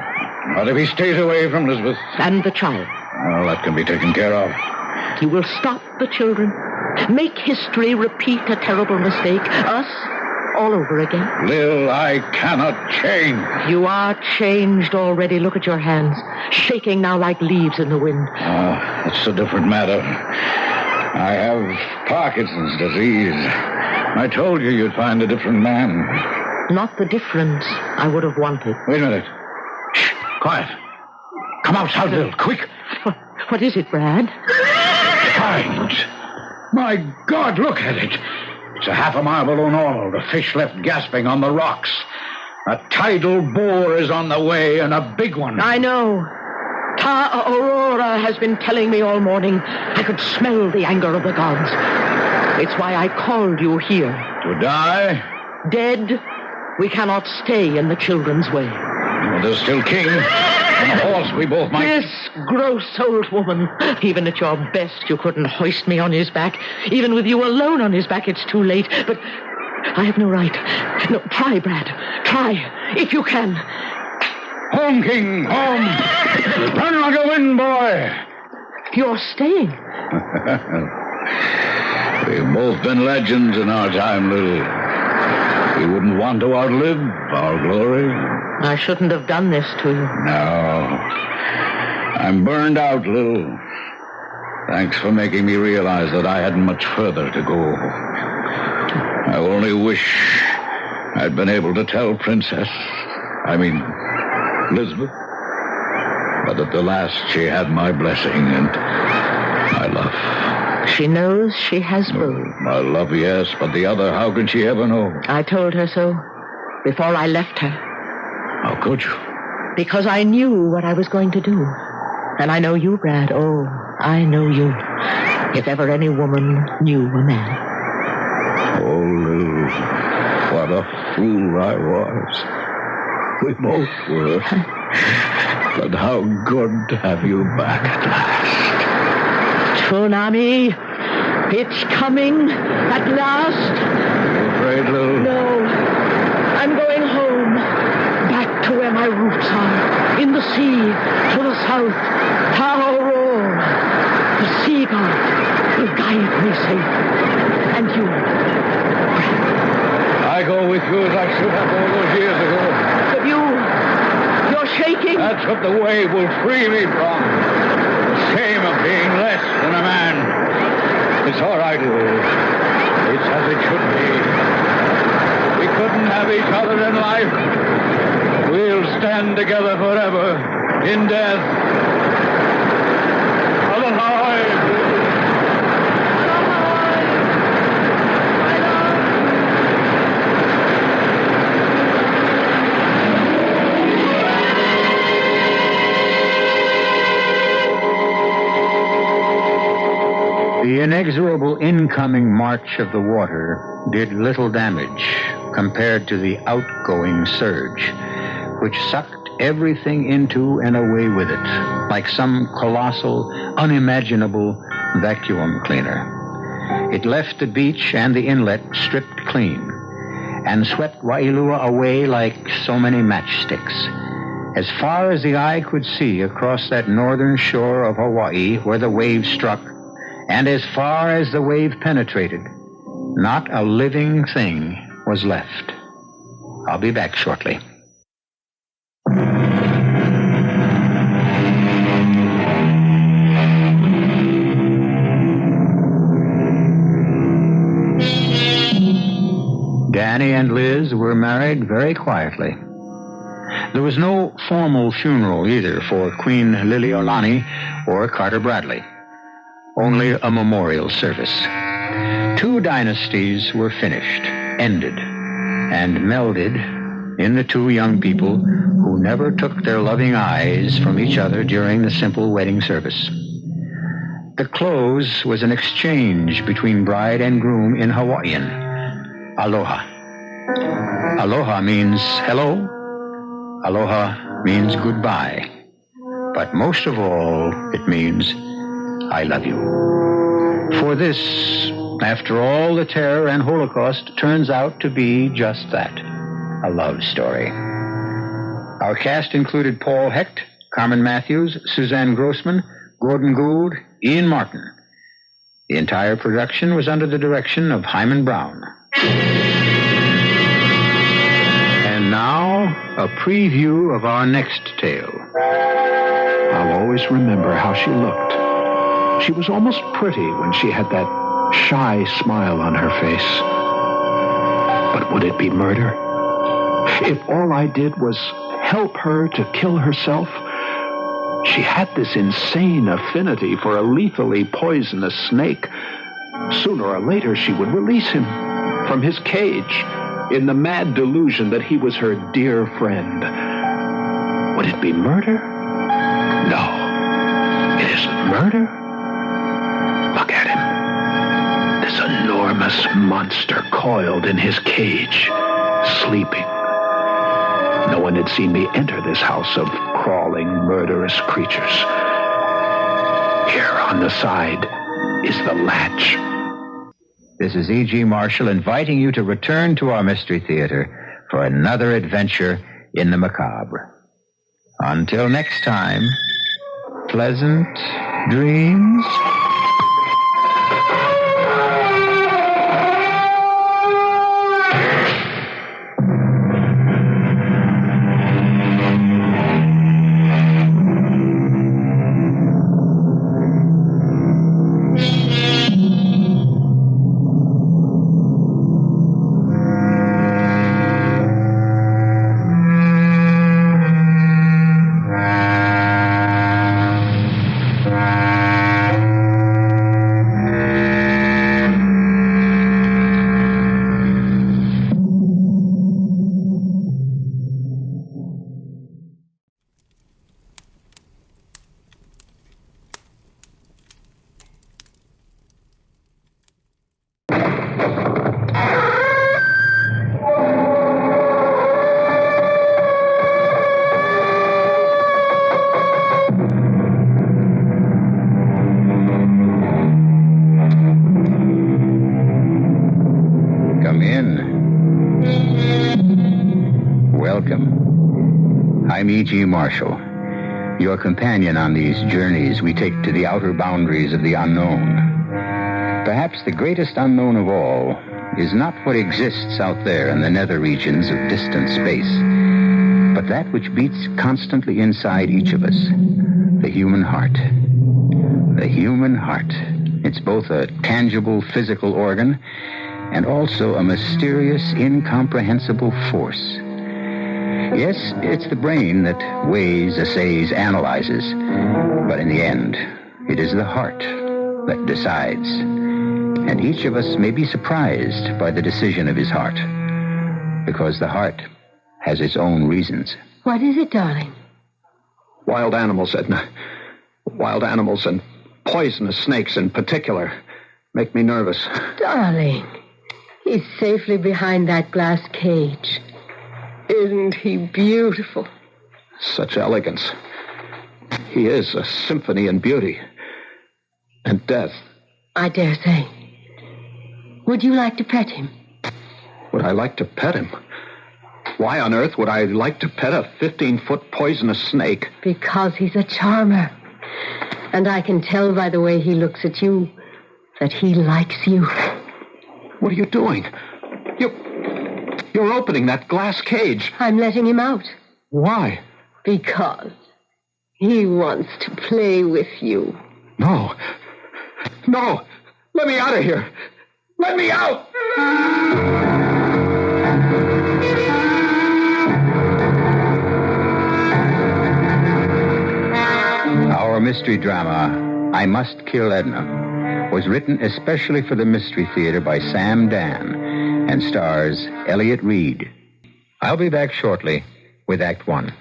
But if he stays away from Elizabeth... And the child? Well, that can be taken care of. You will stop the children? Make history repeat a terrible mistake? Us? All over again? Lil, I cannot change. You are changed already. Look at your hands. Shaking now like leaves in the wind. That's a different matter. I have Parkinson's disease. I told you you'd find a different man. Not the difference I would have wanted. Wait a minute. Shh, quiet. Come outside, Lil, quick. What is it, Brad? Tides. My God, look at it. It's a half a mile below normal. The fish left gasping on the rocks. A tidal bore is on the way, and a big one. I know. Ta Aurora has been telling me all morning. I could smell the anger of the gods. It's why I called you here. To die? Dead. We cannot stay in the children's way. Well, there's still King. On a horse we both might... This gross old woman. Even at your best, you couldn't hoist me on his back. Even with you alone on his back, it's too late. But I have no right. No, try, Brad. Try, if you can. Home, King, home. Run like a wind, boy. You're staying. We've both been legends in our time, Lil. We wouldn't want to outlive our glory. I shouldn't have done this to you. No. I'm burned out, Lil. Thanks for making me realize that I hadn't much further to go. I only wish I'd been able to tell Elizabeth. But at the last, she had my blessing and my love. She knows she has both. My love, yes, but the other, how can she ever know? I told her so before I left her. How could you? Because I knew what I was going to do. And I know you, Brad. Oh, I know you. if ever any woman knew a man. Oh, Lou, what a fool I was. We both were. But how good to have you back at last. Tsunami, it's coming at last. You afraid, Lou? No, I'm going home. Back to where my roots are. In the sea, to the south. Taorol. The sea god will guide me safe. And you. I go with you as I should have all those years ago. But you're shaking. That's what the wave will free me from. The shame of being less than a man. It's all right, Lou. It's as it should be. We couldn't have each other in life. We'll stand together forever in death. Alive! The inexorable incoming march of the water did little damage compared to the outgoing surge, which sucked everything into and away with it, like some colossal, unimaginable vacuum cleaner. It left the beach and the inlet stripped clean, and swept Wailua away like so many matchsticks. As far as the eye could see across that northern shore of Hawaii where the wave struck, and as far as the wave penetrated, not a living thing was left. I'll be back shortly. Danny and Liz were married very quietly. There was no formal funeral either for Queen Liliolani or Carter Bradley. Only a memorial service. 2 dynasties were finished, ended, and melded in the 2 young people who never took their loving eyes from each other during the simple wedding service. The close was an exchange between bride and groom in Hawaiian. Aloha. Aloha means hello. Aloha means goodbye. But most of all, it means I love you. For this, after all the terror and Holocaust, turns out to be just that, a love story. Our cast included Paul Hecht, Carmen Matthews, Suzanne Grossman, Gordon Gould, Ian Martin. The entire production was under the direction of Hyman Brown. And now, a preview of our next tale. I'll always remember how she looked. She was almost pretty when she had that shy smile on her face. But would it be murder? If all I did was help her to kill herself? She had this insane affinity for a lethally poisonous snake. Sooner or later, she would release him from his cage in the mad delusion that he was her dear friend. Would it be murder? No, it isn't murder. Look at him. This enormous monster coiled in his cage, sleeping. No one had seen me enter this house of crawling, murderous creatures. Here on the side is the latch. This is E.G. Marshall inviting you to return to our Mystery Theater for another adventure in the macabre. Until next time, pleasant dreams. Welcome. I'm E.G. Marshall, your companion on these journeys we take to the outer boundaries of the unknown. Perhaps the greatest unknown of all is not what exists out there in the nether regions of distant space, but that which beats constantly inside each of us, the human heart. The human heart. It's both a tangible physical organ and also a mysterious, incomprehensible force. Yes, it's the brain that weighs, assays, analyzes, but in the end, it is the heart that decides. And each of us may be surprised by the decision of his heart, because the heart has its own reasons. What is it, darling? Wild animals, Edna. Wild animals, and poisonous snakes in particular, make me nervous. Darling, he's safely behind that glass cage. Isn't he beautiful? Such elegance. He is a symphony in beauty. And death. I dare say. Would you like to pet him? Would I like to pet him? Why on earth would I like to pet a 15-foot poisonous snake? Because he's a charmer. And I can tell by the way he looks at you that he likes you. What are you doing? You're opening that glass cage. I'm letting him out. Why? Because he wants to play with you. No. No. Let me out of here. Let me out. Our mystery drama, I Must Kill Edna, was written especially for the Mystery Theater by Sam Dann and stars Elliot Reid. I'll be back shortly with Act One.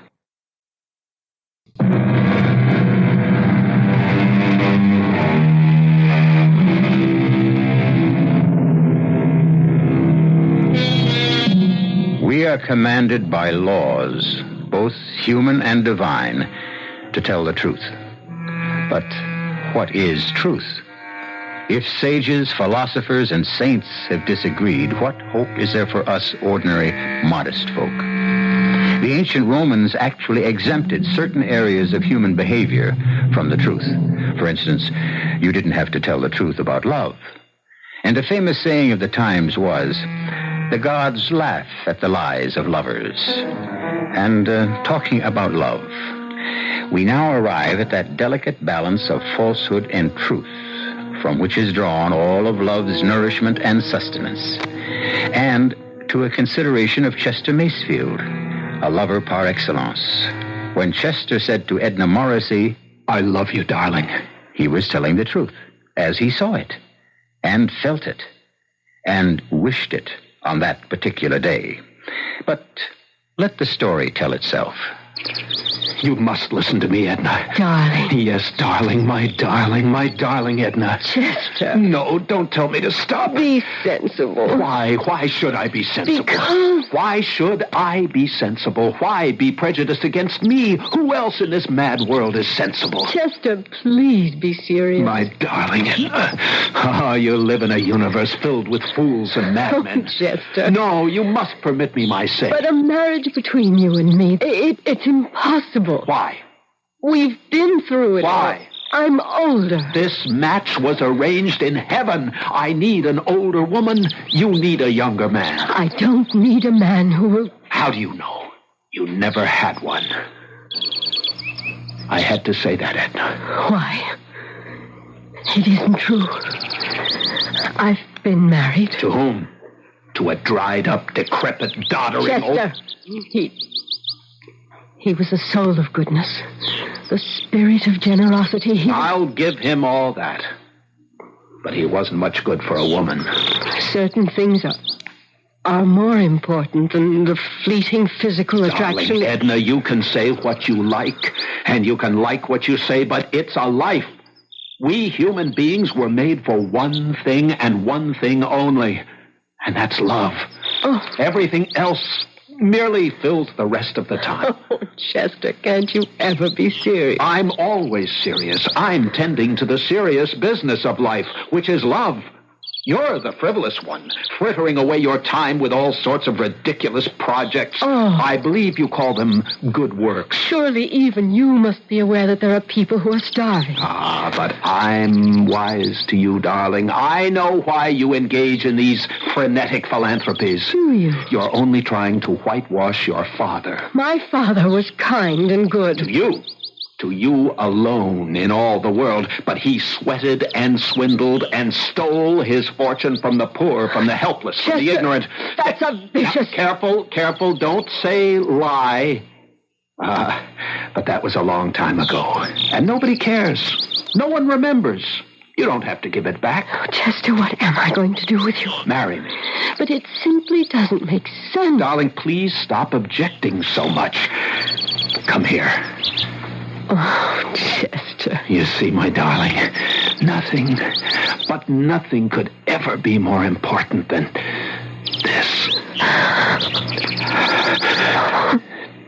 We are commanded by laws, both human and divine, to tell the truth. But what is truth? If sages, philosophers, and saints have disagreed, what hope is there for us ordinary, modest folk? The ancient Romans actually exempted certain areas of human behavior from the truth. For instance, you didn't have to tell the truth about love. And a famous saying of the times was, the gods laugh at the lies of lovers. And talking about love, we now arrive at that delicate balance of falsehood and truth, from which is drawn all of love's nourishment and sustenance. And to a consideration of Chester Masefield, a lover par excellence. When Chester said to Edna Morrissey, I love you, darling, he was telling the truth, as he saw it, and felt it, and wished it on that particular day. But let the story tell itself. You must listen to me, Edna. Darling. Yes, darling, my darling Edna. Chester. No, don't tell me to stop. Be sensible. Why? Why should I be sensible? Because... Why should I be sensible? Why be prejudiced against me? Who else in this mad world is sensible? Chester, please be serious. My darling Edna. Oh, you live in a universe filled with fools and madmen. Oh, Chester. No, you must permit me my say. But a marriage between you and me, it's impossible. Why? We've been through it. Why? I'm older. This match was arranged in heaven. I need an older woman. You need a younger man. I don't need a man who will... How do you know? You never had one. I had to say that, Edna. Why? It isn't true. I've been married. To whom? To a dried-up, decrepit, doddering Chester. He was a soul of goodness, the spirit of generosity. I'll give him all that. But he wasn't much good for a woman. Certain things are more important than the fleeting physical attraction. Darling Edna, you can say what you like, and you can like what you say, but it's a life. We human beings were made for one thing and one thing only, and that's love. Oh. Everything else merely fills the rest of the time. Oh, Chester, can't you ever be serious? I'm always serious. I'm tending to the serious business of life, which is love. You're the frivolous one, frittering away your time with all sorts of ridiculous projects. Oh. I believe you call them good works. Surely even you must be aware that there are people who are starving. Ah, but I'm wise to you, darling. I know why you engage in these frenetic philanthropies. Do you? You're only trying to whitewash your father. My father was kind and good. To you alone in all the world. But he sweated and swindled and stole his fortune from the poor, from the helpless, from the ignorant. That's a vicious... Careful, don't say lie. But that was a long time ago. And nobody cares. No one remembers. You don't have to give it back. Oh, Chester, what am I going to do with you? Marry me. But it simply doesn't make sense. Darling, please stop objecting so much. Come here. Oh, Chester. You see, my darling, nothing could ever be more important than this.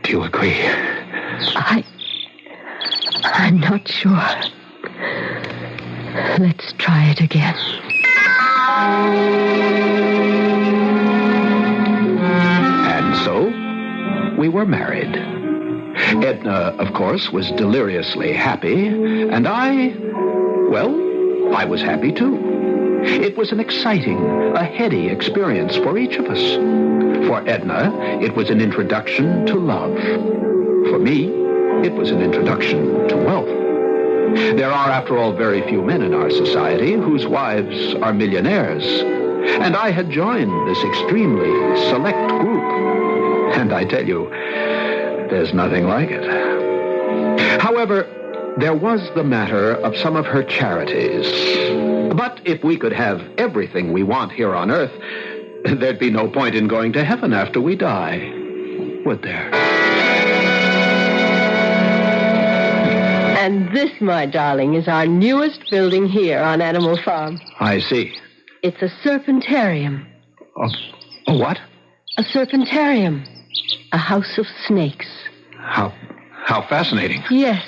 Do you agree? I'm not sure. Let's try it again. And so, we were married. Edna, of course, was deliriously happy, and I was happy too. It was an exciting, a heady experience for each of us. For Edna, it was an introduction to love. For me, it was an introduction to wealth. There are, after all, very few men in our society whose wives are millionaires, and I had joined this extremely select group. And I tell you, there's nothing like it. However, there was the matter of some of her charities. But if we could have everything we want here on earth, there'd be no point in going to heaven after we die, would there? And this, my darling, is our newest building here on Animal Farm. I see. It's a serpentarium. A what? A serpentarium. A house of snakes. How fascinating. Yes.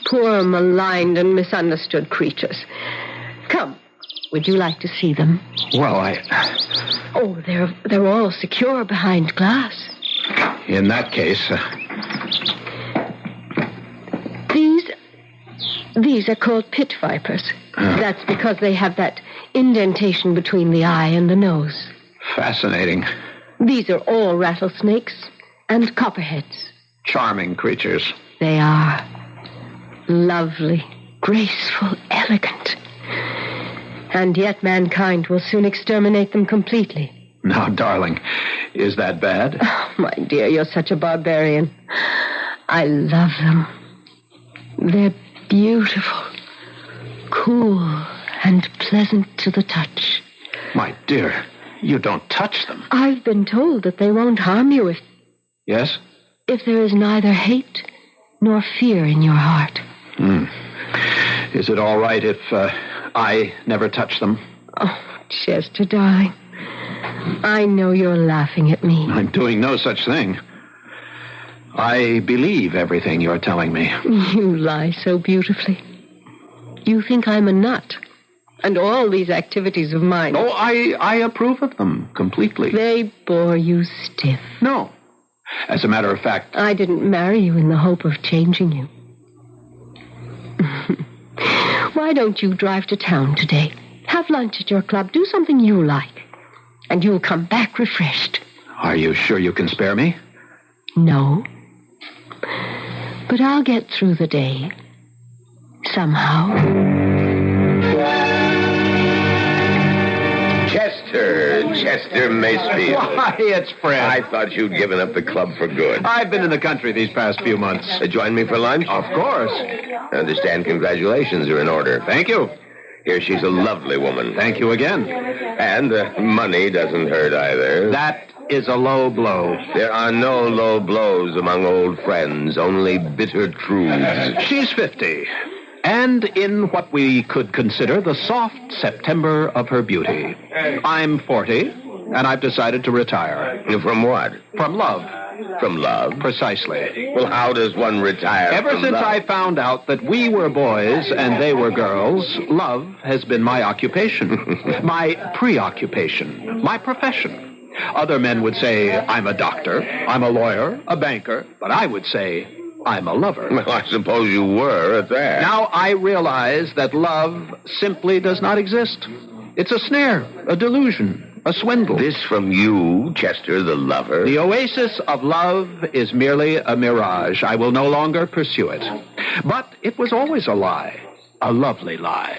Poor, maligned, and misunderstood creatures. Come, would you like to see them? Well, Oh, they're all secure behind glass. In that case... These are called pit vipers. That's because they have that indentation between the eye and the nose. Fascinating. These are all rattlesnakes and copperheads. Charming creatures. They are. Lovely, graceful, elegant. And yet mankind will soon exterminate them completely. Now, darling, is that bad? Oh, my dear, you're such a barbarian. I love them. They're beautiful, cool, and pleasant to the touch. My dear, you don't touch them. I've been told that they won't harm you if... Yes? If there is neither hate nor fear in your heart. Is it all right if I never touch them? Oh, Chester, darling. I know you're laughing at me. I'm doing no such thing. I believe everything you're telling me. You lie so beautifully. You think I'm a nut. And all these activities of mine... Oh, I approve of them completely. They bore you stiff. No. As a matter of fact... I didn't marry you in the hope of changing you. Why don't you drive to town today? Have lunch at your club. Do something you like. And you'll come back refreshed. Are you sure you can spare me? No. But I'll get through the day. Somehow. Chester Macefield. Why, it's Fred. I thought you'd given up the club for good. I've been in the country these past few months. Join me for lunch? Of course. I understand congratulations are in order. Thank you. Here, she's a lovely woman. Thank you again. And money doesn't hurt either. That is a low blow. There are no low blows among old friends, only bitter truths. She's 50. And in what we could consider the soft September of her beauty. I'm 40, and I've decided to retire. From what? From love. From love? Precisely. Well, how does one retire Ever from since love? I found out that we were boys and they were girls, love has been my occupation, my preoccupation, my profession. Other men would say, I'm a doctor, I'm a lawyer, a banker, but I would say, I'm a lover. Well, I suppose you were at that. Now I realize that love simply does not exist. It's a snare, a delusion, a swindle. This from you, Chester, the lover? The oasis of love is merely a mirage. I will no longer pursue it. But it was always a lie, a lovely lie.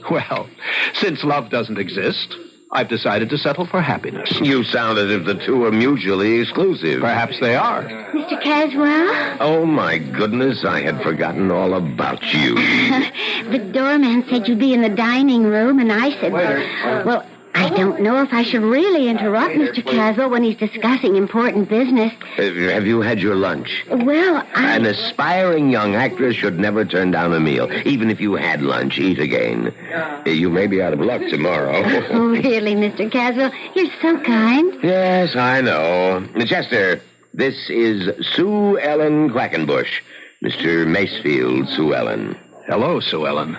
Well, since love doesn't exist, I've decided to settle for happiness. You sound as if the two are mutually exclusive. Perhaps they are. Mr. Caswell? Oh, my goodness, I had forgotten all about you. The doorman said you'd be in the dining room, and I said, well, I don't know if I should really interrupt Mr. Caswell when he's discussing important business. Have you had your lunch? Well, An aspiring young actress should never turn down a meal. Even if you had lunch, eat again. You may be out of luck tomorrow. Oh, really, Mr. Caswell? You're so kind. Yes, I know. Chester, this is Sue Ellen Quackenbush. Mr. Macefield, Sue Ellen. Hello, Sue Ellen.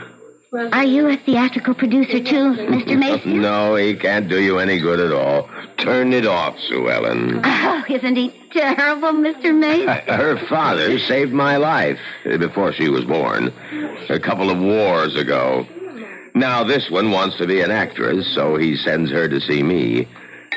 Are you a theatrical producer, too, Mr. Mason? No, he can't do you any good at all. Turn it off, Sue Ellen. Oh, isn't he terrible, Mr. Mason? Her father saved my life before she was born, a couple of wars ago. Now this one wants to be an actress, so he sends her to see me.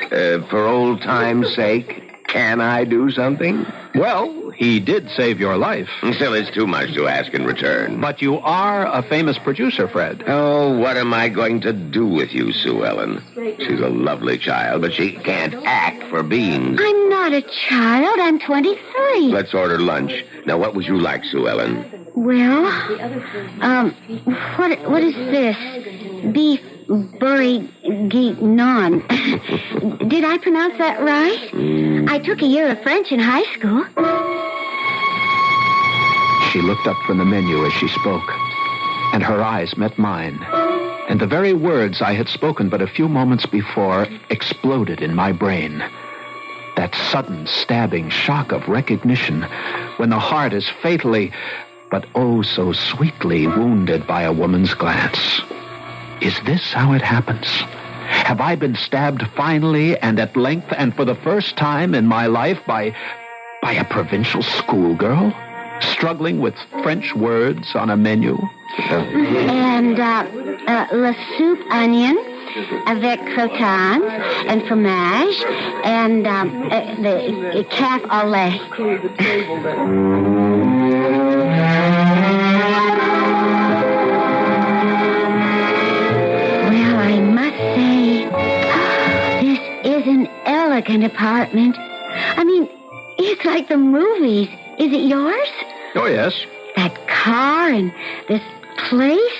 For old time's sake, can I do something? Well, he did save your life. Still, it's too much to ask in return. But you are a famous producer, Fred. Oh, what am I going to do with you, Sue Ellen? She's a lovely child, but she can't act for beans. I'm not a child. I'm 23. Let's order lunch. Now, what would you like, Sue Ellen? Well, what is this? Beef bourguignon. Did I pronounce that right? I took a year of French in high school. She looked up from the menu as she spoke, and her eyes met mine. And the very words I had spoken but a few moments before exploded in my brain. That sudden, stabbing shock of recognition when the heart is fatally, but oh so sweetly wounded by a woman's glance. Is this how it happens? Have I been stabbed finally and at length and for the first time in my life by a provincial schoolgirl struggling with French words on a menu? And la soupe onion avec croutons and fromage and the calf au lait. Well, I must say, this is an elegant apartment. I mean, it's like the movies. Is it yours? Oh, yes. That car and this place?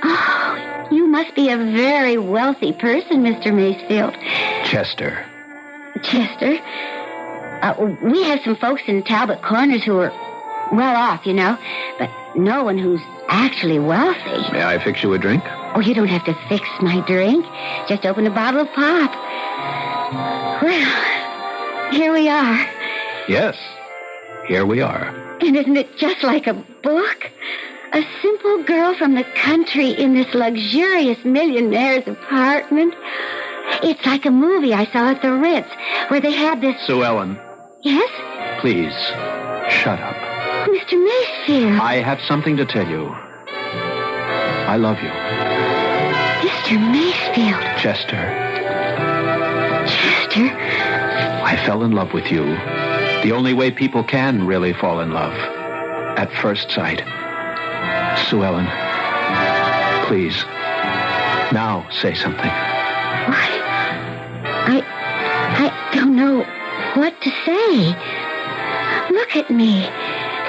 Oh, you must be a very wealthy person, Mr. Macefield. Chester. Chester? We have some folks in Talbot Corners who are well off, you know, but no one who's actually wealthy. May I fix you a drink? Oh, you don't have to fix my drink. Just open a bottle of pop. Well, here we are. Yes, here we are. And isn't it just like a book? A simple girl from the country in this luxurious millionaire's apartment. It's like a movie I saw at the Ritz, where they had this... Sue Ellen. Yes? Please, shut up. Mr. Macefield. I have something to tell you. I love you. Mr. Macefield. Chester. Chester? I fell in love with you. The only way people can really fall in love. At first sight. Sue Ellen, please, now say something. I don't know what to say. Look at me.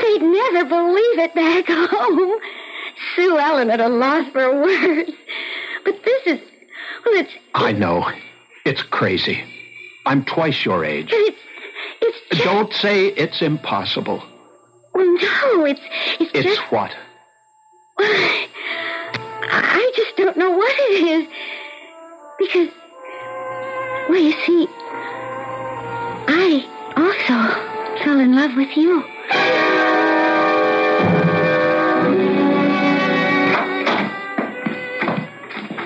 They'd never believe it back home. Sue Ellen at a loss for words. But this is, well, it's... I know. It's crazy. I'm twice your age. It's just... Don't say it's impossible. Well, no, it's It's just... what? I just don't know what it is. Because, well, you see, I also fell in love with you.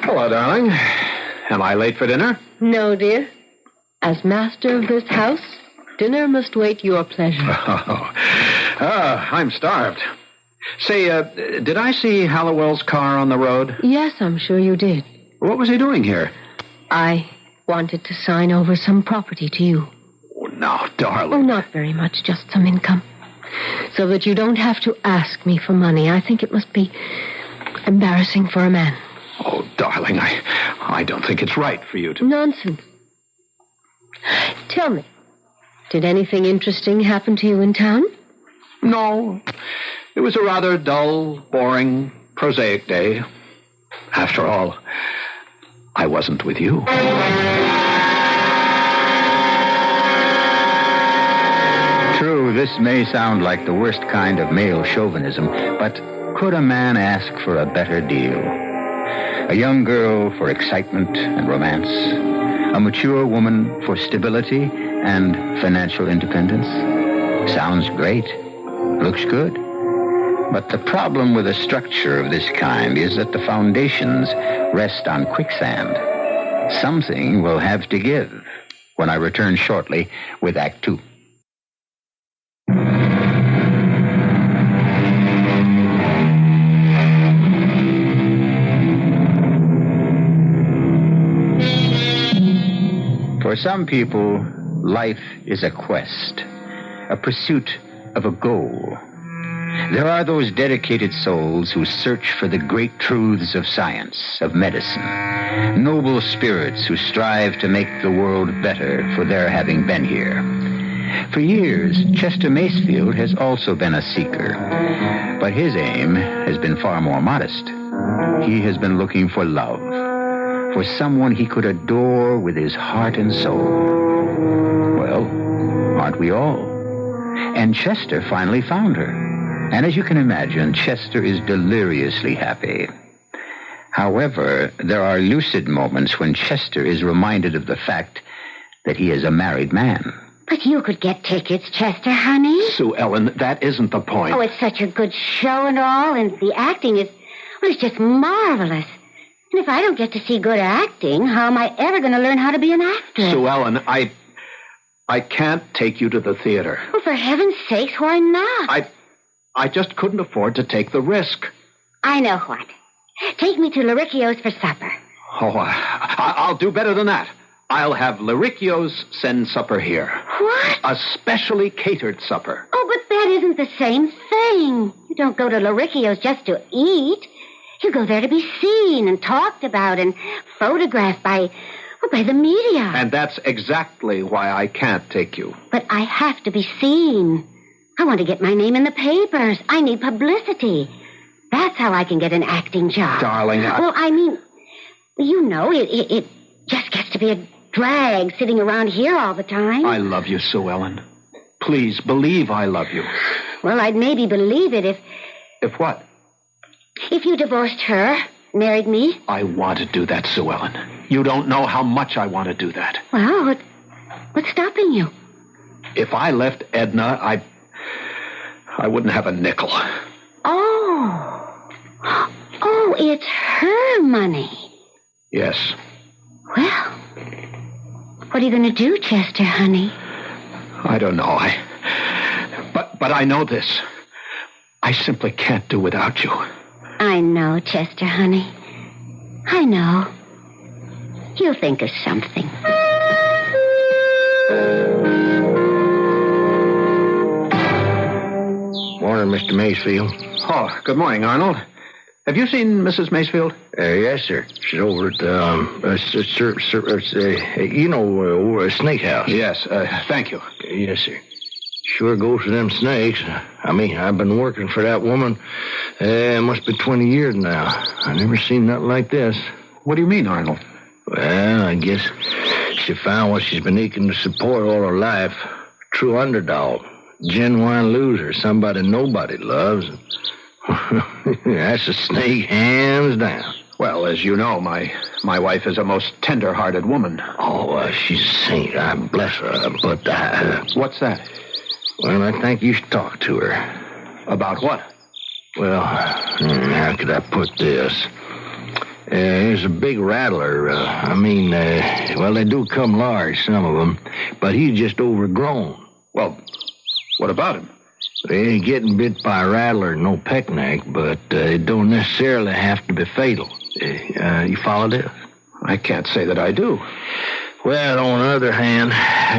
Hello, darling. Am I late for dinner? No, dear. As master of this house, dinner must wait your pleasure. I'm starved. Say, did I see Hallowell's car on the road? Yes, I'm sure you did. What was he doing here? I wanted to sign over some property to you. Oh, now, darling. Oh, not very much, just some income. So that you don't have to ask me for money. I think it must be embarrassing for a man. Oh, darling, I don't think it's right for you to... Nonsense. Tell me, did anything interesting happen to you in town? No. It was a rather dull, boring, prosaic day. After all, I wasn't with you. True, this may sound like the worst kind of male chauvinism, but could a man ask for a better deal? A young girl for excitement and romance. A mature woman for stability and financial independence. Sounds great. Looks good. But the problem with a structure of this kind is that the foundations rest on quicksand. Something will have to give when I return shortly with Act 2. For some people, life is a quest, a pursuit of a goal. There are those dedicated souls who search for the great truths of science, of medicine, noble spirits who strive to make the world better for their having been here. For years, Chester Masefield has also been a seeker, but his aim has been far more modest. He has been looking for love, for someone he could adore with his heart and soul. Well, aren't we all? And Chester finally found her. And as you can imagine, Chester is deliriously happy. However, there are lucid moments when Chester is reminded of the fact that he is a married man. But you could get tickets, Chester, honey. Sue Ellen, that isn't the point. Oh, it's such a good show and all, and the acting is, well, it's just marvelous. And if I don't get to see good acting, how am I ever going to learn how to be an actor? Sue Ellen, I can't take you to the theater. Well, for heaven's sakes, why not? I just couldn't afford to take the risk. I know what. Take me to Loricchio's for supper. Oh, I'll do better than that. I'll have Loricchio's send supper here. What? A specially catered supper. Oh, but that isn't the same thing. You don't go to Loricchio's just to eat. You go there to be seen and talked about and photographed by the media. And that's exactly why I can't take you. But I have to be seen. I want to get my name in the papers. I need publicity. That's how I can get an acting job. Darling, Well, I mean, you know, it just gets to be a drag sitting around here all the time. I love you, Sue Ellen. Please, believe I love you. Well, I'd maybe believe it if... If what? If you divorced her, married me. I want to do that, Sue Ellen. You don't know how much I want to do that. Well, what's stopping you? If I left Edna, I wouldn't have a nickel. Oh, it's her money. Yes. Well, what are you going to do, Chester, honey? I don't know. But I know this. I simply can't do without you. I know, Chester, honey. I know. You'll think of something. Morning, Mr. Masefield. Oh, good morning, Arnold. Have you seen Mrs. Masefield? Yes, sir. She's over at, over at Snake House. Yes, thank you. Yes, sir. Sure goes for them snakes. I mean, I've been working for that woman, must be 20 years now. I never seen nothing like this. What do you mean, Arnold? Well, I guess she found what she's been aching to support all her life. True underdog. Genuine loser. Somebody nobody loves. That's a snake, hands down. Well, as you know, my wife is a most tender-hearted woman. Oh, she's a saint. I bless her. But, What's that? Well, I think you should talk to her. About what? Well, how could I put this? There's a big rattler. Well, they do come large, some of them, but he's just overgrown. Well, what about him? They ain't getting bit by a rattler, no peckneck, but it don't necessarily have to be fatal. You follow this? I can't say that I do. Well, on the other hand,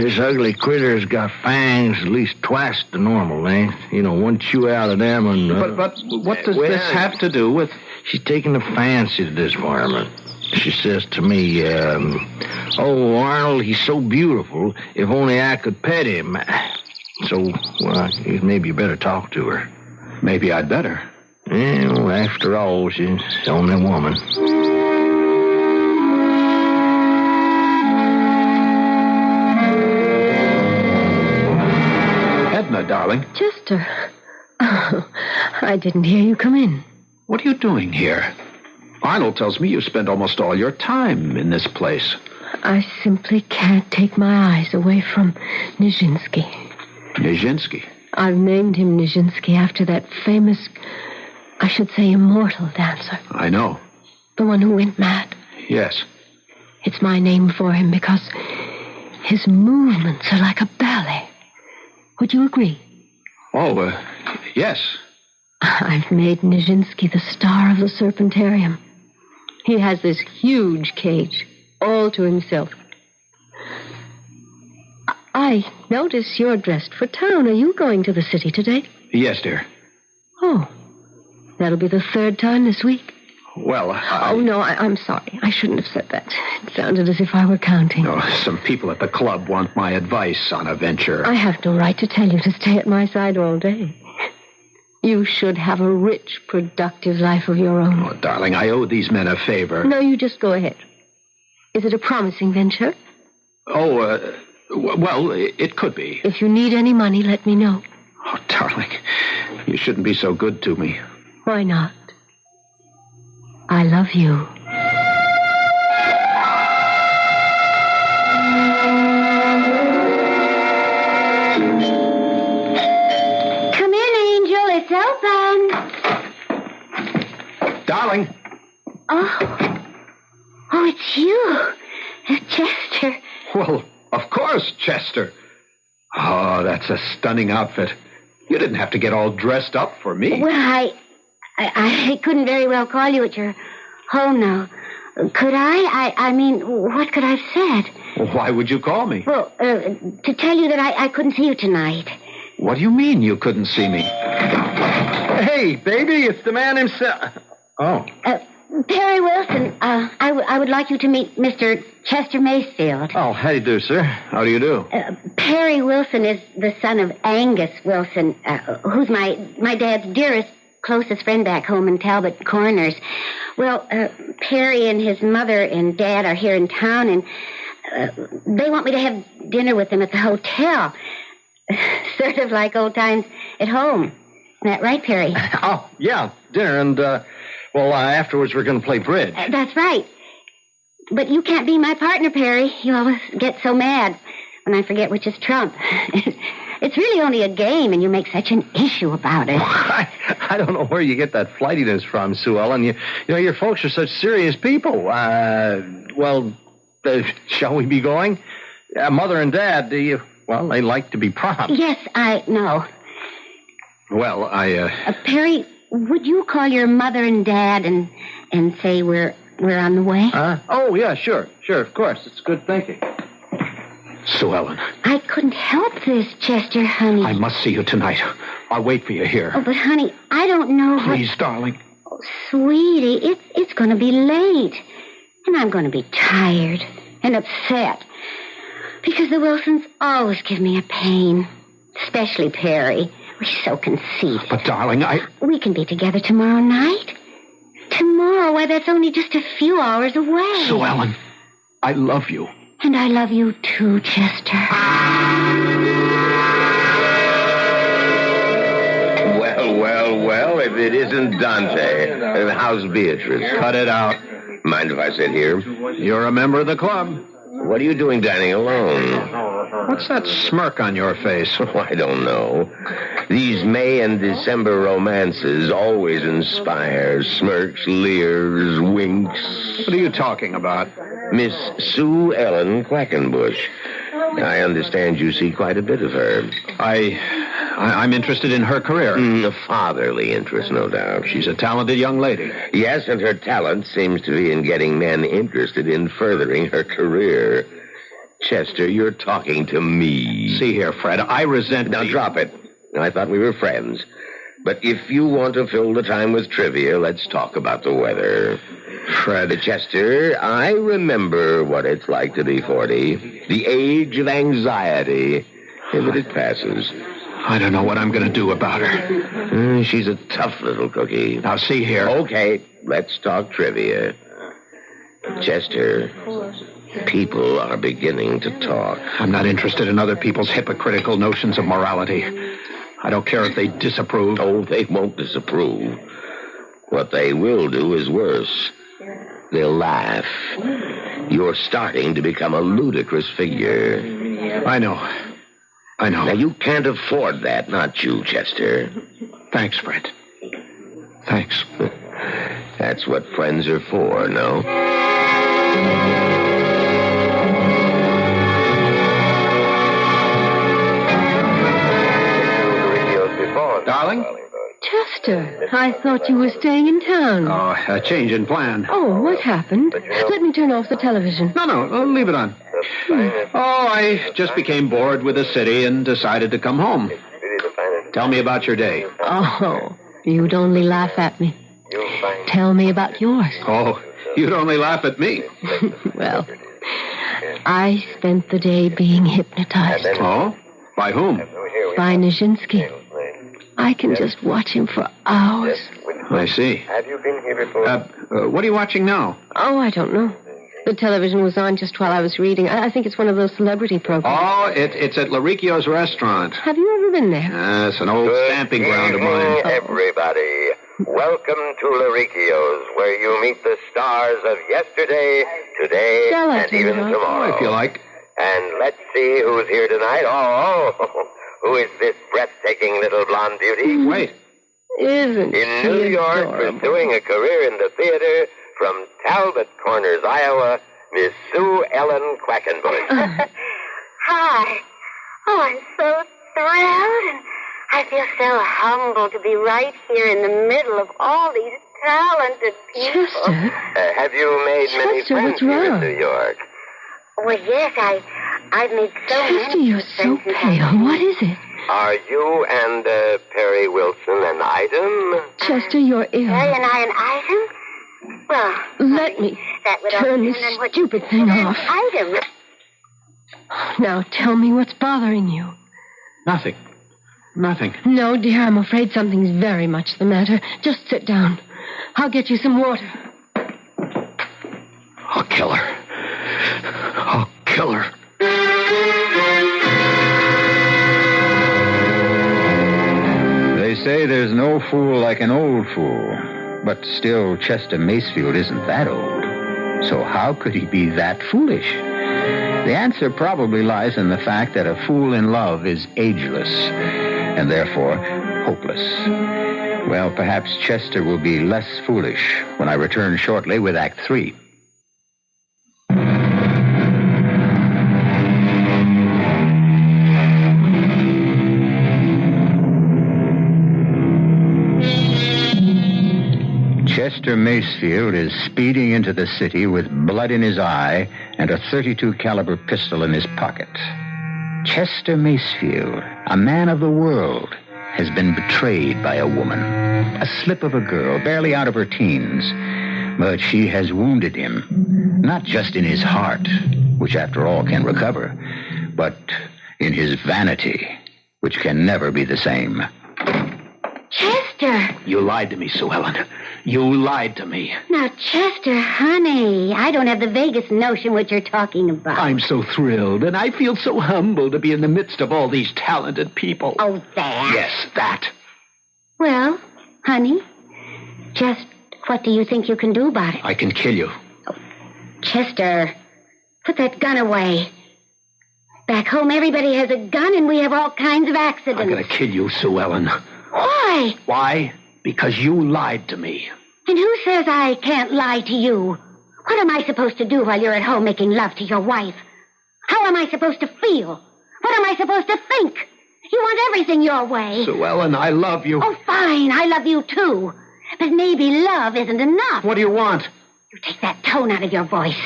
this ugly critter's got fangs at least twice the normal length. One chew out of them and... But what does this have to do with... She's taking a fancy to this varmint. She says to me, oh, Arnold, he's so beautiful. If only I could pet him. So, well, maybe you better talk to her. Maybe I'd better. Yeah, well, after all, she's only a woman. Edna, darling. Chester. Oh, I didn't hear you come in. What are you doing here? Arnold tells me you spend almost all your time in this place. I simply can't take my eyes away from Nijinsky. Nijinsky? I've named him Nijinsky after that famous, I should say immortal dancer. I know. The one who went mad. Yes. It's my name for him because his movements are like a ballet. Would you agree? Oh, yes. I've made Nijinsky the star of the Serpentarium. He has this huge cage, all to himself. I notice you're dressed for town. Are you going to the city today? Yes, dear. Oh, that'll be the third time this week. Well, Oh, no, I'm sorry. I shouldn't have said that. It sounded as if I were counting. Oh, some people at the club want my advice on a venture. I have no right to tell you to stay at my side all day. You should have a rich, productive life of your own. Oh, darling, I owe these men a favor. No, you just go ahead. Is it a promising venture? Oh, well, it could be. If you need any money, let me know. Oh, darling, you shouldn't be so good to me. Why not? I love you. Come in, Angel. It's open. Darling. Oh, it's you. Chester. Well, of course, Chester. Oh, that's a stunning outfit. You didn't have to get all dressed up for me. Well, I couldn't very well call you at your home now. Could I? I mean, what could I have said? Well, why would you call me? Well, to tell you that I couldn't see you tonight. What do you mean you couldn't see me? Hey, baby, it's the man himself. Oh. Perry Wilson, I would like you to meet Mr. Chester Macefield. Oh, how do you do, sir? How do you do? Perry Wilson is the son of Angus Wilson, who's my dad's dearest, closest friend back home in Talbot Corners. Well, Perry and his mother and dad are here in town, and they want me to have dinner with them at the hotel. Sort of like old times at home. Isn't that right, Perry? Oh, yeah, dinner, and, afterwards we're going to play bridge. That's right. But you can't be my partner, Perry. You always get so mad when I forget which is trump. It's really only a game, and you make such an issue about it. I don't know where you get that flightiness from, Sue Ellen. You know, your folks are such serious people. Shall we be going? Mother and Dad, they like to be prompt. Yes, I know. Well, Perry, would you call your mother and Dad and say we're on the way? Oh, yeah, sure, of course. It's good thinking. Sue Ellen. I couldn't help this, Chester, honey. I must see you tonight. I'll wait for you here. Oh, but honey, I don't know. Please, darling. Oh, sweetie, it's going to be late. And I'm going to be tired and upset. Because the Wilsons always give me a pain. Especially Perry. He's so conceited. But, darling, We can be together tomorrow night. Tomorrow? Why, that's only just a few hours away. Sue Ellen, I love you. And I love you too, Chester. Well, if it isn't Dante. How's Beatrice? Cut it out. Mind if I sit here? You're a member of the club. What are you doing dining alone? What's that smirk on your face? Oh, I don't know. These May and December romances always inspire smirks, leers, winks. What are you talking about? Miss Sue Ellen Quackenbush. I understand you see quite a bit of her. I'm interested in her career. A fatherly interest, no doubt. She's a talented young lady. Yes, and her talent seems to be in getting men interested in furthering her career. Chester, you're talking to me. See here, Fred, I resent... Now, drop it. I thought we were friends. But if you want to fill the time with trivia, let's talk about the weather. Fred. Chester, I remember what it's like to be 40. The age of anxiety. But it passes. I don't know what I'm going to do about her. She's a tough little cookie. Now, see here. Okay, let's talk trivia. Chester, people are beginning to talk. I'm not interested in other people's hypocritical notions of morality. I don't care if they disapprove. Oh, they won't disapprove. What they will do is worse. They'll laugh. You're starting to become a ludicrous figure. I know. Now, you can't afford that, not you, Chester. Thanks, Fred. Thanks. That's what friends are for, no? Darling? Chester, I thought you were staying in town. Oh, a change in plan. Oh, what happened? Let me turn off the television. No, leave it on. Oh, I just became bored with the city and decided to come home. Tell me about your day. Oh, you'd only laugh at me. Tell me about yours. Oh, you'd only laugh at me. Well, I spent the day being hypnotized. Oh? By whom? By Nijinsky. I can just watch him for hours. I see. Have you been here before? What are you watching now? Oh, I don't know. The television was on just while I was reading. I think it's one of those celebrity programs. Oh, it's at Loricchio's restaurant. Have you ever been there? Yes, an old stamping ground of mine. Everybody, welcome to Loricchio's, where you meet the stars of yesterday, today, and even tomorrow. If you like. And let's see who's here tonight. Oh, who is this breathtaking little blonde beauty? Wait. Isn't in New York, adorable? Pursuing a career in the theater, from Talbot Corners, Iowa, Miss Sue Ellen Quackenbush. Hi. Oh, I'm so thrilled, and I feel so humbled to be right here in the middle of all these talented people. Chester? Have you made many Chester, friends what's here in wrong? New York? Well, yes, I've made so Chester, many you're so friends. pale. What is it? Are you and Perry Wilson an item? Chester, you're ill. Perry and I an item? Well, Let me that would turn this stupid thing off. Item. Now, tell me what's bothering you. Nothing. No, dear, I'm afraid something's very much the matter. Just sit down. I'll get you some water. I'll kill her. I'll kill her. They say there's no fool like an old fool. But still, Chester Macefield isn't that old. So how could he be that foolish? The answer probably lies in the fact that a fool in love is ageless, and therefore hopeless. Well, perhaps Chester will be less foolish when I return shortly with Act 3. Chester Macefield is speeding into the city with blood in his eye and a .32 caliber pistol in his pocket. Chester Macefield, a man of the world, has been betrayed by a woman, a slip of a girl, barely out of her teens. But she has wounded him, not just in his heart, which after all can recover, but in his vanity, which can never be the same. Chester. You lied to me, Sue Ellen. You lied to me. Now, Chester, honey, I don't have the vaguest notion what you're talking about. I'm so thrilled, and I feel so humbled to be in the midst of all these talented people. Oh, that? Yes, that. Well, honey, just what do you think you can do about it? I can kill you. Chester, put that gun away. Back home, everybody has a gun, and we have all kinds of accidents. I'm going to kill you, Sue Ellen. Why? Why? Because you lied to me. And who says I can't lie to you? What am I supposed to do while you're at home making love to your wife? How am I supposed to feel? What am I supposed to think? You want everything your way. Sue Ellen, I love you. Oh, fine. I love you, too. But maybe love isn't enough. What do you want? You take that tone out of your voice.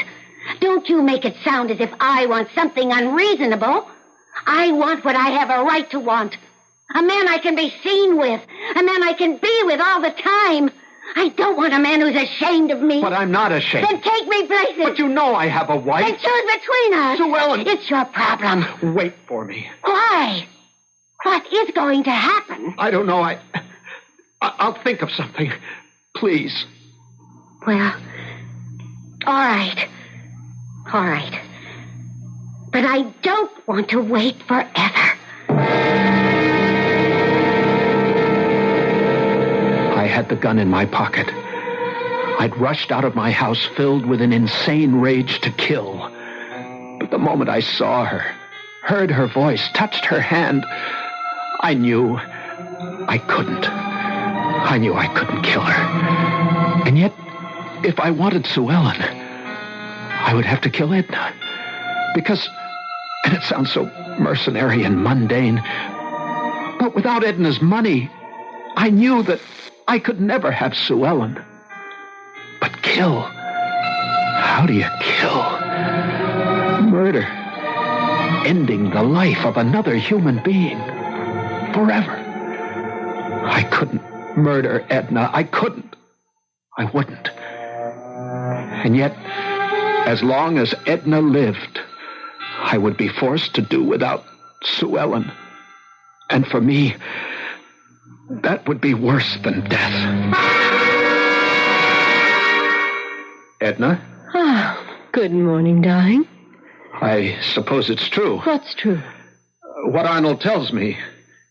Don't you make it sound as if I want something unreasonable. I want what I have a right to want. A man I can be seen with. A man I can be with all the time. I don't want a man who's ashamed of me. But I'm not ashamed. Then take me places. But you know I have a wife. Then choose between us. Sue Ellen. It's your problem. Wait for me. Why? What is going to happen? I don't know. I'll think of something. Please. Well, all right. All right. But I don't want to wait forever. I had the gun in my pocket. I'd rushed out of my house filled with an insane rage to kill. But the moment I saw her, heard her voice, touched her hand, I knew I couldn't. I knew I couldn't kill her. And yet, if I wanted Sue Ellen, I would have to kill Edna. Because, and it sounds so mercenary and mundane, but without Edna's money, I knew that I could never have Sue Ellen. But kill? How do you kill? Murder. Ending the life of another human being. Forever. I couldn't murder Edna. I couldn't. I wouldn't. And yet, as long as Edna lived, I would be forced to do without Sue Ellen. And for me, that would be worse than death. Edna? Good morning, darling. I suppose it's true. What's true? What Arnold tells me.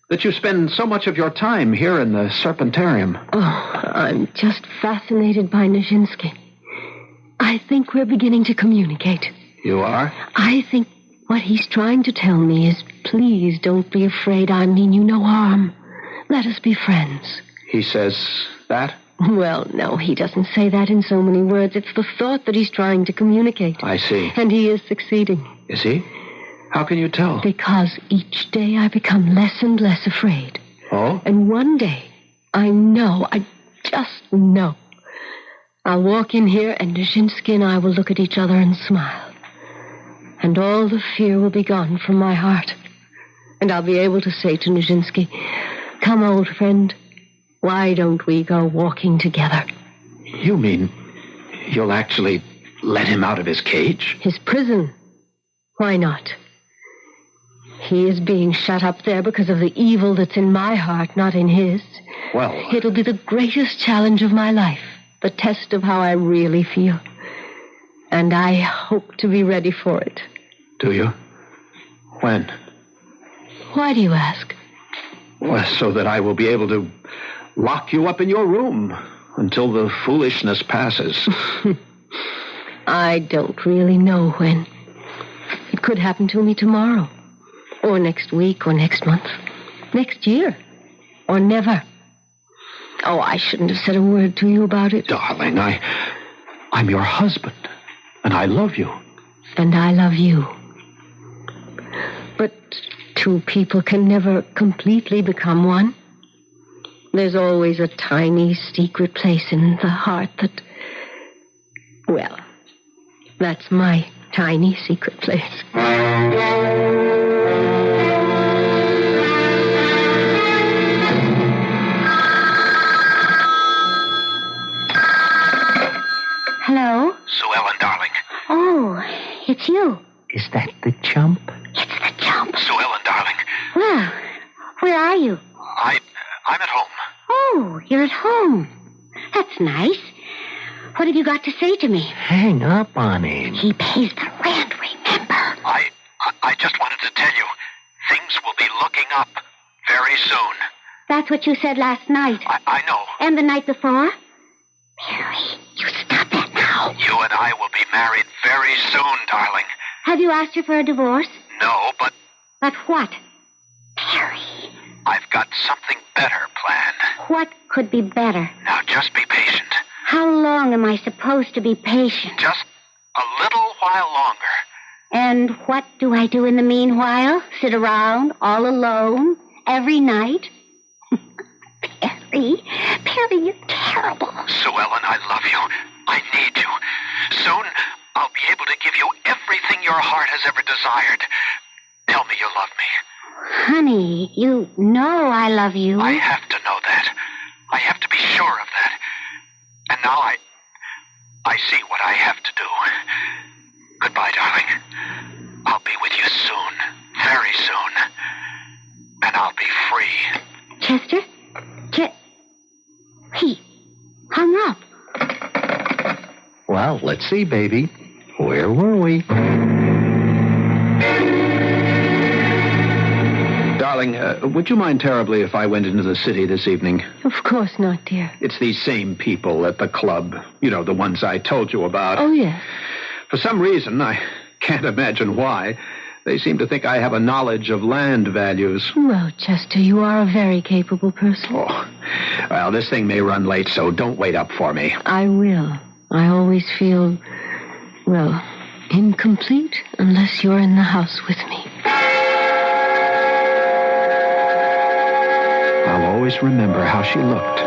That you spend so much of your time here in the Serpentarium. Oh, I'm just fascinated by Nijinsky. I think we're beginning to communicate. You are? I think what he's trying to tell me is, please don't be afraid. I mean you no harm. Let us be friends. He says that? Well, no, he doesn't say that in so many words. It's the thought that he's trying to communicate. I see. And he is succeeding. Is he? How can you tell? Because each day I become less and less afraid. Oh? And one day, I just know, I'll walk in here and Nijinsky and I will look at each other and smile. And all the fear will be gone from my heart. And I'll be able to say to Nijinsky, come, old friend, why don't we go walking together? You mean you'll actually let him out of his cage? His prison. Why not? He is being shut up there because of the evil that's in my heart, not in his. Well, it'll be the greatest challenge of my life, the test of how I really feel. And I hope to be ready for it. Do you? When? Why do you ask? Well, so that I will be able to lock you up in your room until the foolishness passes. I don't really know when. It could happen to me tomorrow, or next week, or next month, next year, or never. Oh, I shouldn't have said a word to you about it. Darling, I'm your husband, and I love you. And I love you. But two people can never completely become one. There's always a tiny secret place in the heart that, well, that's my tiny secret place. Hello? Sue Ellen, darling. Oh, it's you. Is that the chump? It's the chump. Sue Ellen, darling. Well, where are you? I'm at home. Oh, you're at home. That's nice. What have you got to say to me? Hang up on him. He pays the rent, remember? I just wanted to tell you, things will be looking up very soon. That's what you said last night. I know. And the night before? Mary, you stop that now. You and I will be married very soon, darling. Have you asked her for a divorce? No, but But what? Perry. I've got something better planned. What could be better? Now, just be patient. How long am I supposed to be patient? Just a little while longer. And what do I do in the meanwhile? Sit around all alone every night? Perry, you're terrible. Sue Ellen, I love you. I need you. Soon, I'll be able to give you everything your heart has ever desired. Tell me you love me. Honey, you know I love you. I have to know that. I have to be sure of that. And now I see what I have to do. Goodbye, darling. I'll be with you soon. Very soon. And I'll be free. Chester? He hung up. Well, let's see, baby. Where were we? Darling, would you mind terribly if I went into the city this evening? Of course not, dear. It's these same people at the club. You know, the ones I told you about. Oh, yes. For some reason, I can't imagine why, they seem to think I have a knowledge of land values. Well, Chester, you are a very capable person. Oh, well, this thing may run late, so don't wait up for me. I will. I always feel, well, incomplete unless you're in the house with me. I'll always remember how she looked.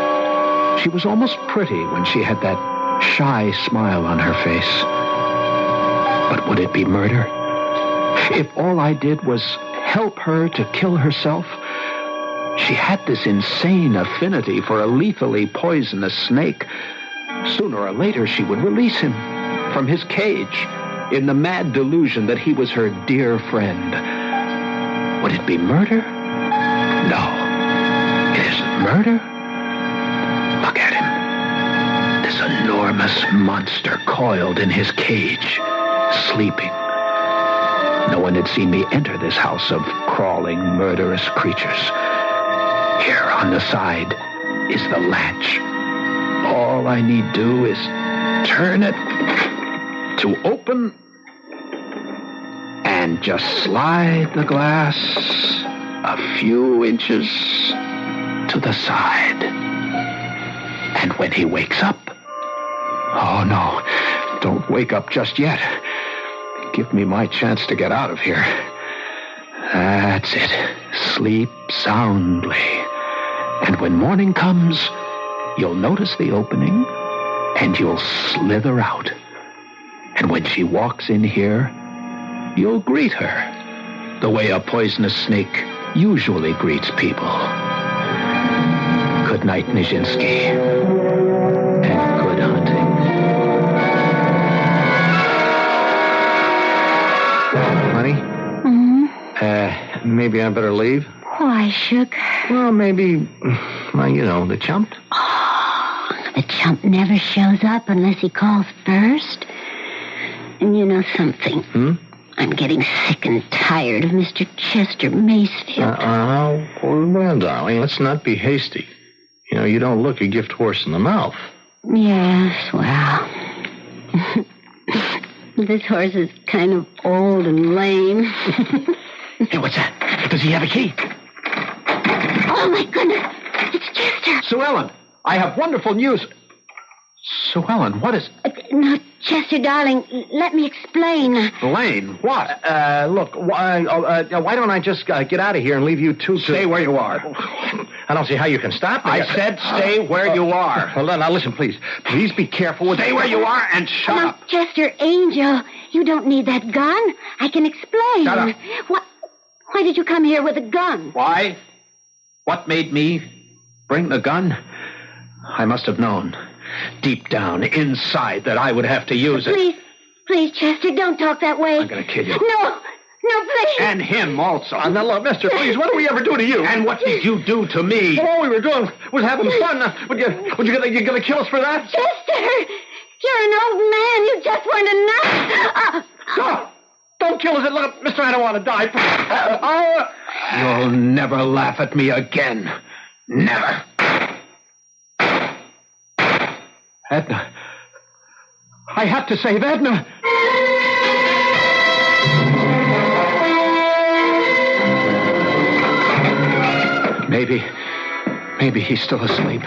She was almost pretty when she had that shy smile on her face. But would it be murder? If all I did was help her to kill herself? She had this insane affinity for a lethally poisonous snake. Sooner or later, she would release him from his cage in the mad delusion that he was her dear friend. Would it be murder? No. It isn't murder. Look at him. This enormous monster coiled in his cage, sleeping. No one had seen me enter this house of crawling, murderous creatures. Here on the side is the latch. All I need do is turn it to open and just slide the glass a few inches to the side. And when he wakes up... Oh, no, don't wake up just yet. Give me my chance to get out of here. That's it. Sleep soundly. And when morning comes, you'll notice the opening, and you'll slither out. And when she walks in here, you'll greet her the way a poisonous snake usually greets people. Good night, Nijinsky. And good hunting. Honey? Mm-hmm. Maybe I better leave? Why, Shook? Well, maybe, the chump. Oh, the chump never shows up unless he calls first. And you know something? I'm getting sick and tired of Mr. Chester Macefield. Well, darling, let's not be hasty. You don't look a gift horse in the mouth. Yes, well... This horse is kind of old and lame. Hey, what's that? Does he have a key? Oh, my goodness. It's Chester. Sue Ellen, I have wonderful news. Sue Ellen, what is... No, Chester, darling, let me explain. Lane, what? Look, why don't I just get out of here and leave you two to... Stay where you are. I don't see how you can stop me. I said stay where you are. Well, now listen, please. Please be careful with... Stay where you are and shut up. Chester, Angel, you don't need that gun. I can explain. Shut up. Why did you come here with a gun? Why? What made me bring the gun? I must have known, deep down, inside, that I would have to use it. Please, Chester, don't talk that way. I'm going to kill you. No, please. And him also. Now, look, mister, please, what did we ever do to you? And what did you do to me? All we were doing was having fun. You gonna kill us for that? Chester, you're an old man. You just weren't enough. Don't kill us. Look, mister, I don't want to die. You'll never laugh at me again. Never. Edna, I have to save Edna. Maybe he's still asleep.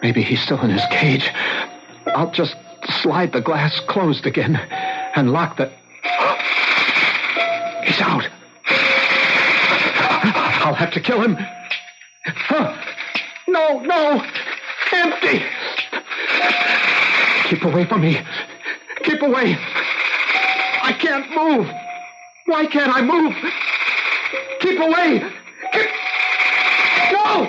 Maybe he's still in his cage. I'll just slide the glass closed again and lock the... He's out. I'll have to kill him. No. Empty. Keep away from me. Keep away. I can't move. Why can't I move? Keep away. No!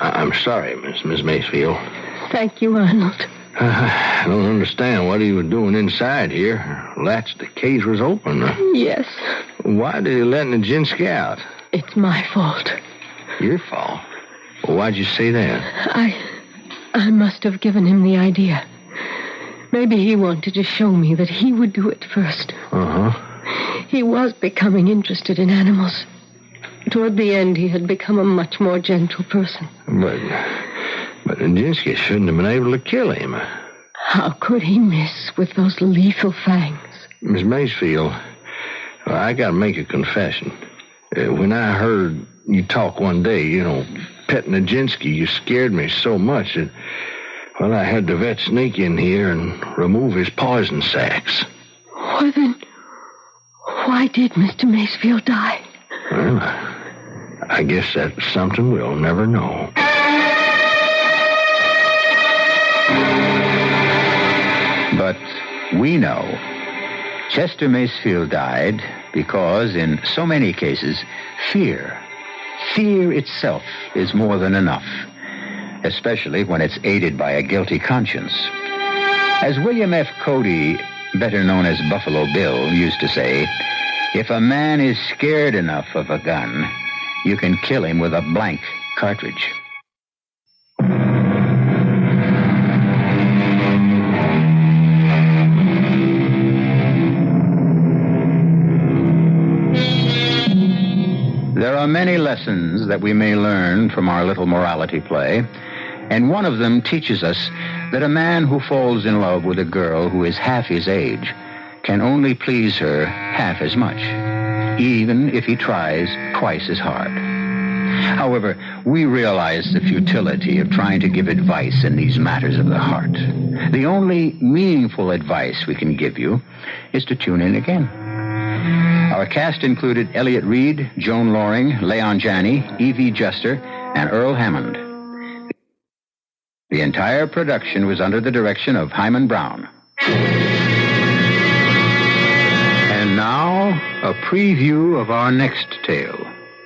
I'm sorry, Miss Macefield. Thank you, Arnold. I don't understand what he was doing inside here. Latch the cage was open. Yes. Why did he let Nijinsky out? It's my fault. Your fault? Well, why'd you say that? I must have given him the idea. Maybe he wanted to show me that he would do it first. Uh-huh. He was becoming interested in animals. Toward the end, he had become a much more gentle person. But Nijinsky shouldn't have been able to kill him. How could he miss with those lethal fangs? Miss Macefield, I gotta make a confession. When I heard you talk one day, pet Nijinsky, you scared me so much that, I had the vet sneak in here and remove his poison sacs. Well, then, why did Mr. Macefield die? Well, I guess that's something we'll never know. But we know Chester Macefield died because, in so many cases, fear itself is more than enough, especially when it's aided by a guilty conscience. As William F. Cody, better known as Buffalo Bill, used to say, if a man is scared enough of a gun, you can kill him with a blank cartridge. There are many lessons that we may learn from our little morality play, and one of them teaches us that a man who falls in love with a girl who is half his age can only please her half as much, even if he tries twice as hard. However, we realize the futility of trying to give advice in these matters of the heart. The only meaningful advice we can give you is to tune in again. Our cast included Elliot Reid, Joan Lorring, Leon Janney, Evie Juster, and Earl Hammond. The entire production was under the direction of Hyman Brown. And now, a preview of our next tale.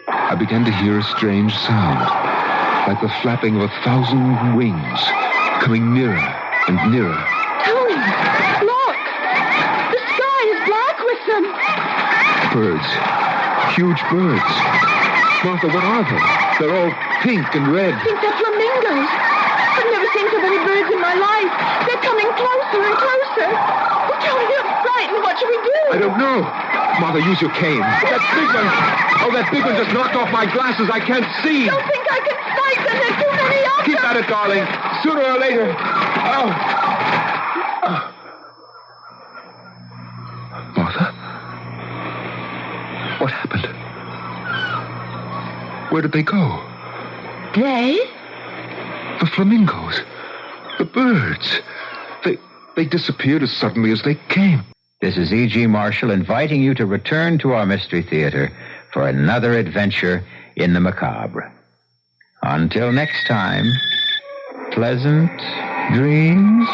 I began to hear a strange sound, like the flapping of 1,000 wings, coming nearer and nearer. Tony, look! The sky is black with them! Birds. Huge birds. Martha, what are they? They're all pink and red. I think they're flamingos. I've never seen so many birds in my life. They're coming closer and closer. Oh, Tony, you're frightened. What should we do? I don't know. Martha, use your cane. That big one. Oh, that big one just knocked off my glasses. I can't see. Don't think I can fight them. There's too many of them. Keep at it, darling. Sooner or later. Oh. Martha? What happened? Where did they go? They? The flamingos. The birds. They disappeared as suddenly as they came. This is E.G. Marshall inviting you to return to our Mystery Theater for another adventure in the macabre. Until next time, pleasant dreams.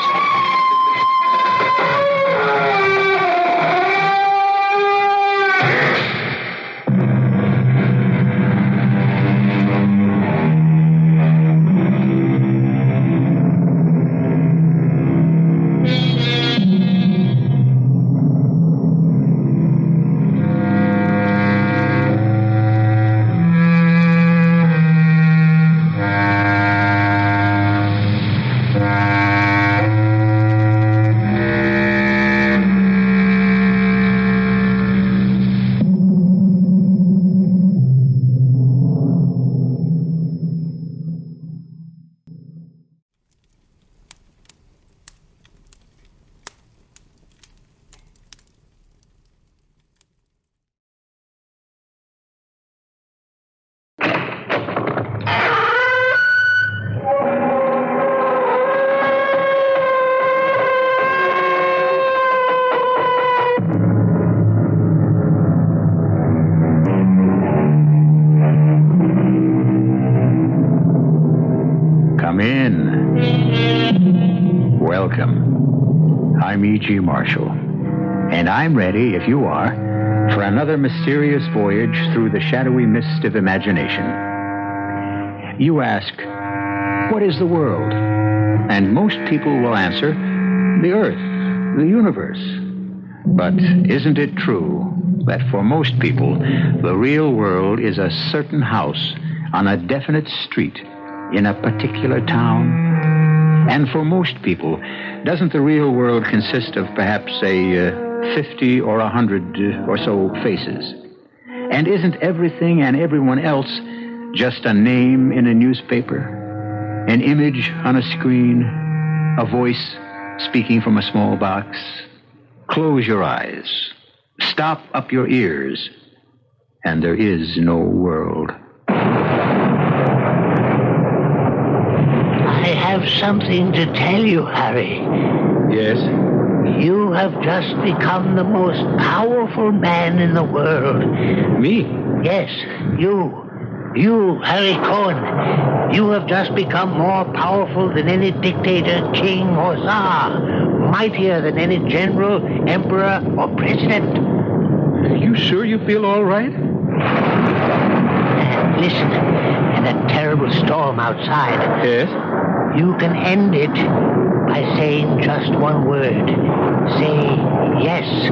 I'm E.G. Marshall, and I'm ready, if you are, for another mysterious voyage through the shadowy mist of imagination. You ask, what is the world? And most people will answer, the earth, the universe. But isn't it true that for most people, the real world is a certain house on a definite street in a particular town? And for most people, doesn't the real world consist of perhaps, say, 50 or 100 or so faces? And isn't everything and everyone else just a name in a newspaper, an image on a screen, a voice speaking from a small box? Close your eyes, stop up your ears, and there is no world. I have something to tell you, Harry. Yes? You have just become the most powerful man in the world. Me? Yes, you. You, Harry Cohen. You have just become more powerful than any dictator, king, or czar. Mightier than any general, emperor, or president. Are you sure you feel all right? Listen, and that terrible storm outside. Yes? You can end it by saying just one word. Say yes,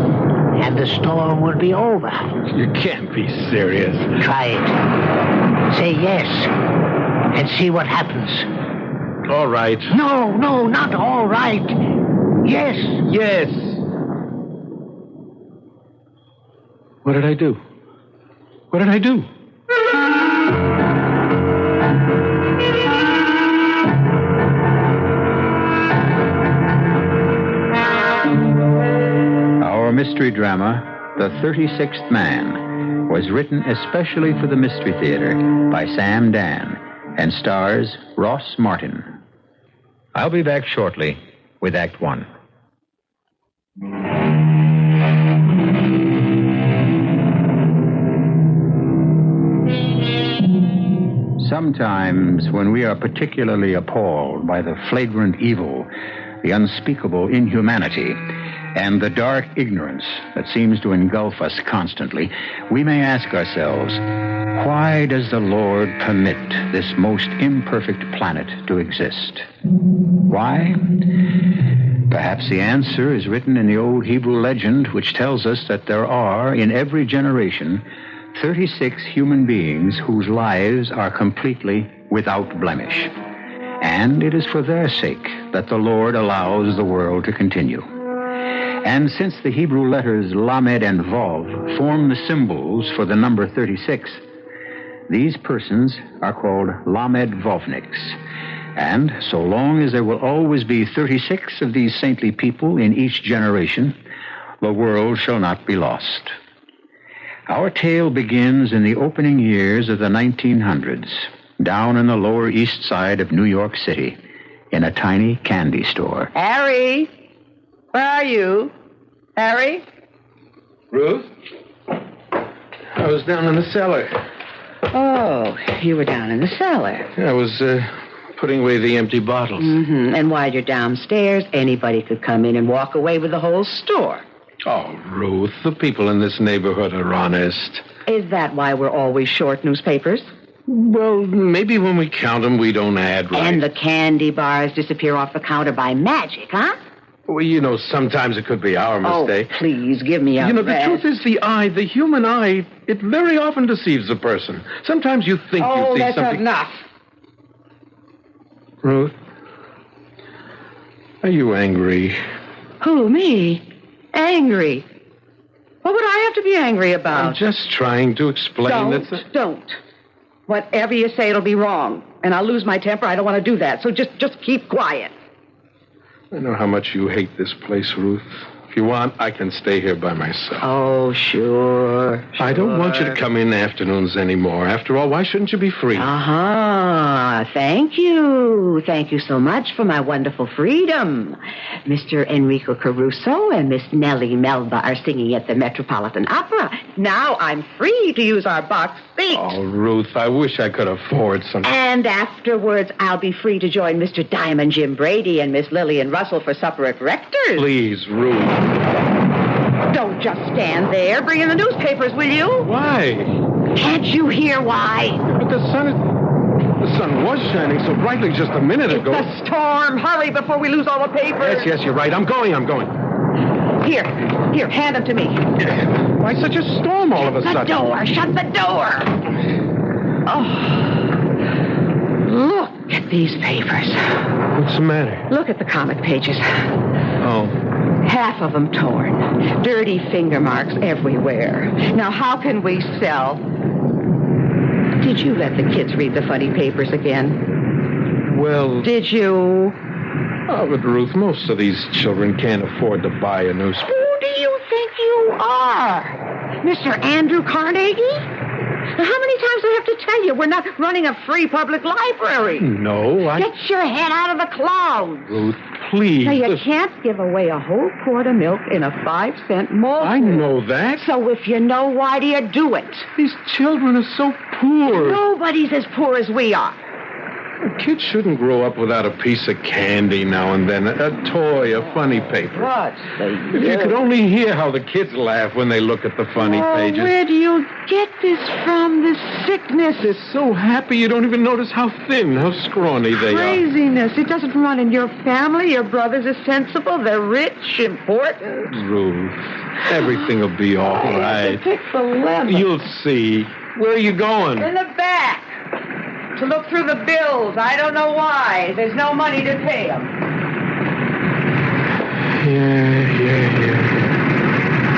and the storm will be over. You can't be serious. Try it. Say yes, and see what happens. All right. No, not all right. Yes. Yes. What did I do? What did I do? Our mystery drama, The 36th Man, was written especially for the Mystery Theater by Sam Dann and stars Ross Martin. I'll be back shortly with Act One. Sometimes, when we are particularly appalled by the flagrant evil, the unspeakable inhumanity, and the dark ignorance that seems to engulf us constantly, we may ask ourselves, why does the Lord permit this most imperfect planet to exist? Why? Perhaps the answer is written in the old Hebrew legend, which tells us that there are, in every generation, 36 human beings whose lives are completely without blemish. And it is for their sake that the Lord allows the world to continue. And since the Hebrew letters Lamed and Vav form the symbols for the number 36, these persons are called Lamed Vovniks. And so long as there will always be 36 of these saintly people in each generation, the world shall not be lost. Our tale begins in the opening years of the 1900s, down in the Lower East Side of New York City, in a tiny candy store. Harry! Where are you? Harry? Ruth? I was down in the cellar. Oh, you were down in the cellar. I was putting away the empty bottles. Mm-hmm. And while you're downstairs, anybody could come in and walk away with the whole store. Oh, Ruth, the people in this neighborhood are honest. Is that why we're always short newspapers? Well, maybe when we count them, we don't add right. And the candy bars disappear off the counter by magic, huh? Well, you know, sometimes it could be our mistake. Oh, please, give me a You know, rest. the truth is the eye, the human eye, it very often deceives a person. Sometimes you think you see that's something... enough. Ruth, are you angry? Who, me? Angry? What would I have to be angry about? I'm just trying to explain Don't. Whatever you say, it'll be wrong. And I'll lose my temper. I don't want to do that. So just keep quiet. I know how much you hate this place, Ruth. If you want, I can stay here by myself. Oh, sure. I don't want you to come in afternoons anymore. After all, why shouldn't you be free? Uh-huh. Thank you. Thank you so much for my wonderful freedom. Mr. Enrico Caruso and Miss Nellie Melba are singing at the Metropolitan Opera. Now I'm free to use our box seat. Oh, Ruth, I wish I could afford something. And afterwards, I'll be free to join Mr. Diamond Jim Brady and Miss Lillian Russell for supper at Rector's. Please, Ruth. Don't just stand there. Bring in the newspapers, will you? Why? Can't you hear why? But the sun was shining so brightly just a minute ago. It's a storm. Hurry before we lose all the papers. Yes, you're right. I'm going. Here, hand them to me. Why such a storm all of a sudden? The door. Shut the door. Oh. Look at these papers. What's the matter? Look at the comic pages. Oh. Half of them torn. Dirty finger marks everywhere. Now, how can we sell? Did you let the kids read the funny papers again? Well... Did you? Oh, but Ruth, most of these children can't afford to buy a newspaper. Who do you think you are? Mr. Andrew Carnegie? Now, how many times do I have to tell you we're not running a free public library? No, Get your head out of the clouds. Ruth, please. Now, you can't give away a whole quart of milk in a 5-cent malt. I know that. So if you know, why do you do it? These children are so poor. Nobody's as poor as we are. Kids shouldn't grow up without a piece of candy now and then, a toy, a funny paper. What? If you could only hear how the kids laugh when they look at the funny pages. Where do you get this from, this sickness? They're so happy you don't even notice how thin, how scrawny they are. Craziness. It doesn't run in your family. Your brothers are sensible. They're rich, important. Ruth, everything will be all right. Pick the lemon. You'll see. Where are you going? In the back. To look through the bills. I don't know why. There's no money to pay them. Yeah.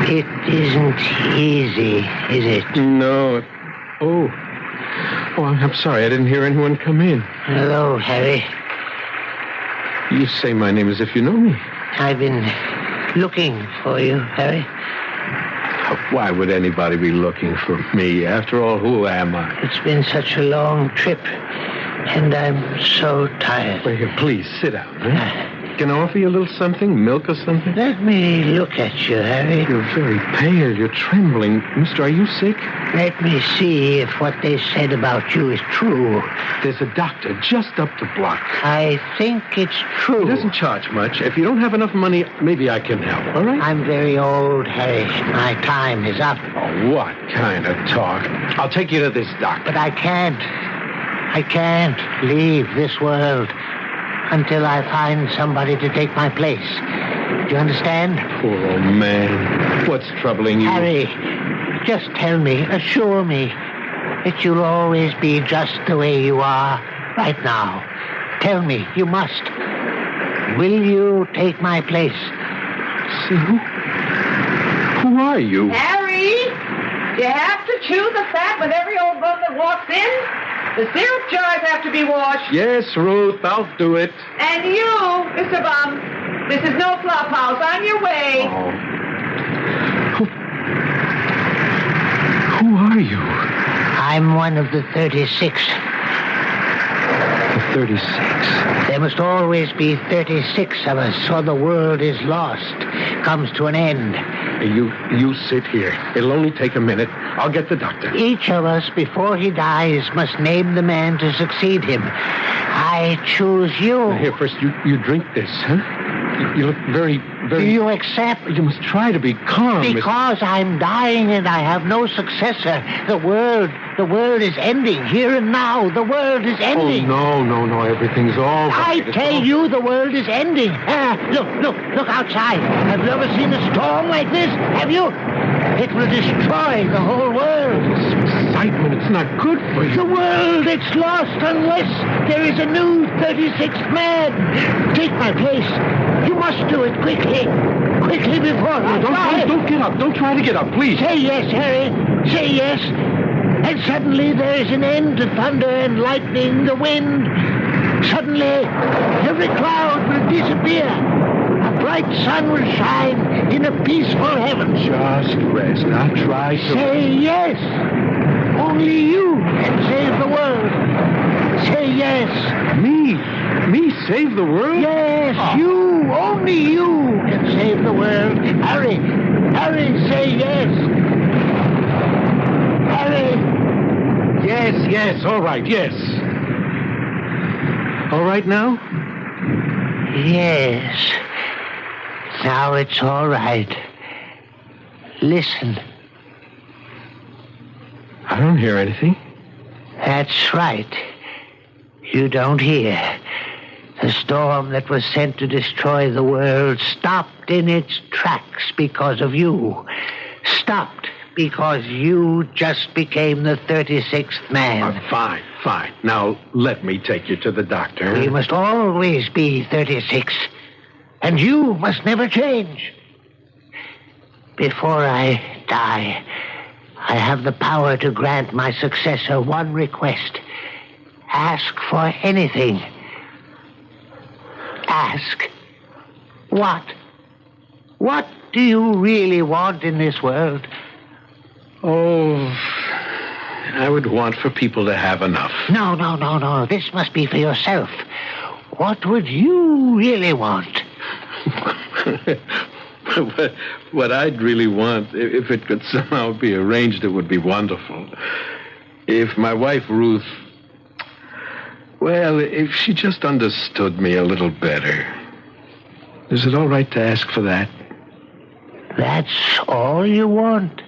It isn't easy, is it? No. Oh, I'm sorry. I didn't hear anyone come in. Hello, Harry. You say my name as if you know me. I've been looking for you, Harry. Why would anybody be looking for me? After all, who am I? It's been such a long trip, and I'm so tired. Well, here, please, sit down. Huh? Can I offer you a little something? Milk or something? Let me look at you, Harry. You're very pale. You're trembling. Mister, are you sick? Let me see if what they said about you is true. There's a doctor just up the block. I think it's true. He doesn't charge much. If you don't have enough money, maybe I can help, all right? I'm very old, Harry. My time is up. Oh, what kind of talk? I'll take you to this doctor. But I can't leave this world until I find somebody to take my place. Do you understand? Poor old man. What's troubling you? Harry, just tell me, assure me that you'll always be just the way you are right now. Tell me, you must. Will you take my place? See, who are you? Harry, you have to chew the fat with every old bum that walks in. The syrup jars have to be washed. Yes, Ruth, I'll do it. And you, Mr. Bum, this is no flop house. On your way. Oh. Who are you? I'm one of the 36. The 36? There must always be 36 of us, or the world is lost, comes to an end. You sit here. It'll only take a minute. I'll get the doctor. Each of us, before he dies, must name the man to succeed him. I choose you. Now, here, first, you drink this, huh? You look very... Do you accept? You must try to be calm. Because I'm dying and I have no successor. The world is ending. Here and now, the world is ending. Oh, no. Everything's all right. I tell you, the world is ending. Look outside. Have you ever seen a storm like this? Have you? It will destroy the whole world. This excitement, it's not good for you. The world, it's lost unless there is a new 36th man. Take my place. You must do it quickly. Quickly before Don't get up. Don't try to get up, please. Say yes, Harry. Say yes. And suddenly there is an end to thunder and lightning, the wind. Suddenly, every cloud will disappear. A bright sun will shine in a peaceful heaven. Just rest. Now try to... Say yes. Only you can save the world. Say yes. Me save the world? Yes, you. Only you can save the world. Harry, say yes. Harry. Yes, all right, yes. All right now? Yes. Now it's all right. Listen. I don't hear anything. That's right. You don't hear. The storm that was sent to destroy the world stopped in its tracks because of you. Stopped because you just became the 36th man. Fine. Now, let me take you to the doctor. We must always be 36. And you must never change. Before I die, I have the power to grant my successor one request. Ask for anything. Ask. What? What do you really want in this world? Oh, I would want for people to have enough. No. This must be for yourself. What would you really want? What I'd really want, if it could somehow be arranged, it would be wonderful. If my wife, Ruth, well, if she just understood me a little better. Is it all right to ask for that? That's all you want?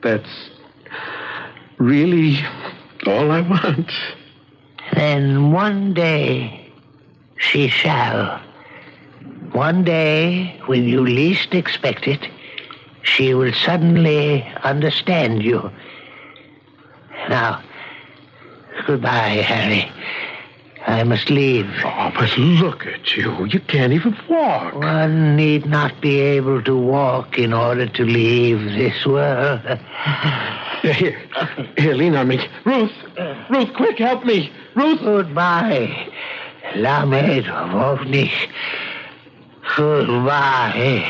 That's really all I want. Then one day she shall. One day, when you least expect it, she will suddenly understand you. Now, goodbye, Harry. I must leave. Oh, but look at you. You can't even walk. One need not be able to walk in order to leave this world. Here, lean on me. Ruth, quick, help me. Ruth. Goodbye, Lamed Vovnik. Goodbye.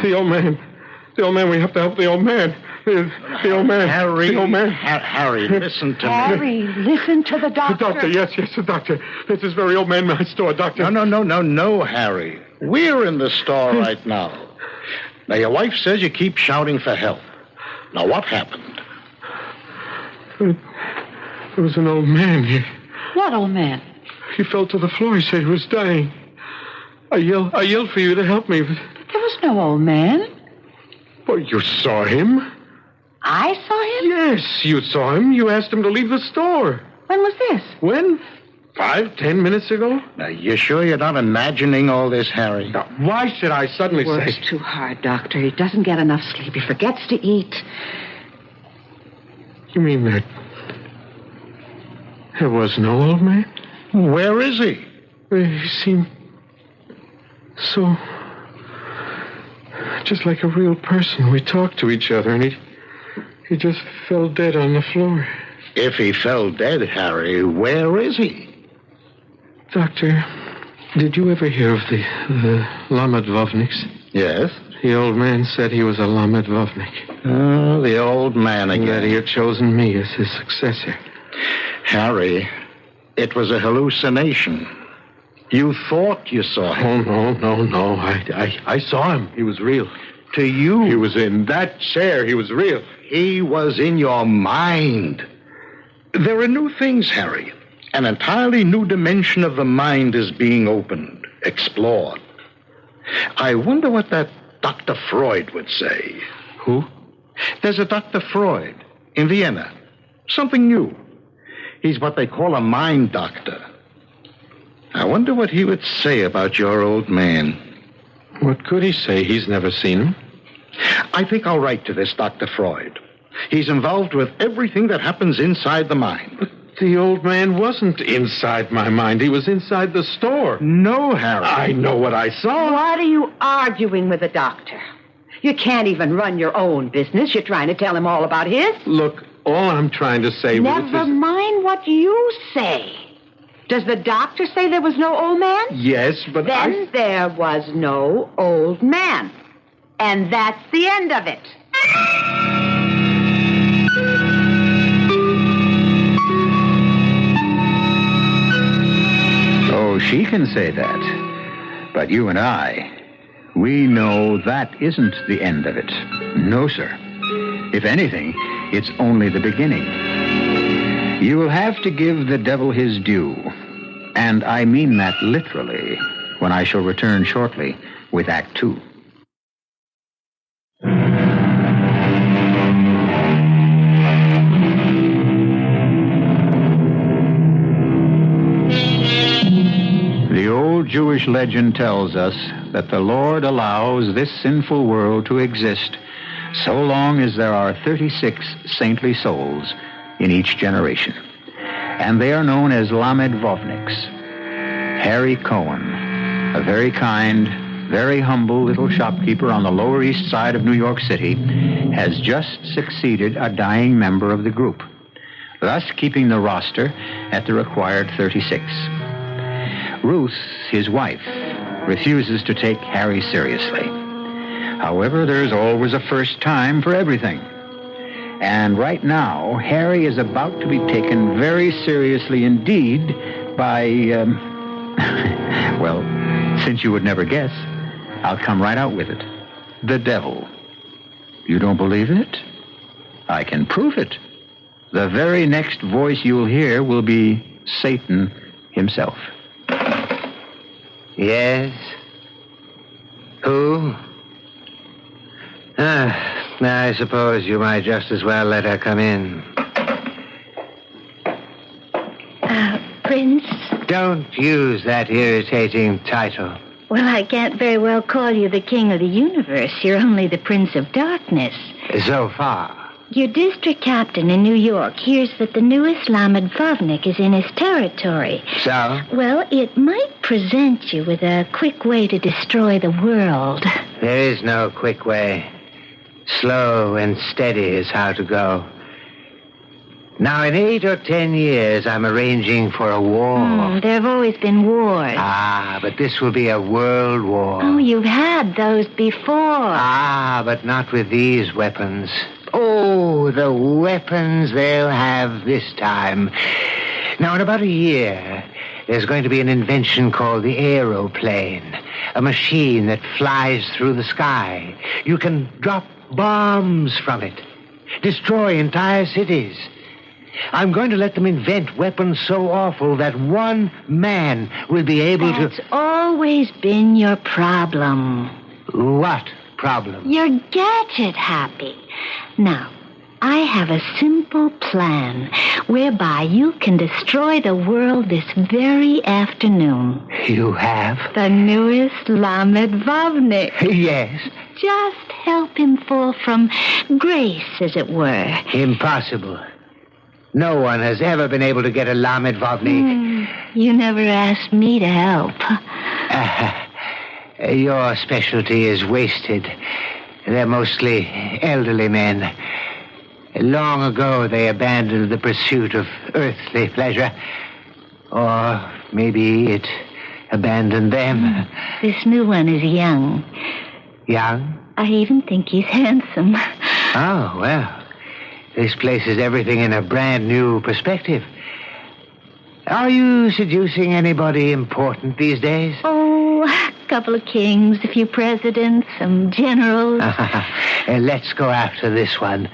The old man, we have to help the old man. The old man. Harry. The old man. Harry, listen to me. Harry, listen to the doctor. The doctor, yes, the doctor. This is very old man my store, doctor. No, Harry. We're in the store right now. Now, your wife says you keep shouting for help. Now, what happened? There was an old man here. What old man? He fell to the floor. He said he was dying. I yelled for you to help me, but... There was no old man. Well, you saw him. I saw him? Yes, you saw him. You asked him to leave the store. When was this? When? 5-10 minutes ago? Now, you sure you're not imagining all this, Harry? Now, why should I suddenly Works say... too hard, Doctor. He doesn't get enough sleep. He forgets to eat. You mean that... there was no old man? Where is he? He seemed... so... just like a real person. We talked to each other, and he just fell dead on the floor. If he fell dead, Harry, where is he? Doctor, did you ever hear of the Lamed-Vovniks? Yes. The old man said he was a Lamed-Vovnik. Oh, the old man again. That he had chosen me as his successor. Harry, it was a hallucination. You thought you saw him. Oh, no. I saw him. He was real. To you? He was in that chair. He was real. He was in your mind. There are new things, Harry. An entirely new dimension of the mind is being opened, explored. I wonder what that Dr. Freud would say. Who? There's a Dr. Freud in Vienna. Something new. He's what they call a mind doctor. I wonder what he would say about your old man. What could he say? He's never seen him. I think I'll write to this Dr. Freud. He's involved with everything that happens inside the mind. But the old man wasn't inside my mind. He was inside the store. No, Harry. I know what I saw. What are you arguing with the doctor? You can't even run your own business. You're trying to tell him all about his. Look, all I'm trying to say... Never mind what you say. Does the doctor say there was no old man? Yes, but Then there was no old man. And that's the end of it. Oh, she can say that. But you and I, we know that isn't the end of it. No, sir. If anything, it's only the beginning. You will have to give the devil his due. And I mean that literally when I shall return shortly with Act 2. The old Jewish legend tells us that the Lord allows this sinful world to exist so long as there are 36 saintly souls in each generation. And they are known as Lamed Vovniks. Harry Cohen, a very kind, very humble little shopkeeper on the Lower East Side of New York City, has just succeeded a dying member of the group, thus keeping the roster at the required 36. Ruth, his wife, refuses to take Harry seriously. However, there's always a first time for everything. And right now, Harry is about to be taken very seriously indeed by, well, since you would never guess, I'll come right out with it. The devil. You don't believe it? I can prove it. The very next voice you'll hear will be Satan himself. Yes? Who? I suppose you might just as well let her come in. Prince? Don't use that irritating title. Well, I can't very well call you the king of the universe. You're only the Prince of Darkness. So far. Your district captain in New York hears that the newest Lamed Vovnik is in his territory. So? Well, it might present you with a quick way to destroy the world. There is no quick way. Slow and steady is how to go. Now, in 8 or 10 years, I'm arranging for a war. There have always been wars. But this will be a world war. Oh, you've had those before. But not with these weapons. Oh, the weapons they'll have this time. Now, in about a year, there's going to be an invention called the aeroplane. A machine that flies through the sky. You can drop bombs from it. Destroy entire cities. I'm going to let them invent weapons so awful that one man will be able to... That's always been your problem. What problem? You're gadget happy. Now, I have a simple plan whereby you can destroy the world this very afternoon. You have? The newest Lamed Vovnik. Yes. Just help him fall from grace, as it were. Impossible. No one has ever been able to get a Lamed Vovnik. You never asked me to help. Your specialty is wasted. They're mostly elderly men. Long ago, they abandoned the pursuit of earthly pleasure. Or maybe it abandoned them. This new one is young. Young? I even think he's handsome. Oh, well. This places everything in a brand new perspective. Are you seducing anybody important these days? Oh, a couple of kings, a few presidents, some generals. Let's go after this one.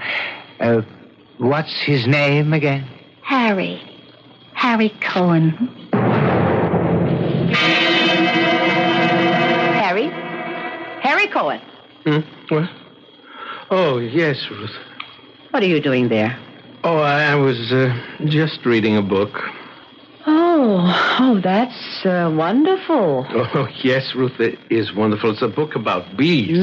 What's his name again? Harry Cohen. Harry Cohen. What? Oh, yes, Ruth. What are you doing there? Oh, I was just reading a book. Oh, that's wonderful. Oh, yes, Ruth, it is wonderful. It's a book about bees.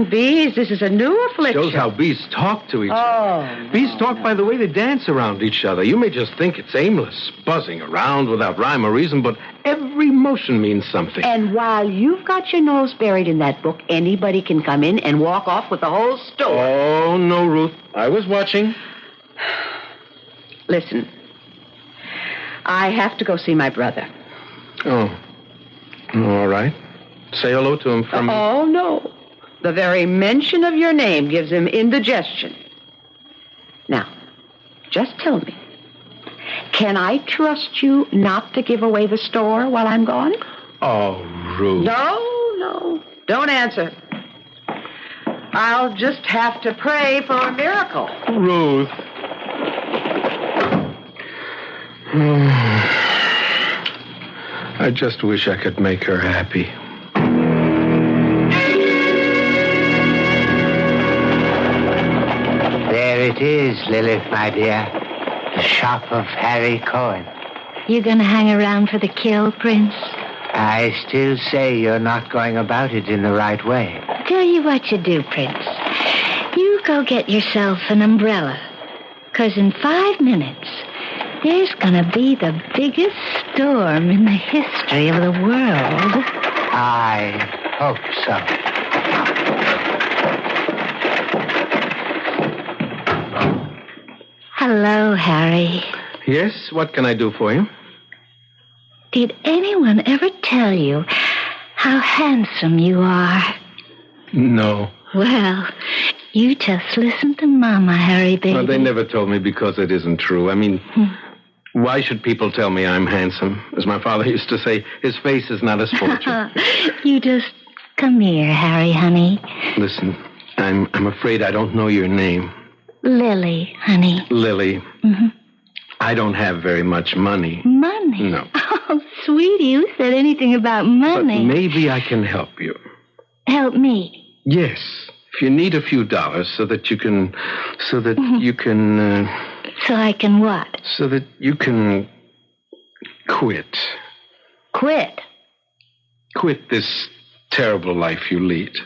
Bees. This is a new affliction. Shows how bees talk to each other. Bees talk by the way they dance around each other. You may just think it's aimless, buzzing around without rhyme or reason, but every motion means something. And while you've got your nose buried in that book, anybody can come in and walk off with the whole store. Oh, no, Ruth. I was watching. Listen. I have to go see my brother. Oh. All right. Say hello to him from me. Oh, no. The very mention of your name gives him indigestion. Now, just tell me, can I trust you not to give away the store while I'm gone? Oh, Ruth. No. Don't answer. I'll just have to pray for a miracle. Ruth. I just wish I could make her happy. There it is, Lilith, my dear. The shop of Harry Cohen. You gonna hang around for the kill, Prince? I still say you're not going about it in the right way. Tell you what you do, Prince. You go get yourself an umbrella. 'Cause in 5 minutes, there's gonna be the biggest storm in the history of the world. I hope so. Hello, Harry. Yes? What can I do for you? Did anyone ever tell you how handsome you are? No. Well, you just listen to Mama, Harry, baby. Well, they never told me because it isn't true. I mean, why should people tell me I'm handsome? As my father used to say, his face is not his fortune. You just come here, Harry, honey. Listen, I'm afraid I don't know your name. Lily, honey. Lily. Mm-hmm. I don't have very much money. Money? No. Oh, sweetie, who said anything about money? But maybe I can help you. Help me? Yes. If you need a few dollars so that you can... So that you can... So I can what? So that you can... Quit. Quit? Quit this terrible life you lead.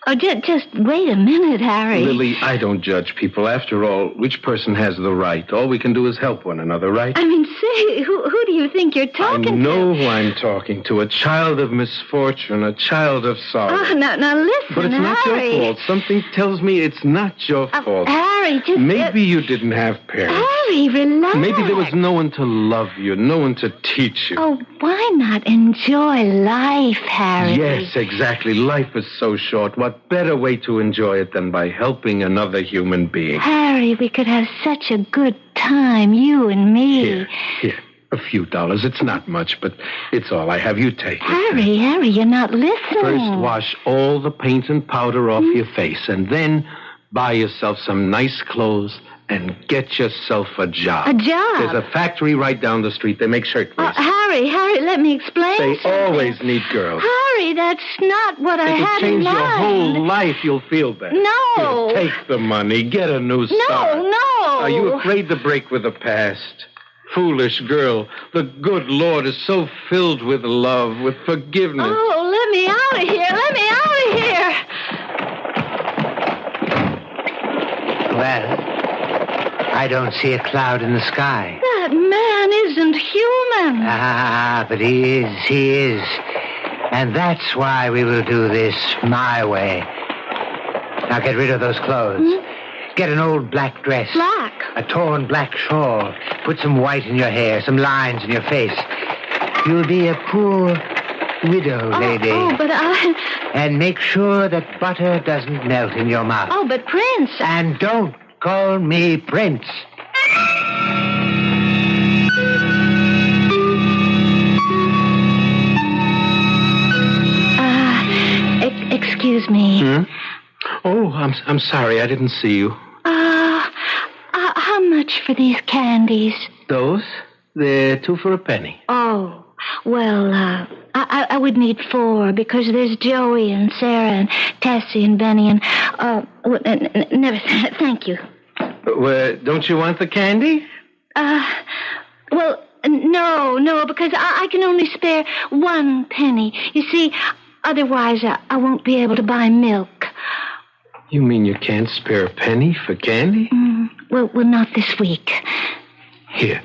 Oh, just wait a minute, Harry. Lily, I don't judge people. After all, which person has the right? All we can do is help one another, right? I mean, say, who do you think you're talking to? I know who I'm talking to. A child of misfortune, a child of sorrow. Oh, now listen, But it's not Harry. your fault. Something tells me it's not your fault. Harry, just... Maybe you didn't have parents. Harry, relax. Maybe there was no one to love you, no one to teach you. Oh, why not enjoy life, Harry? Yes, exactly. Life is so short. What better way to enjoy it than by helping another human being? Harry, we could have such a good time, you and me. Here, a few dollars. It's not much, but it's all I have. You take it. Harry, you're not listening. First, wash all the paint and powder off your face, and then buy yourself some nice clothes and get yourself a job. A job? There's a factory right down the street. They make shirtwaists. Harry, let me explain They something. always need girls. Harry, that's not what I It had can in change mind. your whole life. You'll feel better. No. Here, take the money. Get a new start. No. Are you afraid to break with the past? Foolish girl. The good Lord is so filled with love, with forgiveness. Oh, let me out of here. Let me out of here. Well, I don't see a cloud in the sky. That man isn't human. Ah, but he is. And that's why we will do this my way. Now get rid of those clothes. Get an old black dress. Black? A torn black shawl. Put some white in your hair, some lines in your face. You'll be a poor widow lady. Oh, but I... And make sure that butter doesn't melt in your mouth. Oh, but Prince... And don't call me Prince. Excuse me. Oh, I'm sorry. I didn't see you. How much for these candies? Those? They're 2 for a penny. Oh, well, I would need 4 because there's Joey and Sarah and Tessie and Benny and, never, thank you. Don't you want the candy? Well, no, because I can only spare 1 penny. You see, otherwise I won't be able to buy milk. You mean you can't spare a penny for candy? Well, not this week. Here.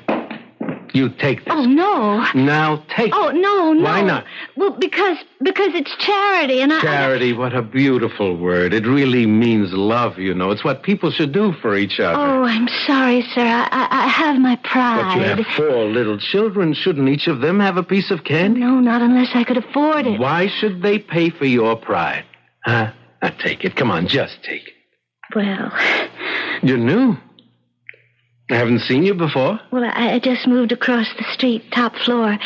You take this. Oh, no. Now take Oh, it. no. Why not? Well, because it's charity, and Charity, what a beautiful word. It really means love, you know. It's what people should do for each other. Oh, I'm sorry, sir. I have my pride. But you have 4 little children. Shouldn't each of them have a piece of candy? No, not unless I could afford it. Why should they pay for your pride? Huh? Now take it. Come on, just take it. Well... You're new. I haven't seen you before. Well, I just moved across the street, top floor.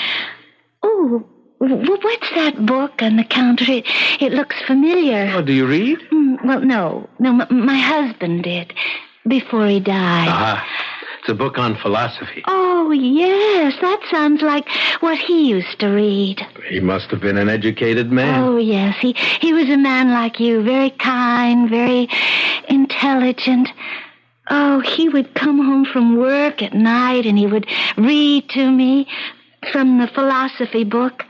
Oh, what's that book on the counter? It looks familiar. Oh, do you read? Well, no, my husband did, before he died. Ah, it's a book on philosophy. Oh, yes, that sounds like what he used to read. He must have been an educated man. Oh, yes, he was a man like you, very kind, very intelligent. Oh, he would come home from work at night and he would read to me from the philosophy book.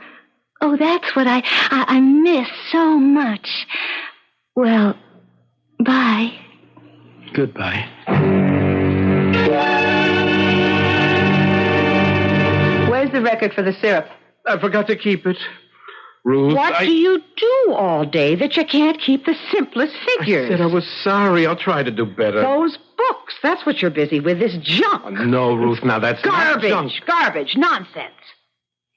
Oh, that's what I miss so much. Well, bye. Goodbye. Where's the record for the syrup? I forgot to keep it. Ruth, What do you do all day that you can't keep the simplest figures? I said I was sorry. I'll try to do better. Those books. That's what you're busy with, this junk. No, Ruth, now that's not junk. Garbage, nonsense.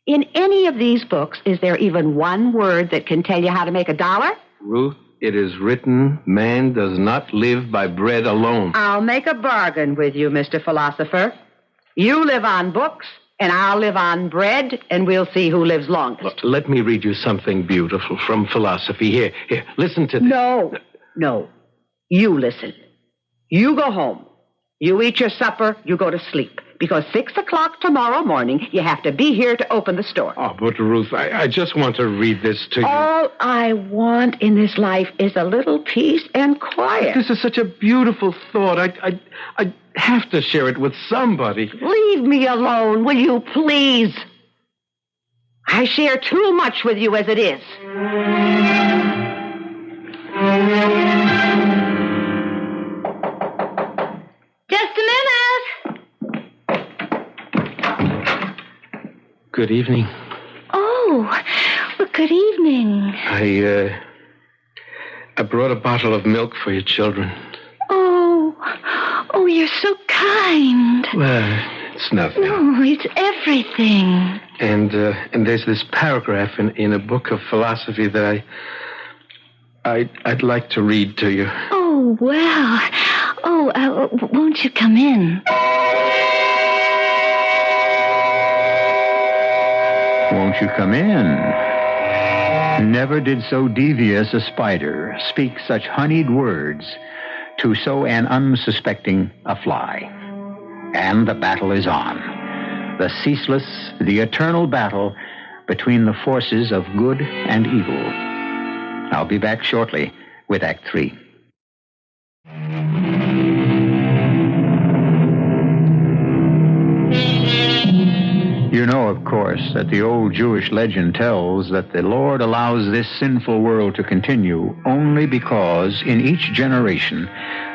In any of these books, is there even one word that can tell you how to make $1? Ruth, it is written, man does not live by bread alone. I'll make a bargain with you, Mr. Philosopher. You live on books, and I'll live on bread, and we'll see who lives longest. Look, let me read you something beautiful from philosophy. Here, listen to this. No. You listen. You go home. You eat your supper, you go to sleep. Because 6 o'clock tomorrow morning, you have to be here to open the store. Oh, but Ruth, I just want to read this to you. All I want in this life is a little peace and quiet. This is such a beautiful thought. I have to share it with somebody. Leave me alone, will you, please? I share too much with you as it is. Just a minute. Good evening. Oh, well, good evening. I brought a bottle of milk for your children. Oh, you're so kind. Well, it's nothing. No, it's everything. And there's this paragraph in a book of philosophy that I'd like to read to you. Oh, well. Oh, won't you come in? Won't you come in? Never did so devious a spider speak such honeyed words to so an unsuspecting a fly. And the battle is on. The ceaseless, the eternal battle between the forces of good and evil. I'll be back shortly with Act 3. You know, of course, that the old Jewish legend tells that the Lord allows this sinful world to continue only because in each generation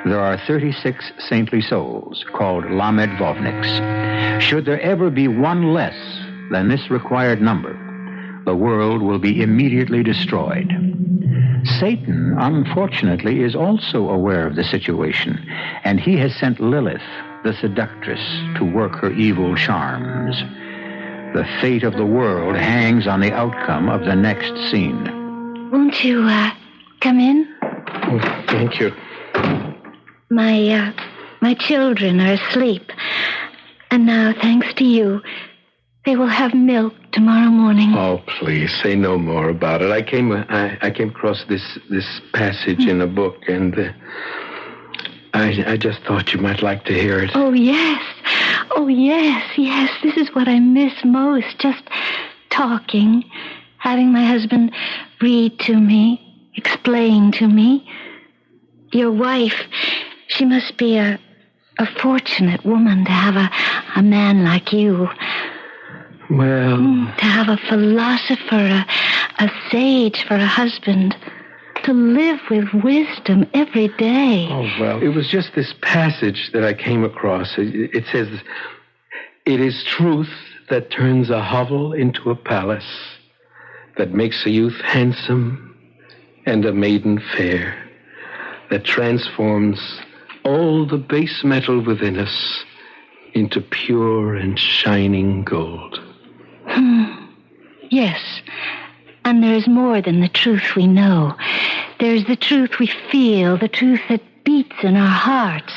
there are 36 saintly souls called Lamed Vovniks. Should there ever be one less than this required number, the world will be immediately destroyed. Satan, unfortunately, is also aware of the situation, and he has sent Lilith, the seductress, to work her evil charms. The fate of the world hangs on the outcome of the next scene. Won't you, come in? Oh, thank you. My children are asleep. And now, thanks to you, they will have milk tomorrow morning. Oh, please, say no more about it. I came across this passage in a book, and I just thought you might like to hear it. Oh, yes. Oh, yes. This is what I miss most. Just talking. Having my husband read to me, explain to me. Your wife, she must be a fortunate woman to have a man like you. Well... To have a philosopher, a sage for a husband. To live with wisdom every day. Oh, well, it was just this passage that I came across. It says, It is truth that turns a hovel into a palace, that makes a youth handsome and a maiden fair, that transforms all the base metal within us into pure and shining gold. Yes. And there's more than the truth we know. There's the truth we feel, the truth that beats in our hearts.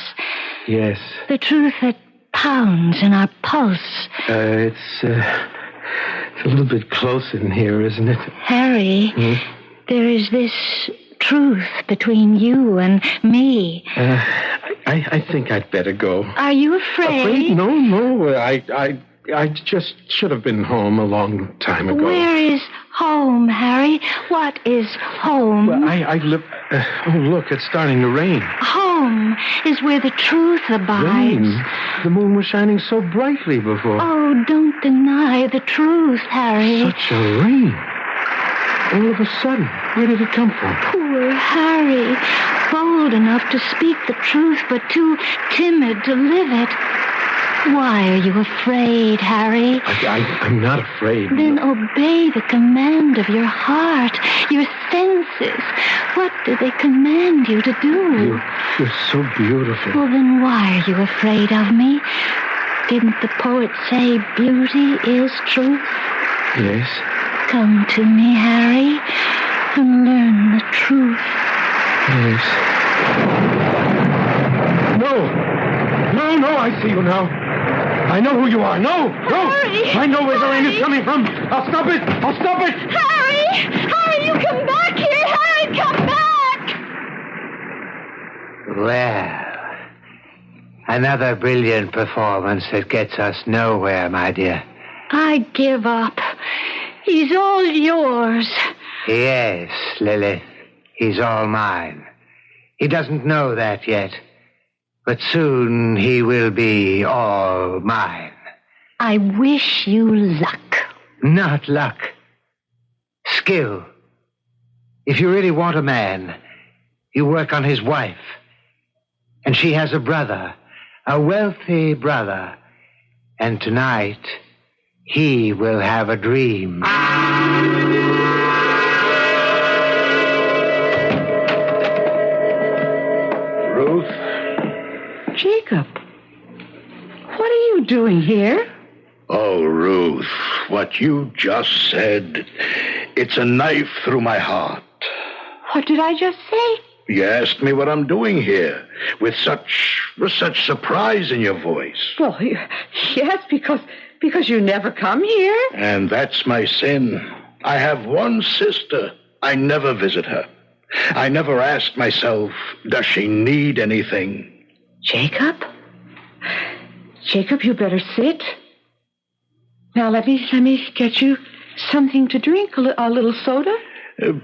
Yes. The truth that pounds in our pulse. It's a little bit close in here, isn't it? Harry, there is this truth between you and me. I think I'd better go. Are you afraid? Afraid? No. I just should have been home a long time ago. Where is home, Harry? What is home? Well, I live... oh, look, it's starting to rain. Home is where the truth abides. Rain? The moon was shining so brightly before. Oh, don't deny the truth, Harry. Such a rain. All of a sudden, where did it come from? Poor Harry. Bold enough to speak the truth, but too timid to live it. Why are you afraid, Harry? I'm not afraid. Then obey the command of your heart, your senses. What do they command you to do? You're so beautiful. Well, then why are you afraid of me? Didn't the poet say beauty is truth? Yes. Come to me, Harry, and learn the truth. Yes. No, I see you now. I know who you are. No! Harry! I know where the rain is coming from. I'll stop it! Harry, you come back here! Harry, come back! Well, another brilliant performance that gets us nowhere, my dear. I give up. He's all yours. Yes, Lily. He's all mine. He doesn't know that yet. But soon he will be all mine. I wish you luck. Not luck. Skill. If you really want a man, you work on his wife. And she has a brother, a wealthy brother. And tonight, he will have a dream. Ruth? Jacob, what are you doing here? Oh, Ruth, what you just said, it's a knife through my heart. What did I just say? You asked me what I'm doing here with such surprise in your voice. Well, yes, because you never come here. And that's my sin. I have one sister. I never visit her. I never ask myself, does she need anything? Jacob, you better sit. Now, let me get you something to drink, a little soda.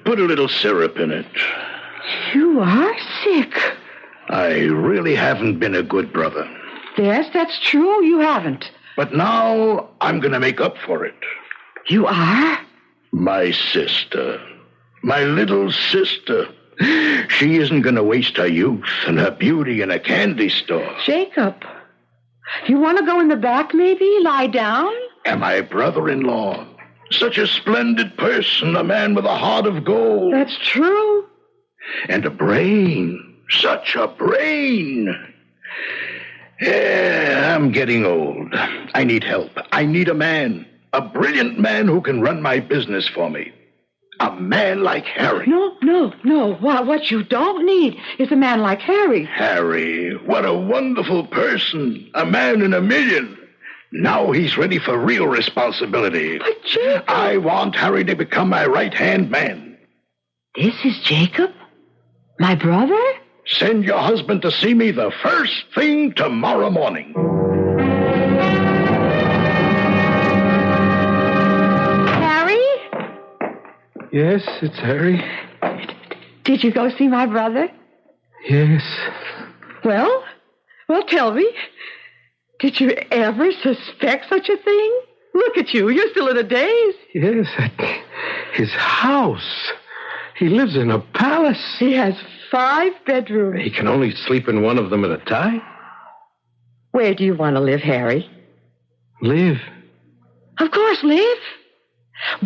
Put a little syrup in it. You are sick. I really haven't been a good brother. Yes, that's true. You haven't. But now I'm going to make up for it. You are? My sister. My little sister. She isn't going to waste her youth and her beauty in a candy store. Jacob, you want to go in the back, maybe? Lie down? And my brother-in-law. Such a splendid person, a man with a heart of gold. That's true. And a brain. Such a brain. Yeah, I'm getting old. I need help. I need a man. A brilliant man who can run my business for me. A man like Harry. No. What you don't need is a man like Harry. Harry, what a wonderful person. A man in a million. Now he's ready for real responsibility. But Jacob... I want Harry to become my right-hand man. This is Jacob? My brother? Send your husband to see me the first thing tomorrow morning. Harry? Yes, it's Harry. Did you go see my brother? Yes. Well, tell me. Did you ever suspect such a thing? Look at you. You're still in a daze. Yes, his house. He lives in a palace. He has 5 bedrooms. He can only sleep in one of them at a time. Where do you want to live, Harry? Live? Of course, live.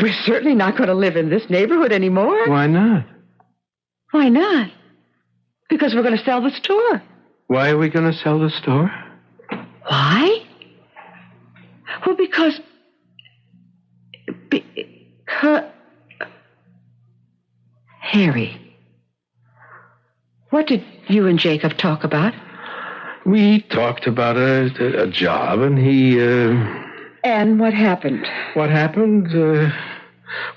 We're certainly not going to live in this neighborhood anymore. Why not? Why not? Because we're going to sell the store. Why are we going to sell the store? Why? Well, because... Harry, what did you and Jacob talk about? We talked about a job, and he... And what happened? What happened?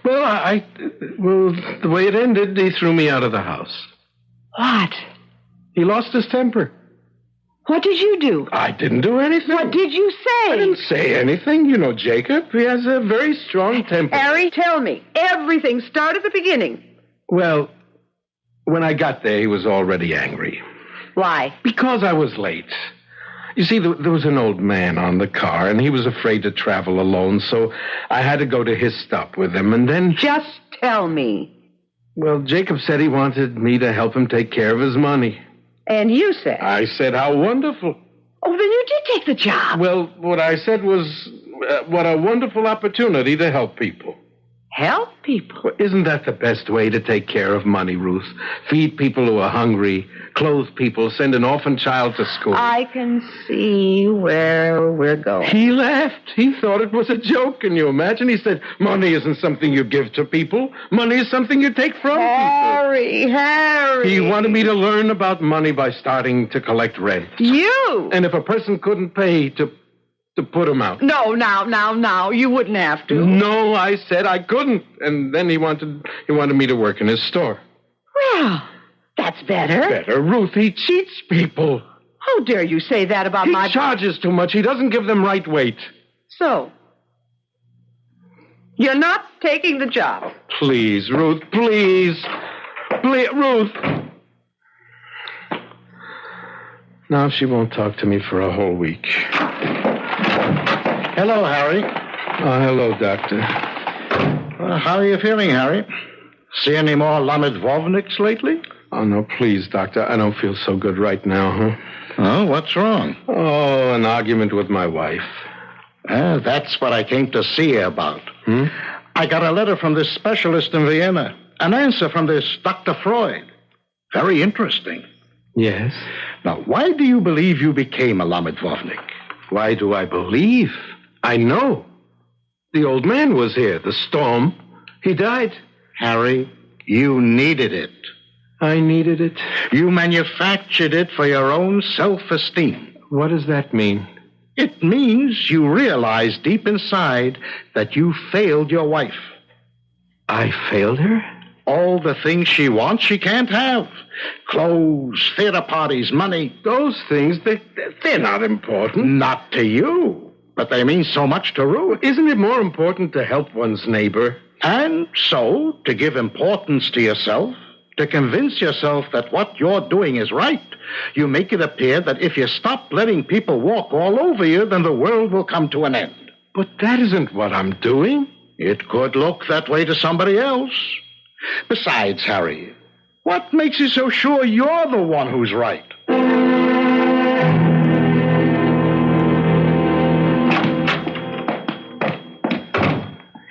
Well, the way it ended, he threw me out of the house. What? He lost his temper. What did you do? I didn't do anything. What did you say? I didn't say anything. You know Jacob. He has a very strong temper. Harry, tell me. Everything. Start at the beginning. Well, when I got there, he was already angry. Why? Because I was late. You see, there was an old man on the car, and he was afraid to travel alone, so I had to go to his stop with him, and then... Just tell me. Well, Jacob said he wanted me to help him take care of his money. And you said? I said, how wonderful. Oh, then you did take the job. Well, what I said was, what a wonderful opportunity to help people. Help people? Well, isn't that the best way to take care of money, Ruth? Feed people who are hungry, clothe people, send an orphan child to school. I can see where we're going. He laughed. He thought it was a joke. Can you imagine? He said, money isn't something you give to people. Money is something you take from people. Harry. He wanted me to learn about money by starting to collect rent. You? And if a person couldn't pay, to put him out. No, now. You wouldn't have to. No, I said I couldn't. And then he wanted me to work in his store. Well, that's better. Better. Ruth, he cheats people. How dare you say that about He charges too much. He doesn't give them right weight. So, you're not taking the job. Please, Ruth, please. Please, Ruth. Now she won't talk to me for a whole week. Hello, Harry. Oh, hello, Doctor. How are you feeling, Harry? See any more Lamed lately? Oh, no, please, Doctor. I don't feel so good right now, huh? Oh, what's wrong? Oh, an argument with my wife. That's what I came to see you about. I got a letter from this specialist in Vienna. An answer from this Dr. Freud. Very interesting. Yes? Now, why do you believe you became a Lamed? Why do I believe? I know. The old man was here. The storm. He died. Harry, you needed it. I needed it? You manufactured it for your own self-esteem. What does that mean? It means you realize deep inside that you failed your wife. I failed her? All the things she wants, she can't have. Clothes, theater parties, money. Those things, they're not important. Not to you, but they mean so much to Ruth. Isn't it more important to help one's neighbor? And so, to give importance to yourself, to convince yourself that what you're doing is right, you make it appear that if you stop letting people walk all over you, then the world will come to an end. But that isn't what I'm doing. It could look that way to somebody else. Besides, Harry, what makes you so sure you're the one who's right?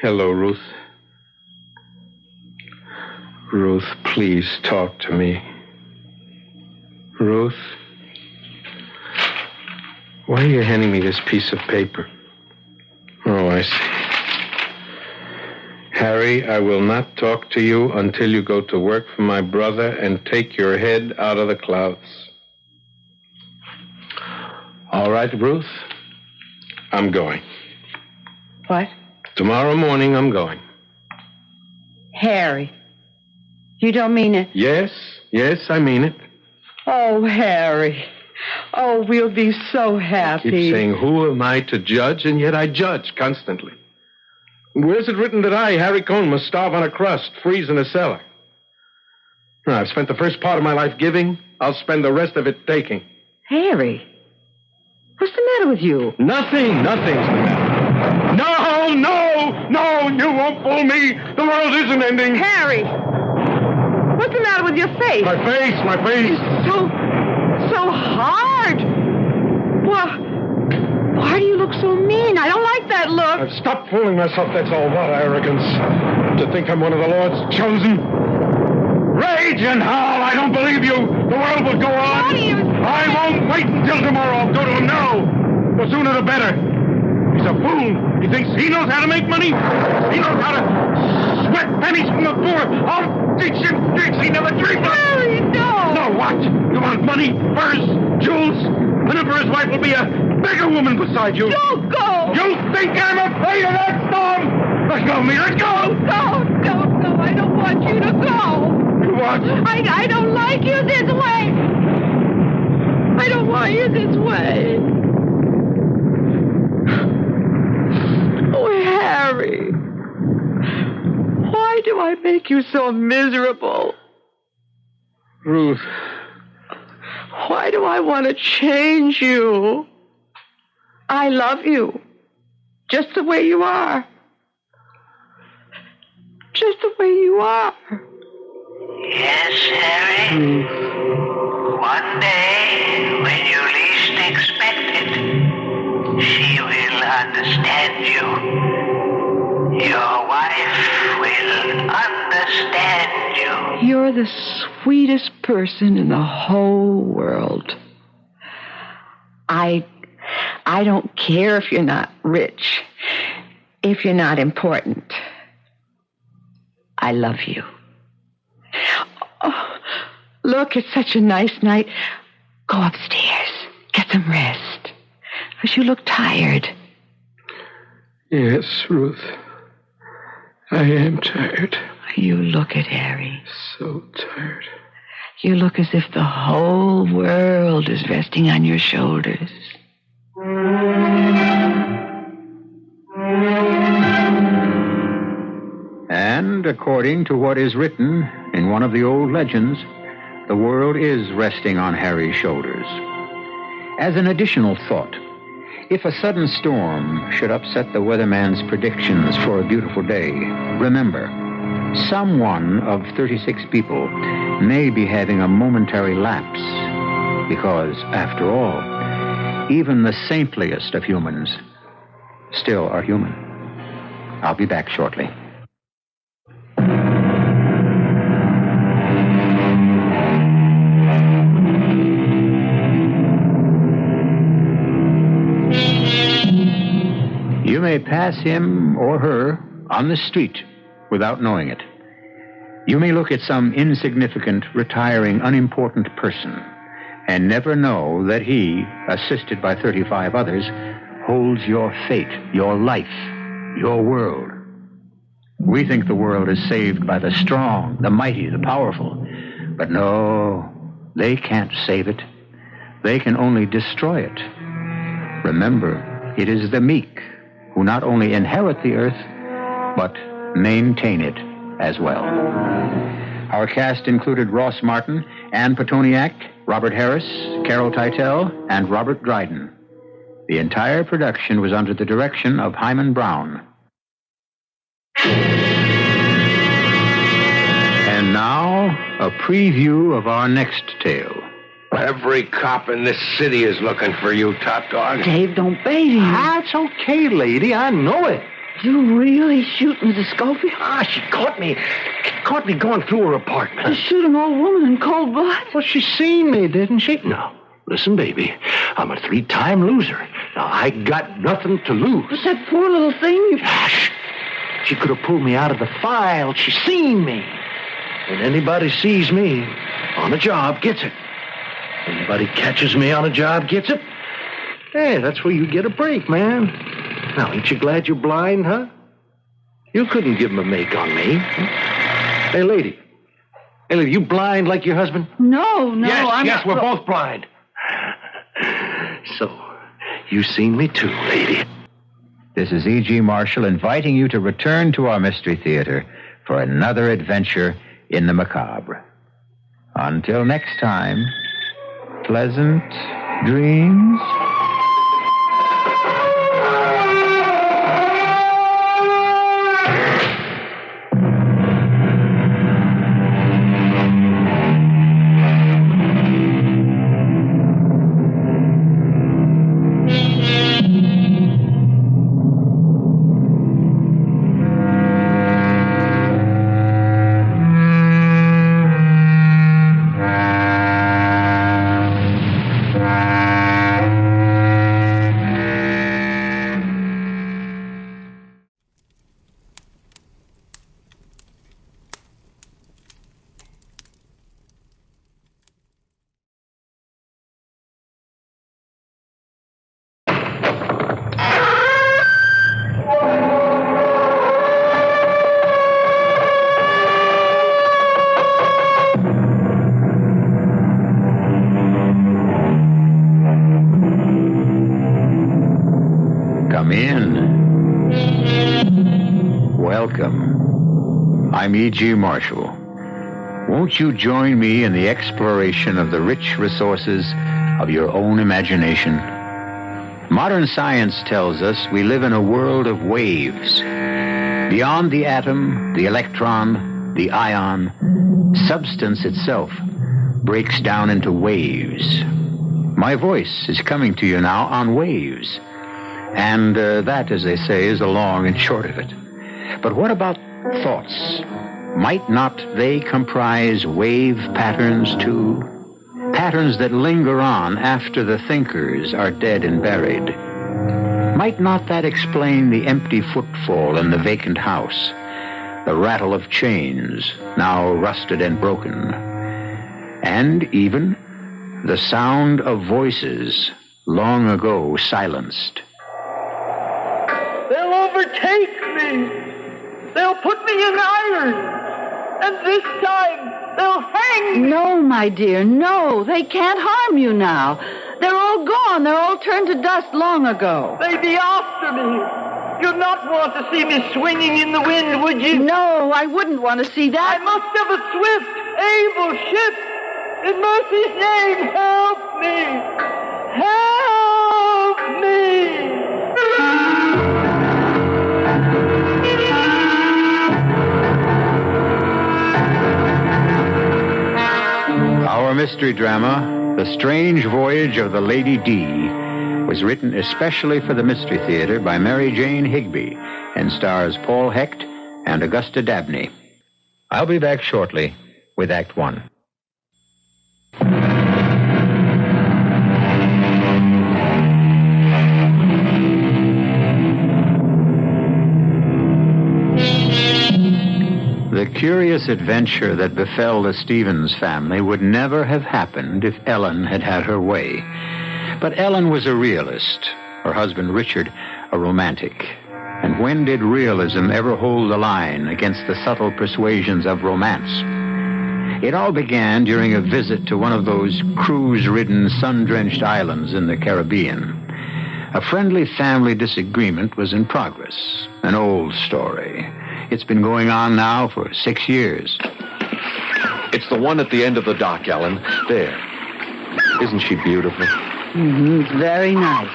Hello, Ruth. Ruth, please talk to me. Ruth? Why are you handing me this piece of paper? Oh, I see. Harry, I will not talk to you until you go to work for my brother and take your head out of the clouds. All right, Ruth? I'm going. What? Tomorrow morning, I'm going. Harry, you don't mean it? Yes, I mean it. Oh, Harry. Oh, we'll be so happy. Keep saying, who am I to judge? And yet I judge constantly. Where's it written that I, Harry Cohn, must starve on a crust, freeze in a cellar? I've spent the first part of my life giving. I'll spend the rest of it taking. Harry, what's the matter with you? Nothing's the matter. No, you won't fool me. The world isn't ending. Harry, what's the matter with your face? My face. It's so hard. Why do you look look so mean. I don't like that look. I've stopped fooling myself, that's all. What arrogance. To think I'm one of the Lord's chosen. Rage and howl, I don't believe you. The world will go on. I won't wait until tomorrow. I'll go to him now. The sooner the better. He's a fool. He thinks he knows how to make money. He knows how to sweat pennies from the poor. I'll teach him tricks he never dreamed of. Harry, no. No, what? You want money, furs, jewels? An emperor's wife will be a bigger woman beside you. Don't go. You think I'm afraid of that storm? Let go of me. Let go. No. I don't want you to go. You what? I don't like you this way. I don't want you this way. Oh, Harry. Why do I make you so miserable? Ruth. Why do I want to change you? I love you. Just the way you are. Just the way you are. Yes, Harry. One day, when you least expect it, she will understand you. Your wife will understand you. You're the sweetest person in the whole world. I don't care if you're not rich, if you're not important. I love you. Oh, look, it's such a nice night. Go upstairs. Get some rest. Because you look tired. Yes, Ruth. I am tired. You look it, Harry. So tired. You look as if the whole world is resting on your shoulders. And according to what is written in one of the old legends, the world is resting on Harry's shoulders. As an additional thought, if a sudden storm should upset the weatherman's predictions for a beautiful day, remember, some one of 36 people may be having a momentary lapse, because, after all, even the saintliest of humans still are human. I'll be back shortly. You may pass him or her on the street without knowing it. You may look at some insignificant, retiring, unimportant person and never know that he, assisted by 35 others, holds your fate, your life, your world. We think the world is saved by the strong, the mighty, the powerful. But no, they can't save it. They can only destroy it. Remember, it is the meek who not only inherit the earth, but maintain it as well. Our cast included Ross Martin, Ann Petoniak, Robert Harris, Carol Teitel, and Robert Dryden. The entire production was under the direction of Hyman Brown. And now, a preview of our next tale. Every cop in this city is looking for you, top dog. Dave, don't bait him. That's okay, lady. I know it. You really shoot Mrs. Schofield? She caught me going through her apartment. You shoot an old woman in cold blood? Well, she seen me, didn't she? No. Listen, baby, I'm a 3-time loser. Now, I got nothing to lose. But that poor little thing... Shh. She could have pulled me out of the file. She seen me. And anybody sees me on a job gets it. Anybody catches me on a job gets it. Hey, that's where you get a break, man. Now, ain't you glad you're blind, huh? You couldn't give him a make on me. Hey, lady, you blind like your husband? No, Yes, we're both blind. So, you seen me too, lady. This is E.G. Marshall inviting you to return to our Mystery Theater for another adventure in the macabre. Until next time, pleasant dreams. I'm E.G. Marshall. Won't you join me in the exploration of the rich resources of your own imagination? Modern science tells us we live in a world of waves. Beyond the atom, the electron, the ion, substance itself breaks down into waves. My voice is coming to you now on waves. And that, as they say, is the long and short of it. But what about thoughts? Might not they comprise wave patterns, too? Patterns that linger on after the thinkers are dead and buried. Might not that explain the empty footfall in the vacant house, the rattle of chains, now rusted and broken, and even the sound of voices long ago silenced? They'll overtake me. They'll put me in irons. And this time, they'll hang me. No, my dear, no. They can't harm you now. They're all gone. They're all turned to dust long ago. They'd be after me. You'd not want to see me swinging in the wind, would you? No, I wouldn't want to see that. I must have a swift, able ship. In mercy's name, help me. Help me. Our mystery drama, The Strange Voyage of the Lady D, was written especially for the Mystery Theater by Mary Jane Higby and stars Paul Hecht and Augusta Dabney. I'll be back shortly with Act One. The curious adventure that befell the Stevens family would never have happened if Ellen had had her way. But Ellen was a realist, her husband Richard a romantic. And when did realism ever hold the line against the subtle persuasions of romance? It all began during a visit to one of those cruise-ridden, sun-drenched islands in the Caribbean. A friendly family disagreement was in progress, an old story. It's been going on now for 6 years. It's the one at the end of the dock, Ellen. There. Isn't she beautiful? It's very nice.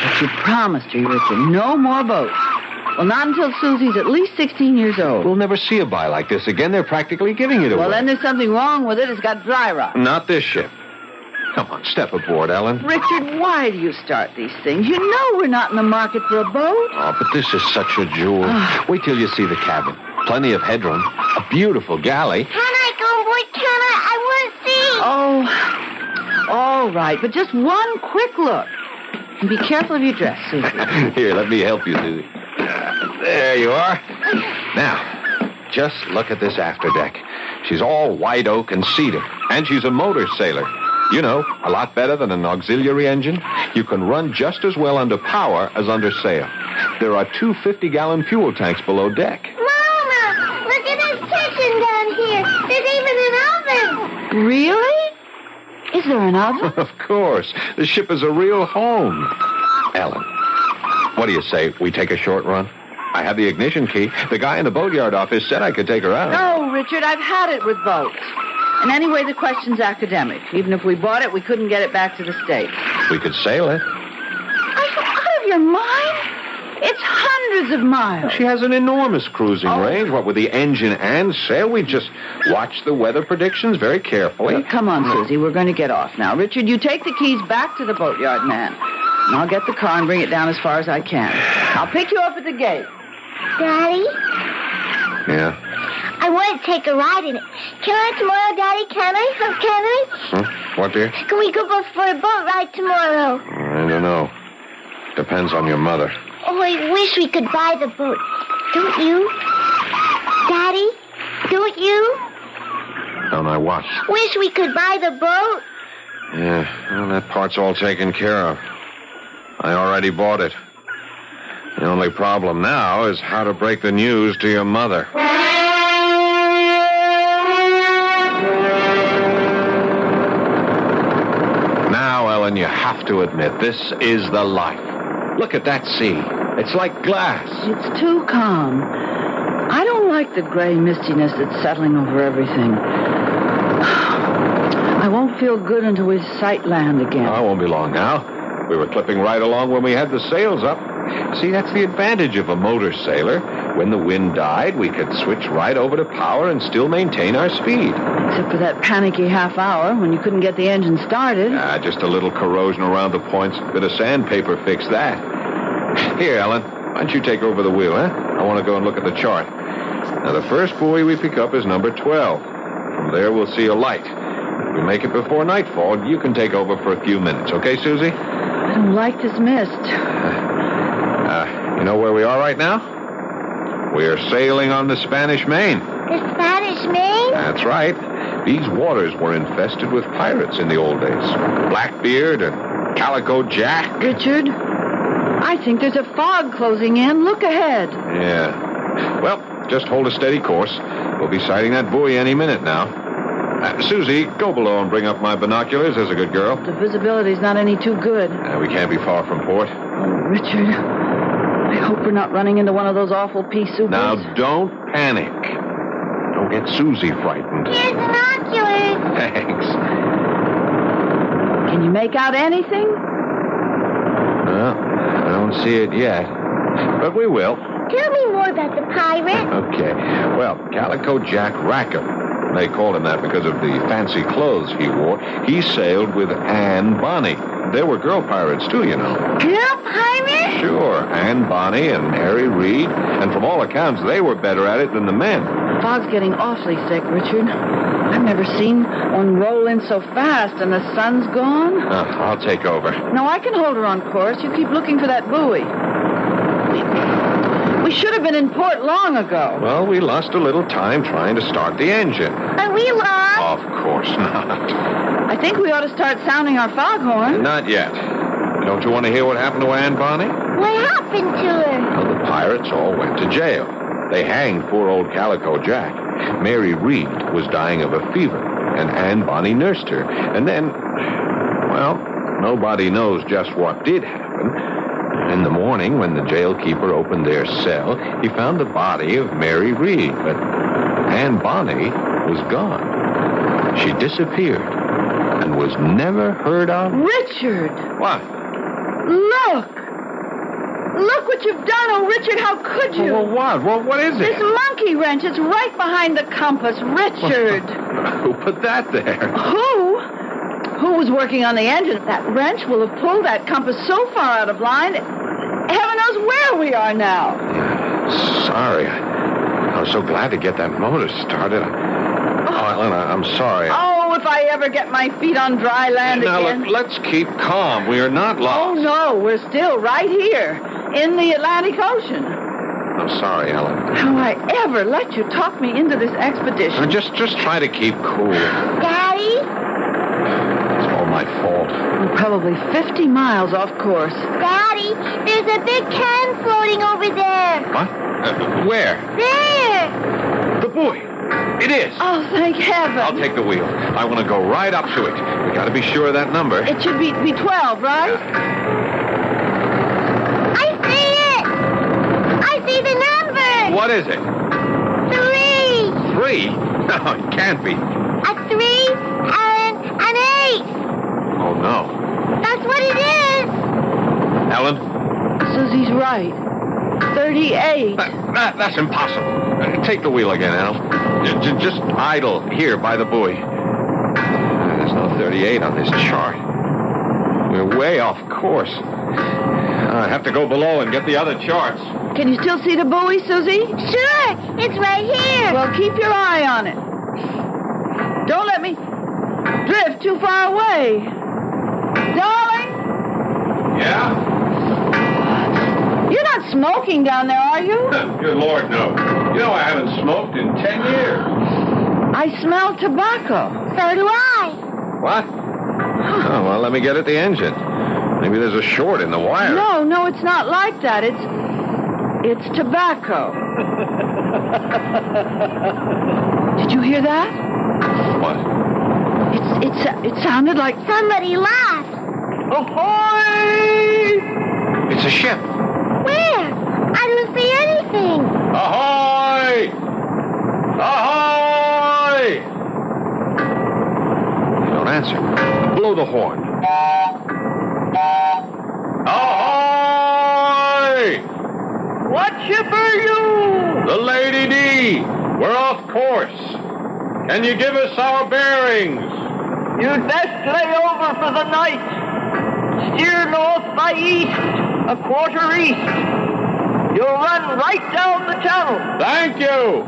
But you promised her, Richard, no more boats. Well, not until Susie's at least 16 years old. We'll never see a buy like this again. They're practically giving it away. Well, then there's something wrong with it. It's got dry rot. Not this ship. Come on, step aboard, Ellen. Richard, why do you start these things? You know we're not in the market for a boat. Oh, but this is such a jewel. Wait till you see the cabin. Plenty of headroom. A beautiful galley. Can I go aboard? Can I? I want to see. Oh, all right, but just one quick look. And be careful of your dress, Susie. Here, let me help you, Susie. There you are. Now, just look at this afterdeck. She's all white oak and cedar, and she's a motor sailor. You know, a lot better than an auxiliary engine. You can run just as well under power as under sail. There are 2 50-gallon fuel tanks below deck. Mama, look at this kitchen down here. There's even an oven. Really? Is there an oven? Of course. The ship is a real home. Ellen, what do you say we take a short run? I have the ignition key. The guy in the boatyard office said I could take her out. No, Richard, I've had it with boats. And anyway, the question's academic. Even if we bought it, we couldn't get it back to the States. We could sail it. Are you out of your mind? It's hundreds of miles. She has an enormous cruising range. What with the engine and sail, we just watch the weather predictions very carefully. Well, come on, Susie. We're going to get off now. Richard, you take the keys back to the boatyard man. And I'll get the car and bring it down as far as I can. I'll pick you up at the gate. Daddy? Yeah? I want to take a ride in it. Can I tomorrow, Daddy? Can I? Can I? Huh? What, dear? Can we go for a boat ride tomorrow? I don't know. Depends on your mother. Oh, I wish we could buy the boat. Don't you? Daddy? Don't you? Don't I what? Wish we could buy the boat? Yeah, well, that part's all taken care of. I already bought it. The only problem now is how to break the news to your mother. Now, Ellen, you have to admit, this is the life. Look at that sea. It's like glass. It's too calm. I don't like the gray mistiness that's settling over everything. I won't feel good until we sight land again. Oh, it won't be long now. We were clipping right along when we had the sails up. See, that's the advantage of a motor sailor. When the wind died, we could switch right over to power and still maintain our speed. Except for that panicky half hour when you couldn't get the engine started. Just a little corrosion around the points. Bit of sandpaper fixed that. Here, Ellen, why don't you take over the wheel, huh? I want to go and look at the chart. Now, the first buoy we pick up is number 12. From there, we'll see a light. If we make it before nightfall, you can take over for a few minutes. Okay, Susie? I don't like this mist. You know where we are right now? We're sailing on the Spanish Main. The Spanish Main? That's right. These waters were infested with pirates in the old days. Blackbeard and Calico Jack. Richard, I think there's a fog closing in. Look ahead. Yeah. Well, just hold a steady course. We'll be sighting that buoy any minute now. Susie, go below and bring up my binoculars. There's a good girl. The visibility's not any too good. We can't be far from port. Oh, Richard, I hope we're not running into one of those awful pea soupers. Now, don't panic. Don't get Susie frightened. Here's binoculars. Thanks. Can you make out anything? Well, I don't see it yet. But we will. Tell me more about the pirate. Okay. Well, Calico Jack Rackham. They called him that because of the fancy clothes he wore. He sailed with Anne Bonny. There were girl pirates, too, you know. Girl pirates? Sure. Anne Bonny and Mary Reid. And from all accounts, they were better at it than the men. The fog's getting awfully thick, Richard. I've never seen one roll in so fast, and the sun's gone. I'll take over. No, I can hold her on course. You keep looking for that buoy. We should have been in port long ago. Well, we lost a little time trying to start the engine. Are we lost? Of course not. I think we ought to start sounding our foghorn. Not yet. Don't you want to hear what happened to Anne Bonny? What happened to her? Well, the pirates all went to jail. They hanged poor old Calico Jack. Mary Reid was dying of a fever, and Anne Bonny nursed her. And then, well, nobody knows just what did happen. In the morning, when the jailkeeper opened their cell, he found the body of Mary Reid, but Anne Bonny was gone. She disappeared and was never heard of. Richard! What? Look! Look what you've done, oh, Richard, how could you? Well, what? Well, what is it? This monkey wrench, it's right behind the compass, Richard! Who put that there? Who? Who was working on the engine? That wrench will have pulled that compass so far out of line, heaven knows where we are now. Sorry. I was so glad to get that motor started. Oh, Ellen, I'm sorry. Oh, if I ever get my feet on dry land again. Now, let's keep calm. We are not lost. Oh, no, we're still right here in the Atlantic Ocean. I'm sorry, Ellen. How I ever let you talk me into this expedition. Just try to keep cool. Daddy? It's all my fault. We're probably 50 miles off course. Daddy, there's a big can floating over there. What? Where? There. The buoy. It is. Oh, thank heaven. I'll take the wheel. I want to go right up to it. We got to be sure of that number. It should be 12, right? I see it. I see the number. What is it? 3. 3? No, it can't be. A 3 and an 8. Oh, no. That's what it is. Ellen? Susie's right. 38. That's impossible. Take the wheel again, Al. Just idle here by the buoy. There's no 38 on this chart. We're way off course. I have to go below and get the other charts. Can you still see the buoy, Susie? Sure. It's right here. Well, keep your eye on it. Don't let me drift too far away. Darling? Yeah? You're not smoking down there, are you? Good Lord, no. You know I haven't smoked in 10 years. I smell tobacco. So do I. What? Oh, well, let me get at the engine. Maybe there's a short in the wire. No, it's not like that. It's tobacco. Did you hear that? What? It sounded like somebody laughed. Ahoy! It's a ship. Where? I don't see anything. Ahoy! Ahoy! They don't answer. Blow the horn. Ahoy! What ship are you? The Lady D. We're off course. Can you give us our bearings? You'd best lay over for the night. Steer north by east, a quarter east. You'll run right down the channel. Thank you.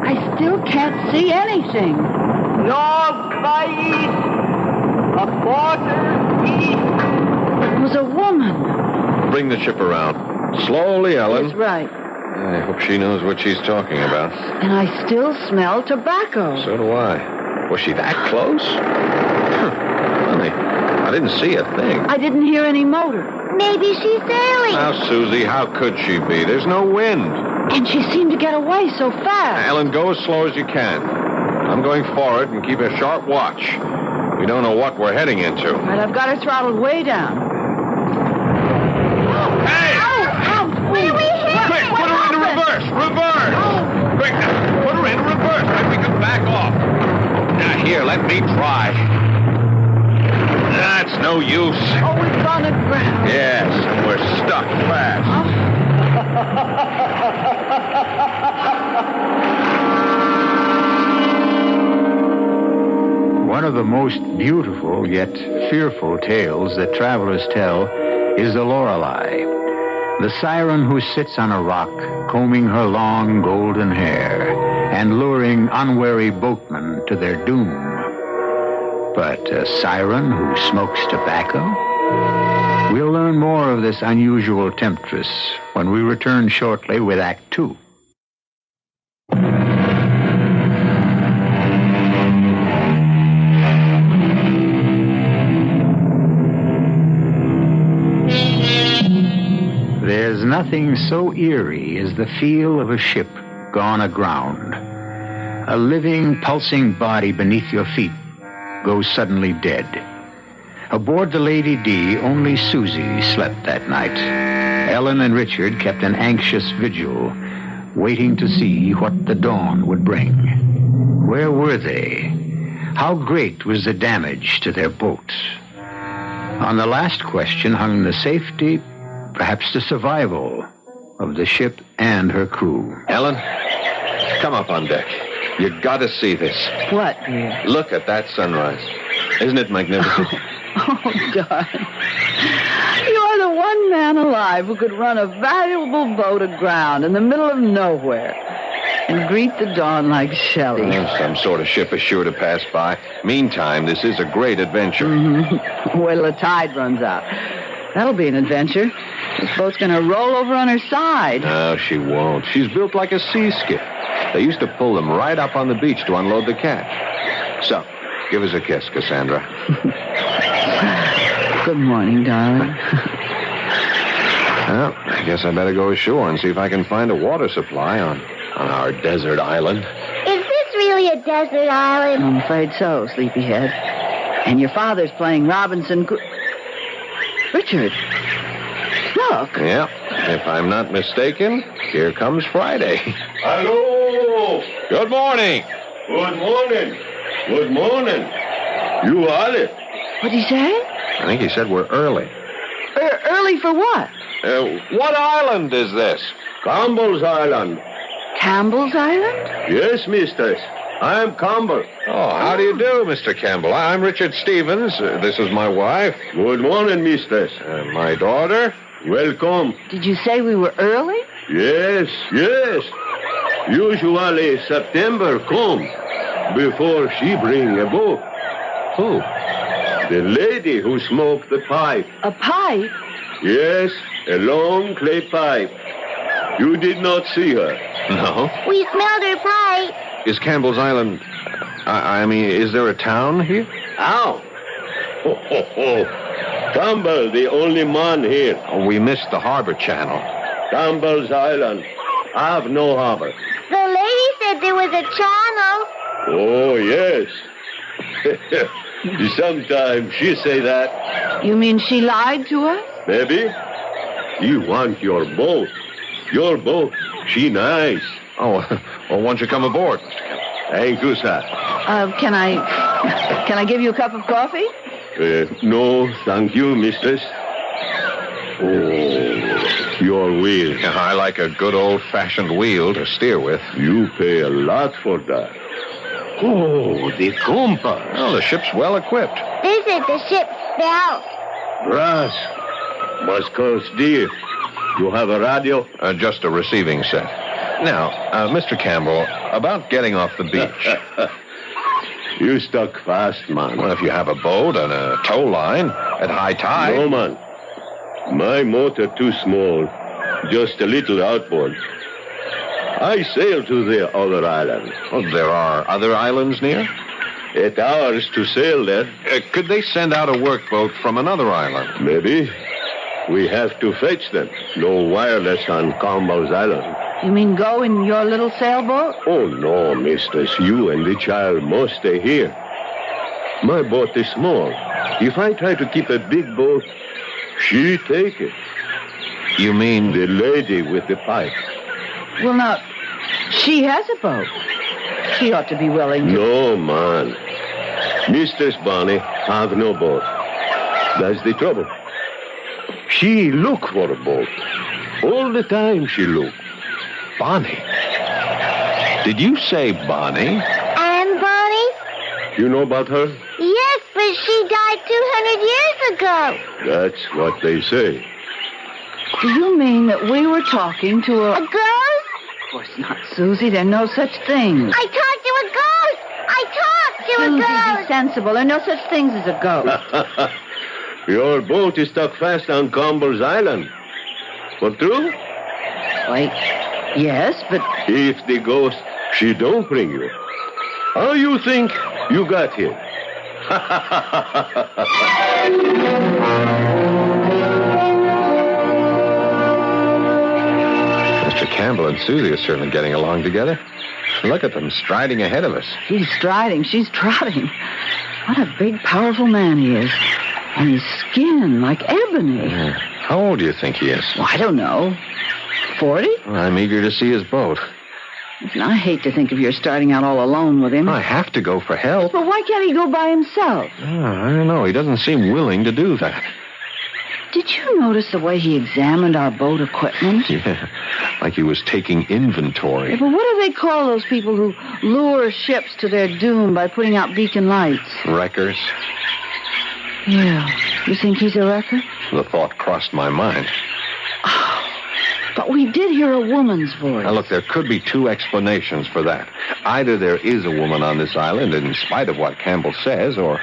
I still can't see anything. North by east, a quarter east. It was a woman. Bring the ship around. Slowly, Ellen. That's right. I hope she knows what she's talking about. And I still smell tobacco. So do I. Was she that close? Funny. I didn't see a thing. I didn't hear any motor. Maybe she's sailing. Now, Susie, how could she be? There's no wind. And she seemed to get away so fast. Ellen, go as slow as you can. I'm going forward and keep a sharp watch. We don't know what we're heading into. Right, I've got her throttled way down. Hey! Where we hit? Quick, put her into reverse! Reverse! Quick, put her into reverse. Then we can back off. Now, here, let me try. That's no use. Oh, we've gone aground. Yes, and we're stuck fast. One of the most beautiful yet fearful tales that travelers tell is the Lorelei, the siren who sits on a rock, combing her long golden hair and luring unwary boatmen to their doom. But a siren who smokes tobacco? We'll learn more of this unusual temptress when we return shortly with Act 2. There's nothing so eerie as the feel of a ship gone aground. A living, pulsing body beneath your feet goes suddenly dead. Aboard the Lady D, only Susie slept that night. Ellen and Richard kept an anxious vigil, waiting to see what the dawn would bring. Where were they? How great was the damage to their boat? On the last question hung the safety, perhaps the survival, of the ship and her crew. Ellen, come up on deck. You got to see this. What, dear? Look at that sunrise. Isn't it magnificent? Oh, darling. You are the one man alive who could run a valuable boat aground in the middle of nowhere and greet the dawn like Shelley. Some sort of ship is sure to pass by. Meantime, this is a great adventure. Mm-hmm. Wait till the tide runs out. That'll be an adventure. This boat's going to roll over on her side. No, she won't. She's built like a sea skiff. They used to pull them right up on the beach to unload the catch. So, give us a kiss, Cassandra. Good morning, darling. Well, I guess I better go ashore and see if I can find a water supply on our desert island. Is this really a desert island? I'm afraid so, sleepyhead. And your father's playing Robinson... Richard, look. Yeah, if I'm not mistaken, here comes Friday. Hello. Good morning. Good morning. Good morning. You early? What'd he say? I think he said we're early. Early for what? What island is this? Campbell's Island. Campbell's Island? Yes, mistress. I am Campbell. Oh, how do you do, Mr. Campbell? I'm Richard Stevens. This is my wife. Good morning, mistress. My daughter. Welcome. Did you say we were early? Yes, yes. Usually September come before she bring a boat. Who? The lady who smoked the pipe. A pipe? Yes, a long clay pipe. You did not see her. No. We smelled her pipe. Is Campbell's Island... I mean, is there a town here? Ow! Ho, ho, ho. Campbell, the only man here. Oh, we missed the harbor channel. Campbell's Island. I have no harbor. The lady said there was a channel. Oh, yes. Sometimes she say that. You mean she lied to us? Maybe. You want your boat. Your boat, she nice. Oh, well, why don't you come aboard, Mr. Campbell? Thank you, sir. Can I give you a cup of coffee? No, thank you, mistress. Oh, your wheel. I like a good old-fashioned wheel to steer with. You pay a lot for that. Oh, the compass. Well, the ship's well equipped. This is the ship's bell. Brass. Must cost dear. You have a radio? Just a receiving set. Now, Mr. Campbell, about getting off the beach. You stuck fast, man. Well, if you have a boat and a tow line at high tide... No, man. My motor too small. Just a little outboard. I sail to the other island. Oh, there are other islands near? 8 hours to sail there. Could they send out a workboat from another island? Maybe. We have to fetch them. No wireless on Campbell's Island. You mean go in your little sailboat? Oh, no, mistress. You and the child must stay here. My boat is small. If I try to keep a big boat, she take it. You mean... The lady with the pipe. Well, now, she has a boat. She ought to be willing to... No, man. Mistress Bonnie have no boat. That's the trouble. She look for a boat. All the time she look. Bonnie? Did you say Bonnie? And Bonnie? You know about her? Yes, but she died 200 years ago. That's what they say. Do you mean that we were talking to a... A ghost? Of course not, Susie. There's no such thing. I talked to a ghost! I talked to a Susie, ghost! be sensible. There are no such things as a ghost. Your boat is stuck fast on Campbell's Island. For true? Wait. Yes, but... If the ghost, she don't bring you. How you think you got here? Mr. Campbell and Susie are certainly getting along together. Look at them striding ahead of us. He's striding. She's trotting. What a big, powerful man he is. And his skin, like ebony. How old do you think he is? Well, I don't know. 40? Well, I'm eager to see his boat. Listen, I hate to think of your starting out all alone with him. I have to go for help. But why can't he go by himself? Oh, I don't know. He doesn't seem willing to do that. Did you notice the way he examined our boat equipment? Yeah, like he was taking inventory. Yeah, but what do they call those people who lure ships to their doom by putting out beacon lights? Wreckers. Yeah. You think he's a wrecker? The thought crossed my mind. Oh, but we did hear a woman's voice. Now, look, there could be two explanations for that. Either there is a woman on this island in spite of what Campbell says, or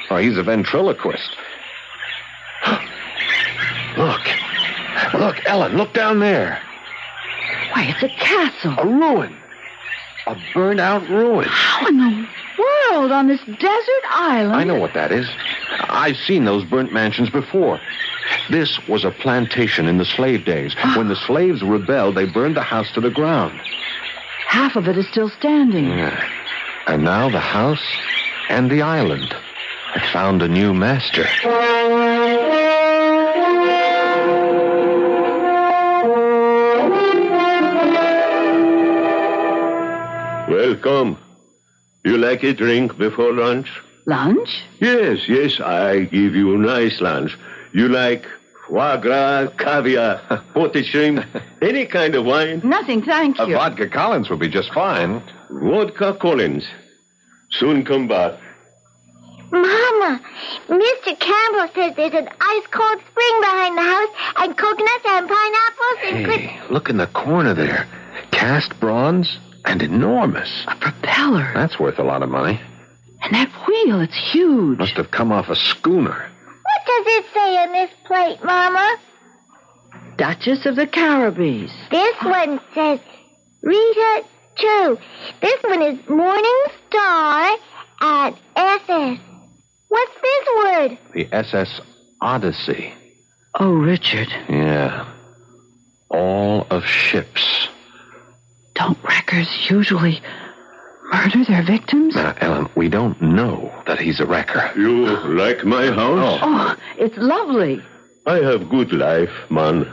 he's a ventriloquist. Look, Ellen, look down there. Why, it's a castle. A ruin. A burned-out ruin. How in the world on this desert island? I know what that is. I've seen those burnt mansions before. This was a plantation in the slave days. When the slaves rebelled, they burned the house to the ground. Half of it is still standing. Yeah. And now the house and the island have found a new master. Welcome. You like a drink before lunch? Lunch? Yes, I give you a nice lunch. You like foie gras, caviar, potted shrimp, any kind of wine? Nothing, thank you. A vodka Collins would be just fine. Vodka Collins. Soon come back. Mama, Mr. Campbell says there's an ice-cold spring behind the house and coconuts and pineapples and... Hey, look in the corner there. Cast bronze and enormous. A propeller. That's worth a lot of money. And that wheel, it's huge. Must have come off a schooner. What does it say on this plate, Mama? Duchess of the Caribbees. This one says Rita 2. This one is Morning Star at SS. What's this word? The SS Odyssey. Oh, Richard. Yeah. All of ships. Don't wreckers usually murder their victims? Now, Ellen, we don't know that he's a wrecker. You like my house? Oh, it's lovely. I have good life, man,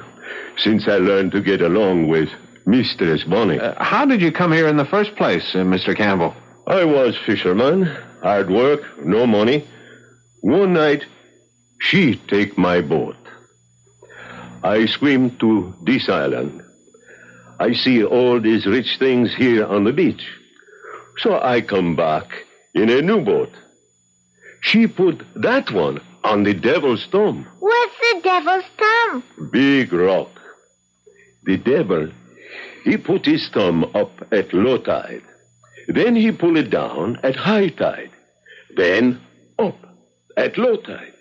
since I learned to get along with Mistress Bonnie. How did you come here in the first place, Mr. Campbell? I was fisherman. Hard work, no money. One night, she take my boat. I swim to this island. I see all these rich things here on the beach. So I come back in a new boat. She put that one on the devil's thumb. What's the devil's thumb? Big rock. The devil, he put his thumb up at low tide. Then he pull it down at high tide. Then up at low tide.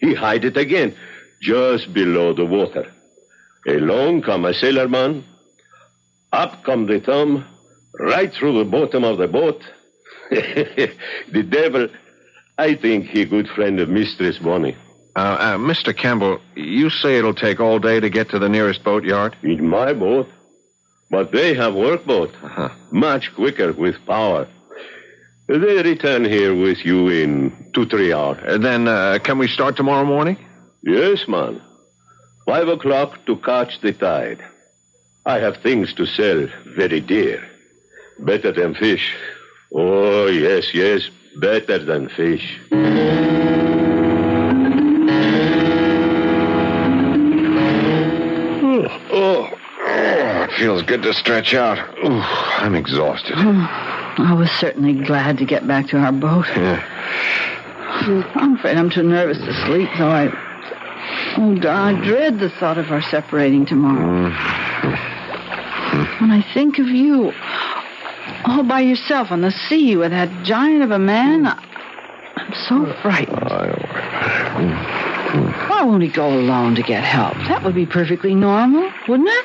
He hide it again, just below the water. Along come a sailorman. Up come the thumb, right through the bottom of the boat. The devil, I think he good friend of Mistress Bonnie. Mr. Campbell, you say it'll take all day to get to the nearest boatyard? In my boat. But they have workboat. Much quicker with power. They return here with you in 2-3 hours. Then can we start tomorrow morning? Yes, man. 5 o'clock to catch the tide. I have things to sell very dear. Better than fish. Oh, yes, better than fish. It feels good to stretch out. Ooh, I'm exhausted. I was certainly glad to get back to our boat. Yeah. I'm afraid I'm too nervous to sleep, though Oh, Don, I dread the thought of our separating tomorrow. When I think of you, all by yourself on the sea with that giant of a man, I'm so frightened. Why won't he go alone to get help? That would be perfectly normal, wouldn't it?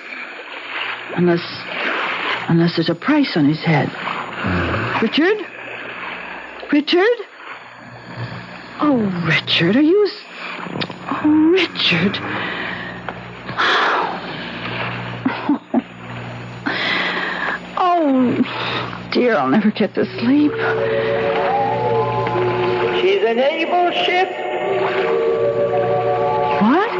Unless there's a price on his head. Richard? Richard? Oh, Richard, are you... Oh, Richard. Oh, dear, I'll never get to sleep. She's a naval ship. What?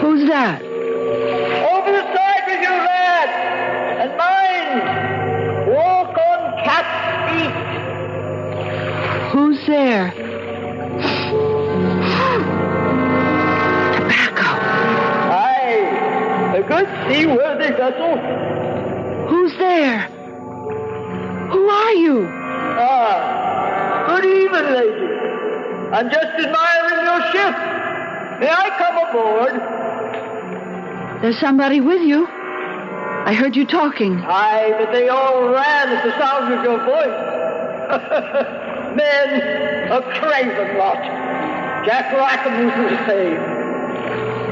Who's that? Over the side with you, lad. And mind, walk on cat's feet. Who's there? Aye, a good seaworthy vessel. Who's there? Who are you? Good evening, lady. I'm just admiring your ship. May I come aboard? There's somebody with you. I heard you talking. Aye, but they all ran at the sound of your voice. Men, a craven lot. Jack Rackham was the same.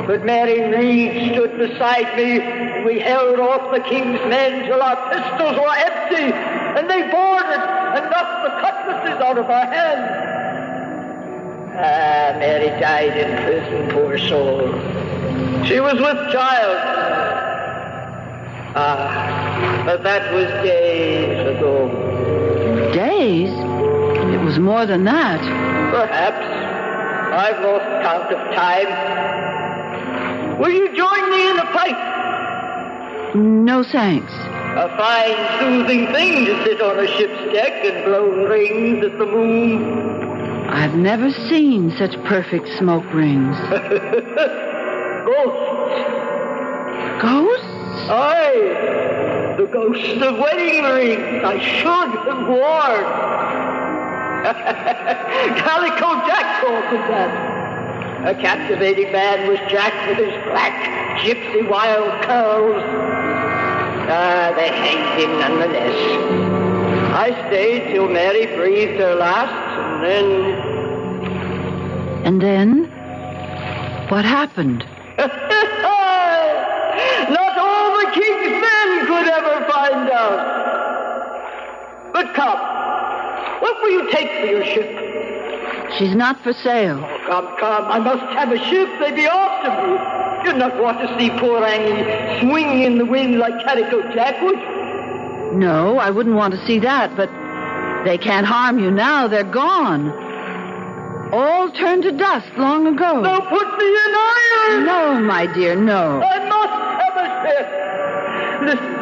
But Mary Reid stood beside me, and we held off the king's men till our pistols were empty, and they boarded and knocked the cutlasses out of our hands. Mary died in prison, poor soul. She was with child. But that was days ago. Days? It was more than that. Perhaps. I've lost count of time. Will you join me in a pipe? No, thanks. A fine, soothing thing to sit on a ship's deck and blow rings at the moon. I've never seen such perfect smoke rings. Ghosts. Ghosts? Aye. The ghost of wedding rings. I should have worn. Calico Jack called it that. A captivating man was Jack with his black, gypsy wild curls. They hanged him nonetheless. I stayed till Mary breathed her last, and then... And then? What happened? Not all the king's men could ever find out. But come, what will you take for your ship? She's not for sale. Oh, come. I must have a ship. They'd be after me. You'd not want to see poor Annie swinging in the wind like Calico Jack would. No, I wouldn't want to see that, but they can't harm you now. They're gone. All turned to dust long ago. They'll put me in iron. No, my dear, no. I must have a head. Listen,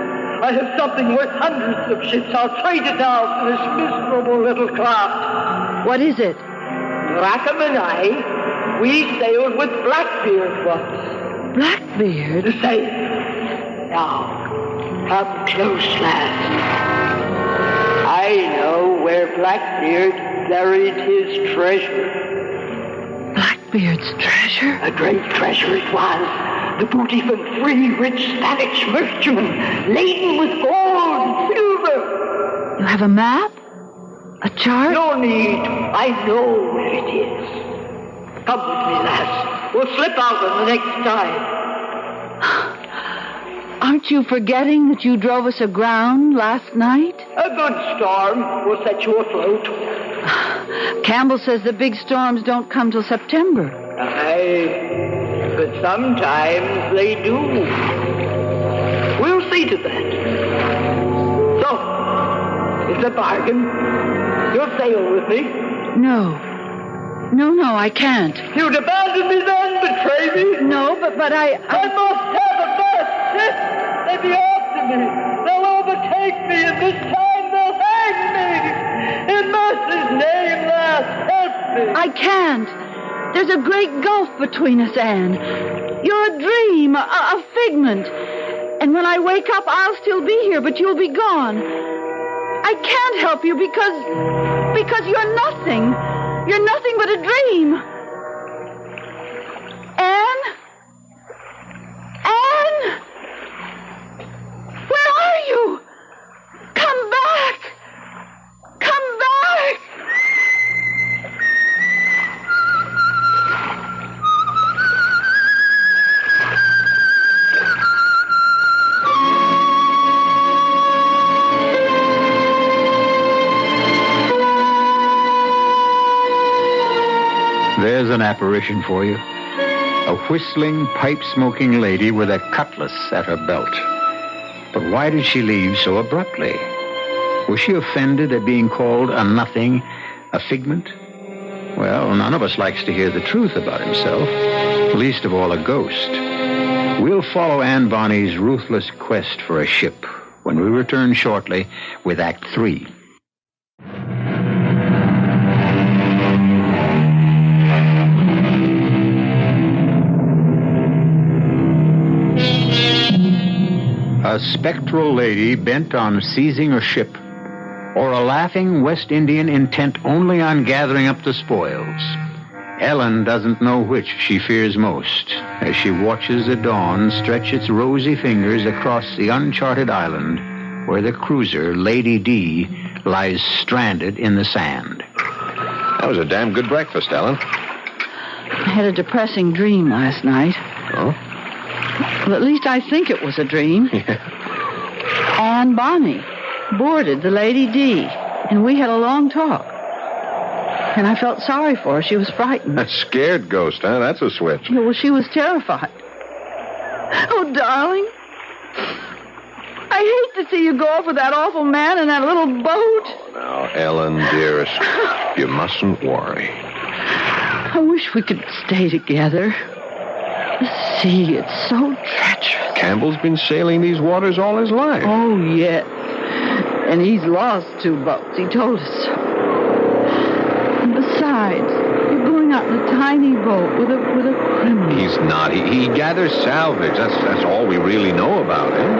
I have something worth hundreds of ships. I'll trade it now for this miserable little craft. What is it? Rackham and I, we sailed with Blackbeard once. Blackbeard? The same. Now, come close, lads. I know where Blackbeard buried his treasure. Blackbeard's treasure? A great treasure it was. The booty from 3 rich Spanish merchantmen, laden with gold and silver. You have a map? A chart? No need. I know where it is. Come with me, lads. We'll slip out on the next tide. Aren't you forgetting that you drove us aground last night? A good storm will set you afloat. Campbell says the big storms don't come till September. Aye, but sometimes they do. We'll see to that. So, it's a bargain. You'll sail with me. No, I can't. You'd abandon me then, betray me? No, but I must have a first. They'll be after me. They'll overtake me, and this time they'll hang me. In mercy's name, lads, help me. I can't. There's a great gulf between us, Anne. You're a dream, a figment. And when I wake up, I'll still be here, but you'll be gone. I can't help you because you're nothing. You're nothing but a dream. Anne? Anne? Where are you? Come back! Come back! There's an apparition for you. A whistling, pipe-smoking lady with a cutlass at her belt. But why did she leave so abruptly? Was she offended at being called a nothing, a figment? Well, none of us likes to hear the truth about himself, least of all a ghost. We'll follow Anne Bonny's ruthless quest for a ship when we return shortly with Act 3. A spectral lady bent on seizing a ship, or a laughing West Indian intent only on gathering up the spoils. Ellen doesn't know which she fears most as she watches the dawn stretch its rosy fingers across the uncharted island where the cruiser Lady D lies stranded in the sand. That was a damn good breakfast, Ellen. I had a depressing dream last night. Oh? Well, at least I think it was a dream. Anne Bonny boarded the Lady D, and we had a long talk. And I felt sorry for her. She was frightened. A scared ghost, huh? That's a switch. Yeah, well, she was terrified. Oh, darling. I hate to see you go off with that awful man in that little boat. Oh, now, Ellen, dearest, you mustn't worry. I wish we could stay together. The sea, it's so treacherous. Campbell's been sailing these waters all his life. Oh, yes. And he's lost 2 boats. He told us so. And besides, you're going out in a tiny boat with a criminal. He's not. He gathers salvage. That's all we really know about him.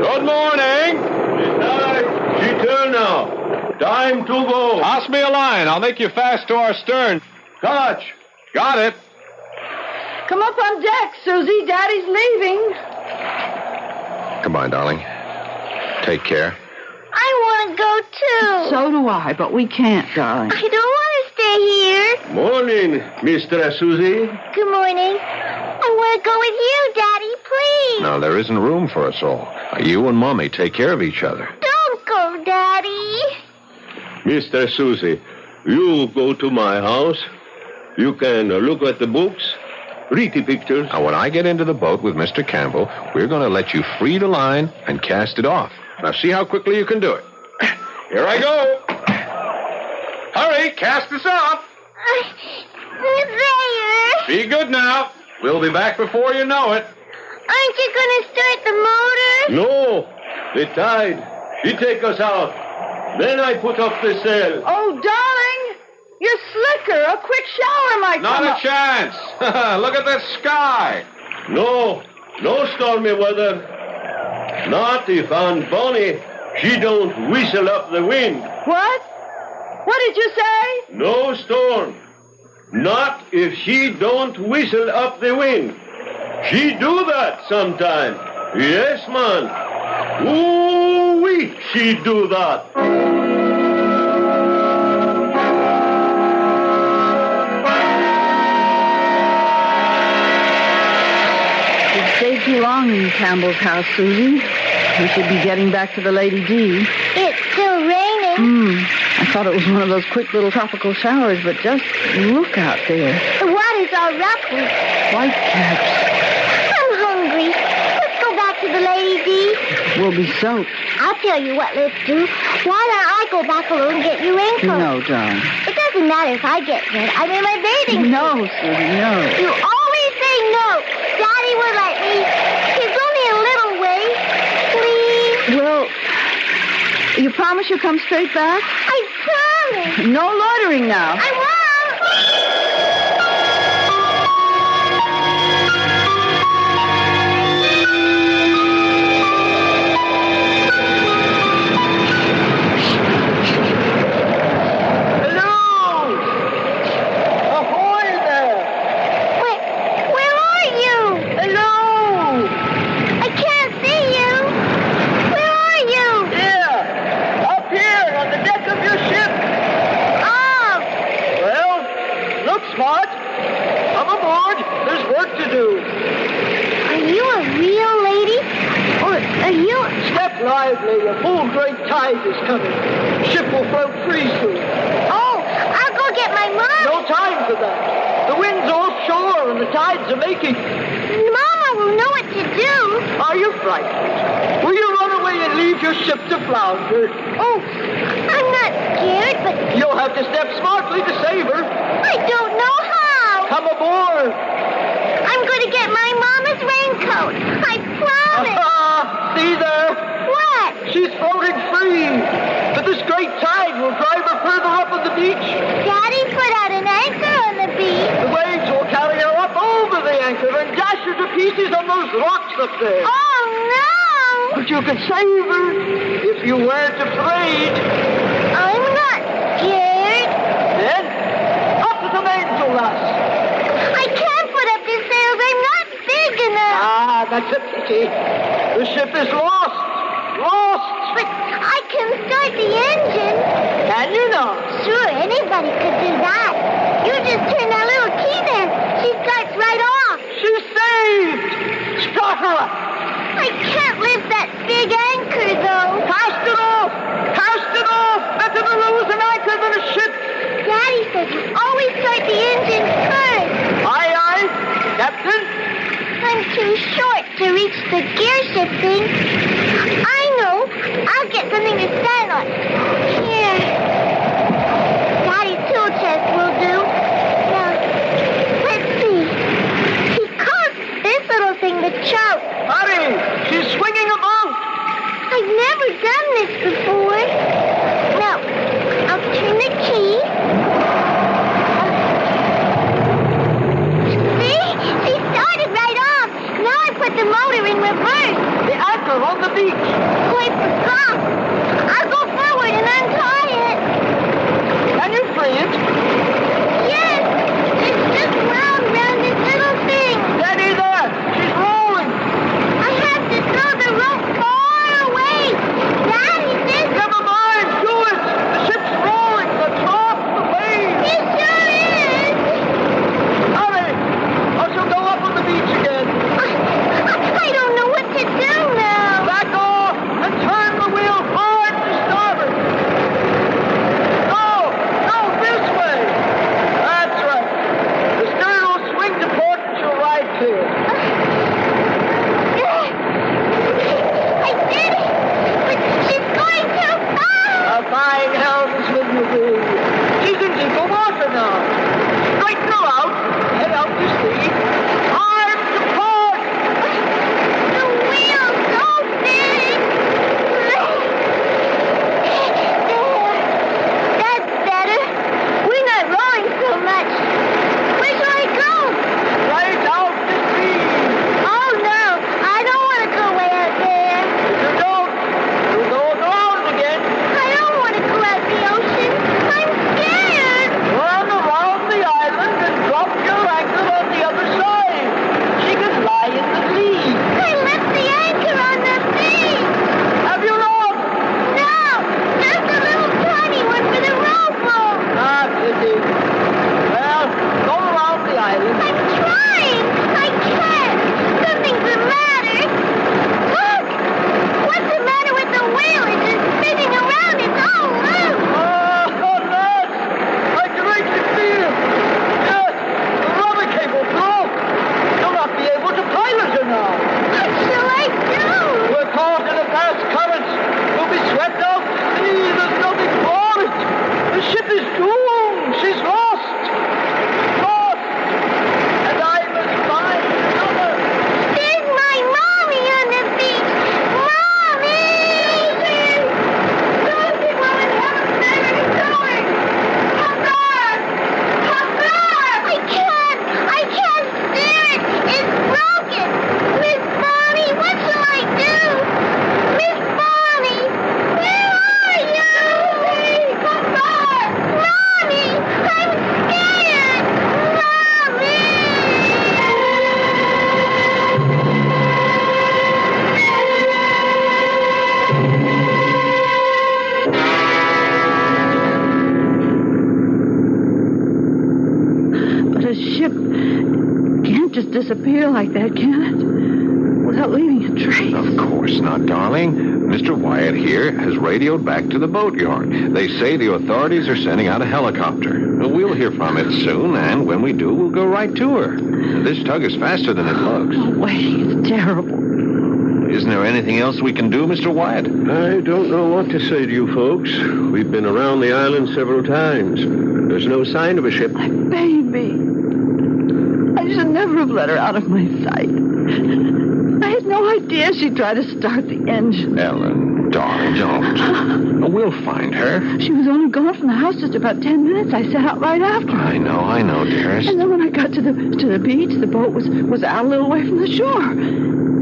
Good morning. She turn now. Time to go. Toss me a line. I'll make you fast to our stern. Touch. Got it. Come up on deck, Susie. Daddy's leaving. Come on, darling. Take care. I want to go, too. So do I, but we can't, darling. I don't want to stay here. Morning, Mr. Susie. Good morning. I want to go with you, Daddy, please. No, there isn't room for us all. You and Mommy take care of each other. Don't go, Daddy. Mr. Susie, you go to my house. You can look at the books. Read the pictures. Now, when I get into the boat with Mr. Campbell, we're going to let you free the line and cast it off. Now, see how quickly you can do it. Here I go. Hurry, cast us off. There. Be good now. We'll be back before you know it. Aren't you going to start the motor? No, the tide. He take us out. Then I put up the sail. Oh, darling, you're slicker. A quick shower might Not come a up. chance. Look at that sky. No stormy weather. Not if Aunt Bonnie, she don't whistle up the wind. What? What did you say? No storm. Not if she don't whistle up the wind. She do that sometime. Yes, man. Ooh-wee, she do that. You've stayed too long in Campbell's house, Susie. We should be getting back to the Lady D. It's still raining. I thought it was one of those quick little tropical showers, but just look out there. The water's all ruffled. White caps. I'm hungry. Let's go back to the Lady D. We'll be soaked. I'll tell you what let's do. Why don't I go back alone and get you raincoat? No, darling. It doesn't matter if I get wet. I'm in my bathing suit. No, Susie, no. You always say no. Daddy will let me. It's only a little way. Please. Well, you promise you'll come straight back? I promise. No loitering now. I won't. Smart. Come aboard. There's work to do. Are you a real lady? Or are you... Step lively. A full great tide is coming. Ship will float free soon. Oh, I'll go get my mom. No time for that. The wind's offshore and the tides are making. Mama will know what to do. Are you frightened? Will you run away and leave your ship to flounder? Oh, I'm not scared, but... You'll have to step smartly to save her. I don't know how. Come aboard. I'm going to get my mama's raincoat. I promise. See there? What? She's floating free. But this great tide will drive her further up on the beach. Daddy put out an anchor on the beach. The waves will carry her up over the anchor and dash her to pieces on those rocks up there. Oh, no. But you could save her if you weren't afraid. I'm not scared. Then, up to the mainsail, lass. I can't put up the sails. I'm not big enough. Ah, that's a pity. The ship is lost. Lost. But I can start the engine. Can you not? Sure, anybody could do that. You just turn that little key there. She starts right off. She's saved. Start her up. I can't lift that big anchor, though. Cast it off. Cast it off. Better to lose an anchor than a ship. Daddy says you always start the engine first. Aye, aye. Captain? I'm too short to reach the gear shifting. I know. I'll get something to stand on. Here. Daddy's tool chest will do. Now, let's see. He calls this little thing the choke. Hurry! She's swinging about. I've never done this before. Now, I'll turn the key. See? She started right off. Now I put the motor in reverse. The anchor on the beach. Oh, I forgot. I'll go forward and untie it. Can you free it? Yes. It's just wound round this little thing. Steady there. She's rolling. I have to throw the rope far away. Daddy says... Never mind. Do it. The ship's rolling. Let's off the waves. It sure is. Hurry. Or she'll go up on the beach again. I don't know what to do now. Back off and turn the wheel disappear like that, can it? Without leaving a trace. Of course not, darling. Mr. Wyatt here has radioed back to the boatyard. They say the authorities are sending out a helicopter. We'll hear from it soon, and when we do, we'll go right to her. This tug is faster than it looks. Oh, waiting is terrible. Isn't there anything else we can do, Mr. Wyatt? I don't know what to say to you folks. We've been around the island several times. There's no sign of a ship. My baby. I should never have let her out of my sight. I had no idea she'd try to start the engine. Ellen, darling, don't. We'll find her. She was only gone from the house just about 10 minutes. I set out right after her. I know, dearest. And then when I got to the beach, the boat was out a little way from the shore.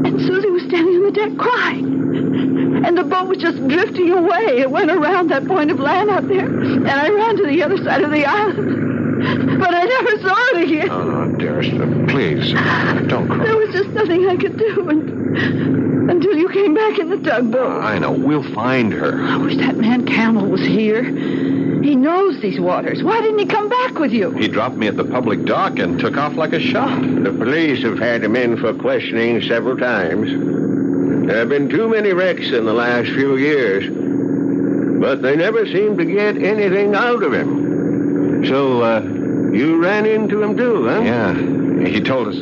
And Susie was standing on the deck crying. And the boat was just drifting away. It went around that point of land out there. And I ran to the other side of the island. But I never saw it again. Oh, no, dearest, please, don't cry. There was just nothing I could do until you came back in the tugboat. I know. We'll find her. I wish that man Campbell was here. He knows these waters. Why didn't he come back with you? He dropped me at the public dock and took off like a shot. The police have had him in for questioning several times. There have been too many wrecks in the last few years, but they never seem to get anything out of him. So, you ran into him too, huh? Yeah, he told us.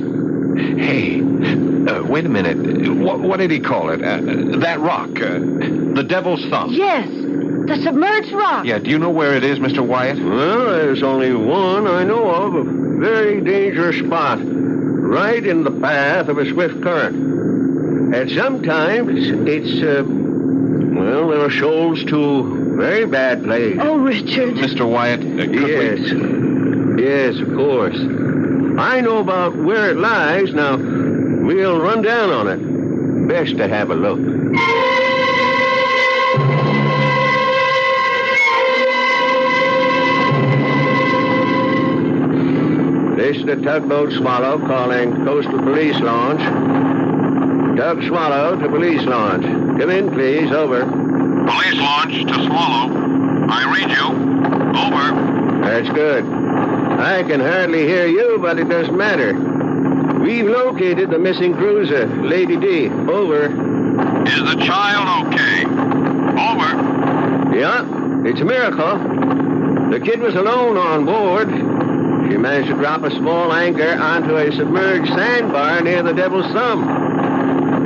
Hey, wait a minute. What did he call it? That rock, the Devil's Thumb. Yes, the submerged rock. Yeah, do you know where it is, Mr. Wyatt? Well, there's only one I know of, a very dangerous spot, right in the path of a swift current. And sometimes it's there are shoals to very bad place. Oh, Richard. Mr. Wyatt, Yes, of course. I know about where it lies. Now, we'll run down on it. Best to have a look. This is the tugboat Swallow calling Coastal Police Launch. Tug Swallow to Police Launch. Come in, please. Over. Police launch to Swallow. I read you. Over. That's good. I can hardly hear you, but it doesn't matter. We've located the missing cruiser, Lady D. Over. Is the child okay? Over. Yeah, it's a miracle. The kid was alone on board. She managed to drop a small anchor onto a submerged sandbar near the Devil's Thumb.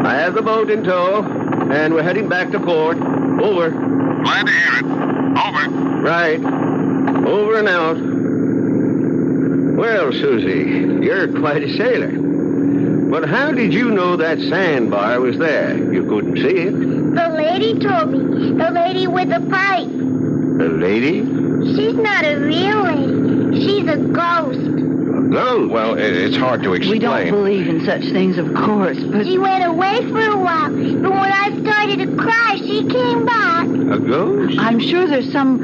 I have the boat in tow, and we're heading back to port. Over. Glad to hear it. Over. Right. Over and out. Well, Susie, you're quite a sailor. But how did you know that sandbar was there? You couldn't see it. The lady told me. The lady with the pipe. The lady? She's not a real lady. She's a ghost. A ghost? Well, it's hard to explain. We don't believe in such things, of course, but... She went away for a while, but when I started to cry, she came back. A ghost? I'm sure there's some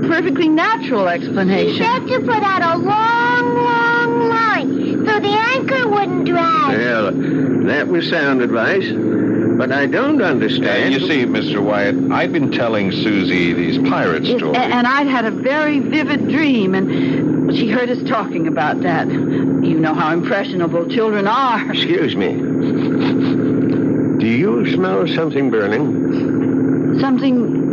perfectly natural explanation. She said to put out a long, long line so the anchor wouldn't drag. Well, that was sound advice. But I don't understand. You see, Mr. Wyatt, I've been telling Susie these pirate stories. And I'd had a very vivid dream, and she heard us talking about that. You know how impressionable children are. Excuse me. Do you smell something burning? Something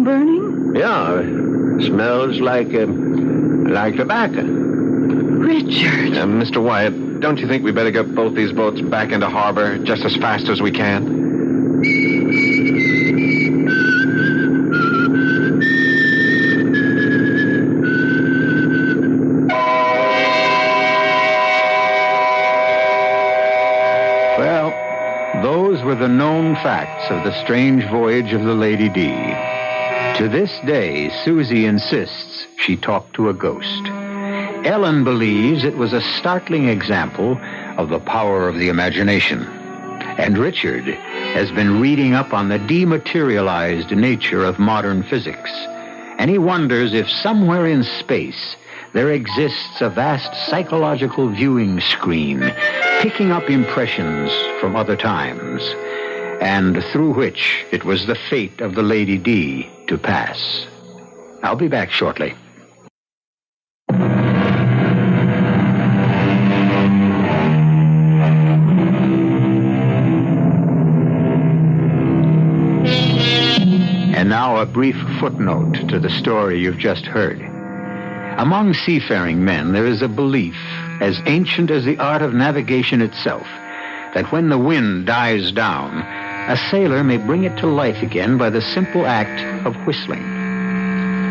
burning? Yeah, it smells like tobacco. Richard. Mr. Wyatt, don't you think we better get both these boats back into harbor just as fast as we can? Well, those were the known facts of the strange voyage of the Lady D. To this day, Susie insists she talked to a ghost. Ellen believes it was a startling example of the power of the imagination. And Richard has been reading up on the dematerialized nature of modern physics. And he wonders if somewhere in space there exists a vast psychological viewing screen picking up impressions from other times, and through which it was the fate of the Lady D to pass. I'll be back shortly. And now a brief footnote to the story you've just heard. Among seafaring men, there is a belief, as ancient as the art of navigation itself, that when the wind dies down, a sailor may bring it to life again by the simple act of whistling.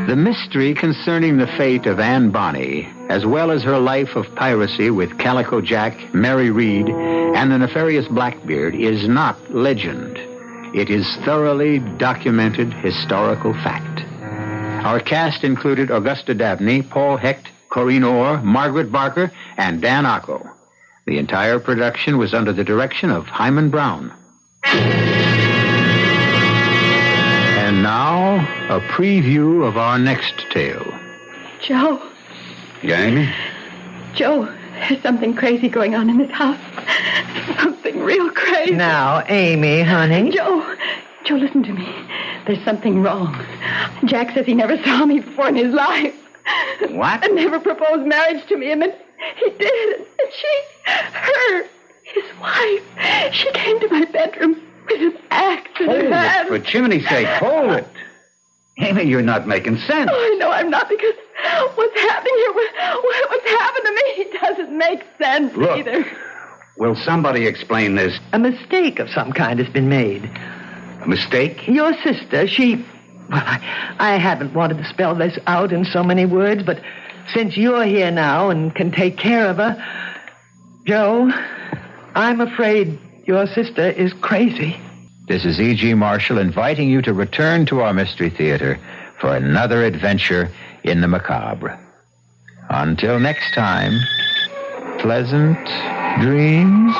The mystery concerning the fate of Anne Bonny, as well as her life of piracy with Calico Jack, Mary Reid, and the nefarious Blackbeard, is not legend. It is thoroughly documented historical fact. Our cast included Augusta Dabney, Paul Hecht, Corinne Orr, Margaret Barker, and Dan Ocko. The entire production was under the direction of Hyman Brown. And now, a preview of our next tale. Joe. Gang? Joe, there's something crazy going on in this house. Something real crazy. Now, Amy, honey. Joe, listen to me. There's something wrong. Jack says he never saw me before in his life. What? And never proposed marriage to me, and then he did. And his wife, she came to my bedroom with an axe in her hand. For chimney's sake, hold it. Amy, you're not making sense. Oh, I know I'm not, because what's happening here, what's happened to me, doesn't make sense either. Will somebody explain this? A mistake of some kind has been made. A mistake? Your sister, I haven't wanted to spell this out in so many words, but since you're here now and can take care of her, Joe, I'm afraid your sister is crazy. This is E.G. Marshall inviting you to return to our Mystery Theater for another adventure in the macabre. Until next time, pleasant dreams.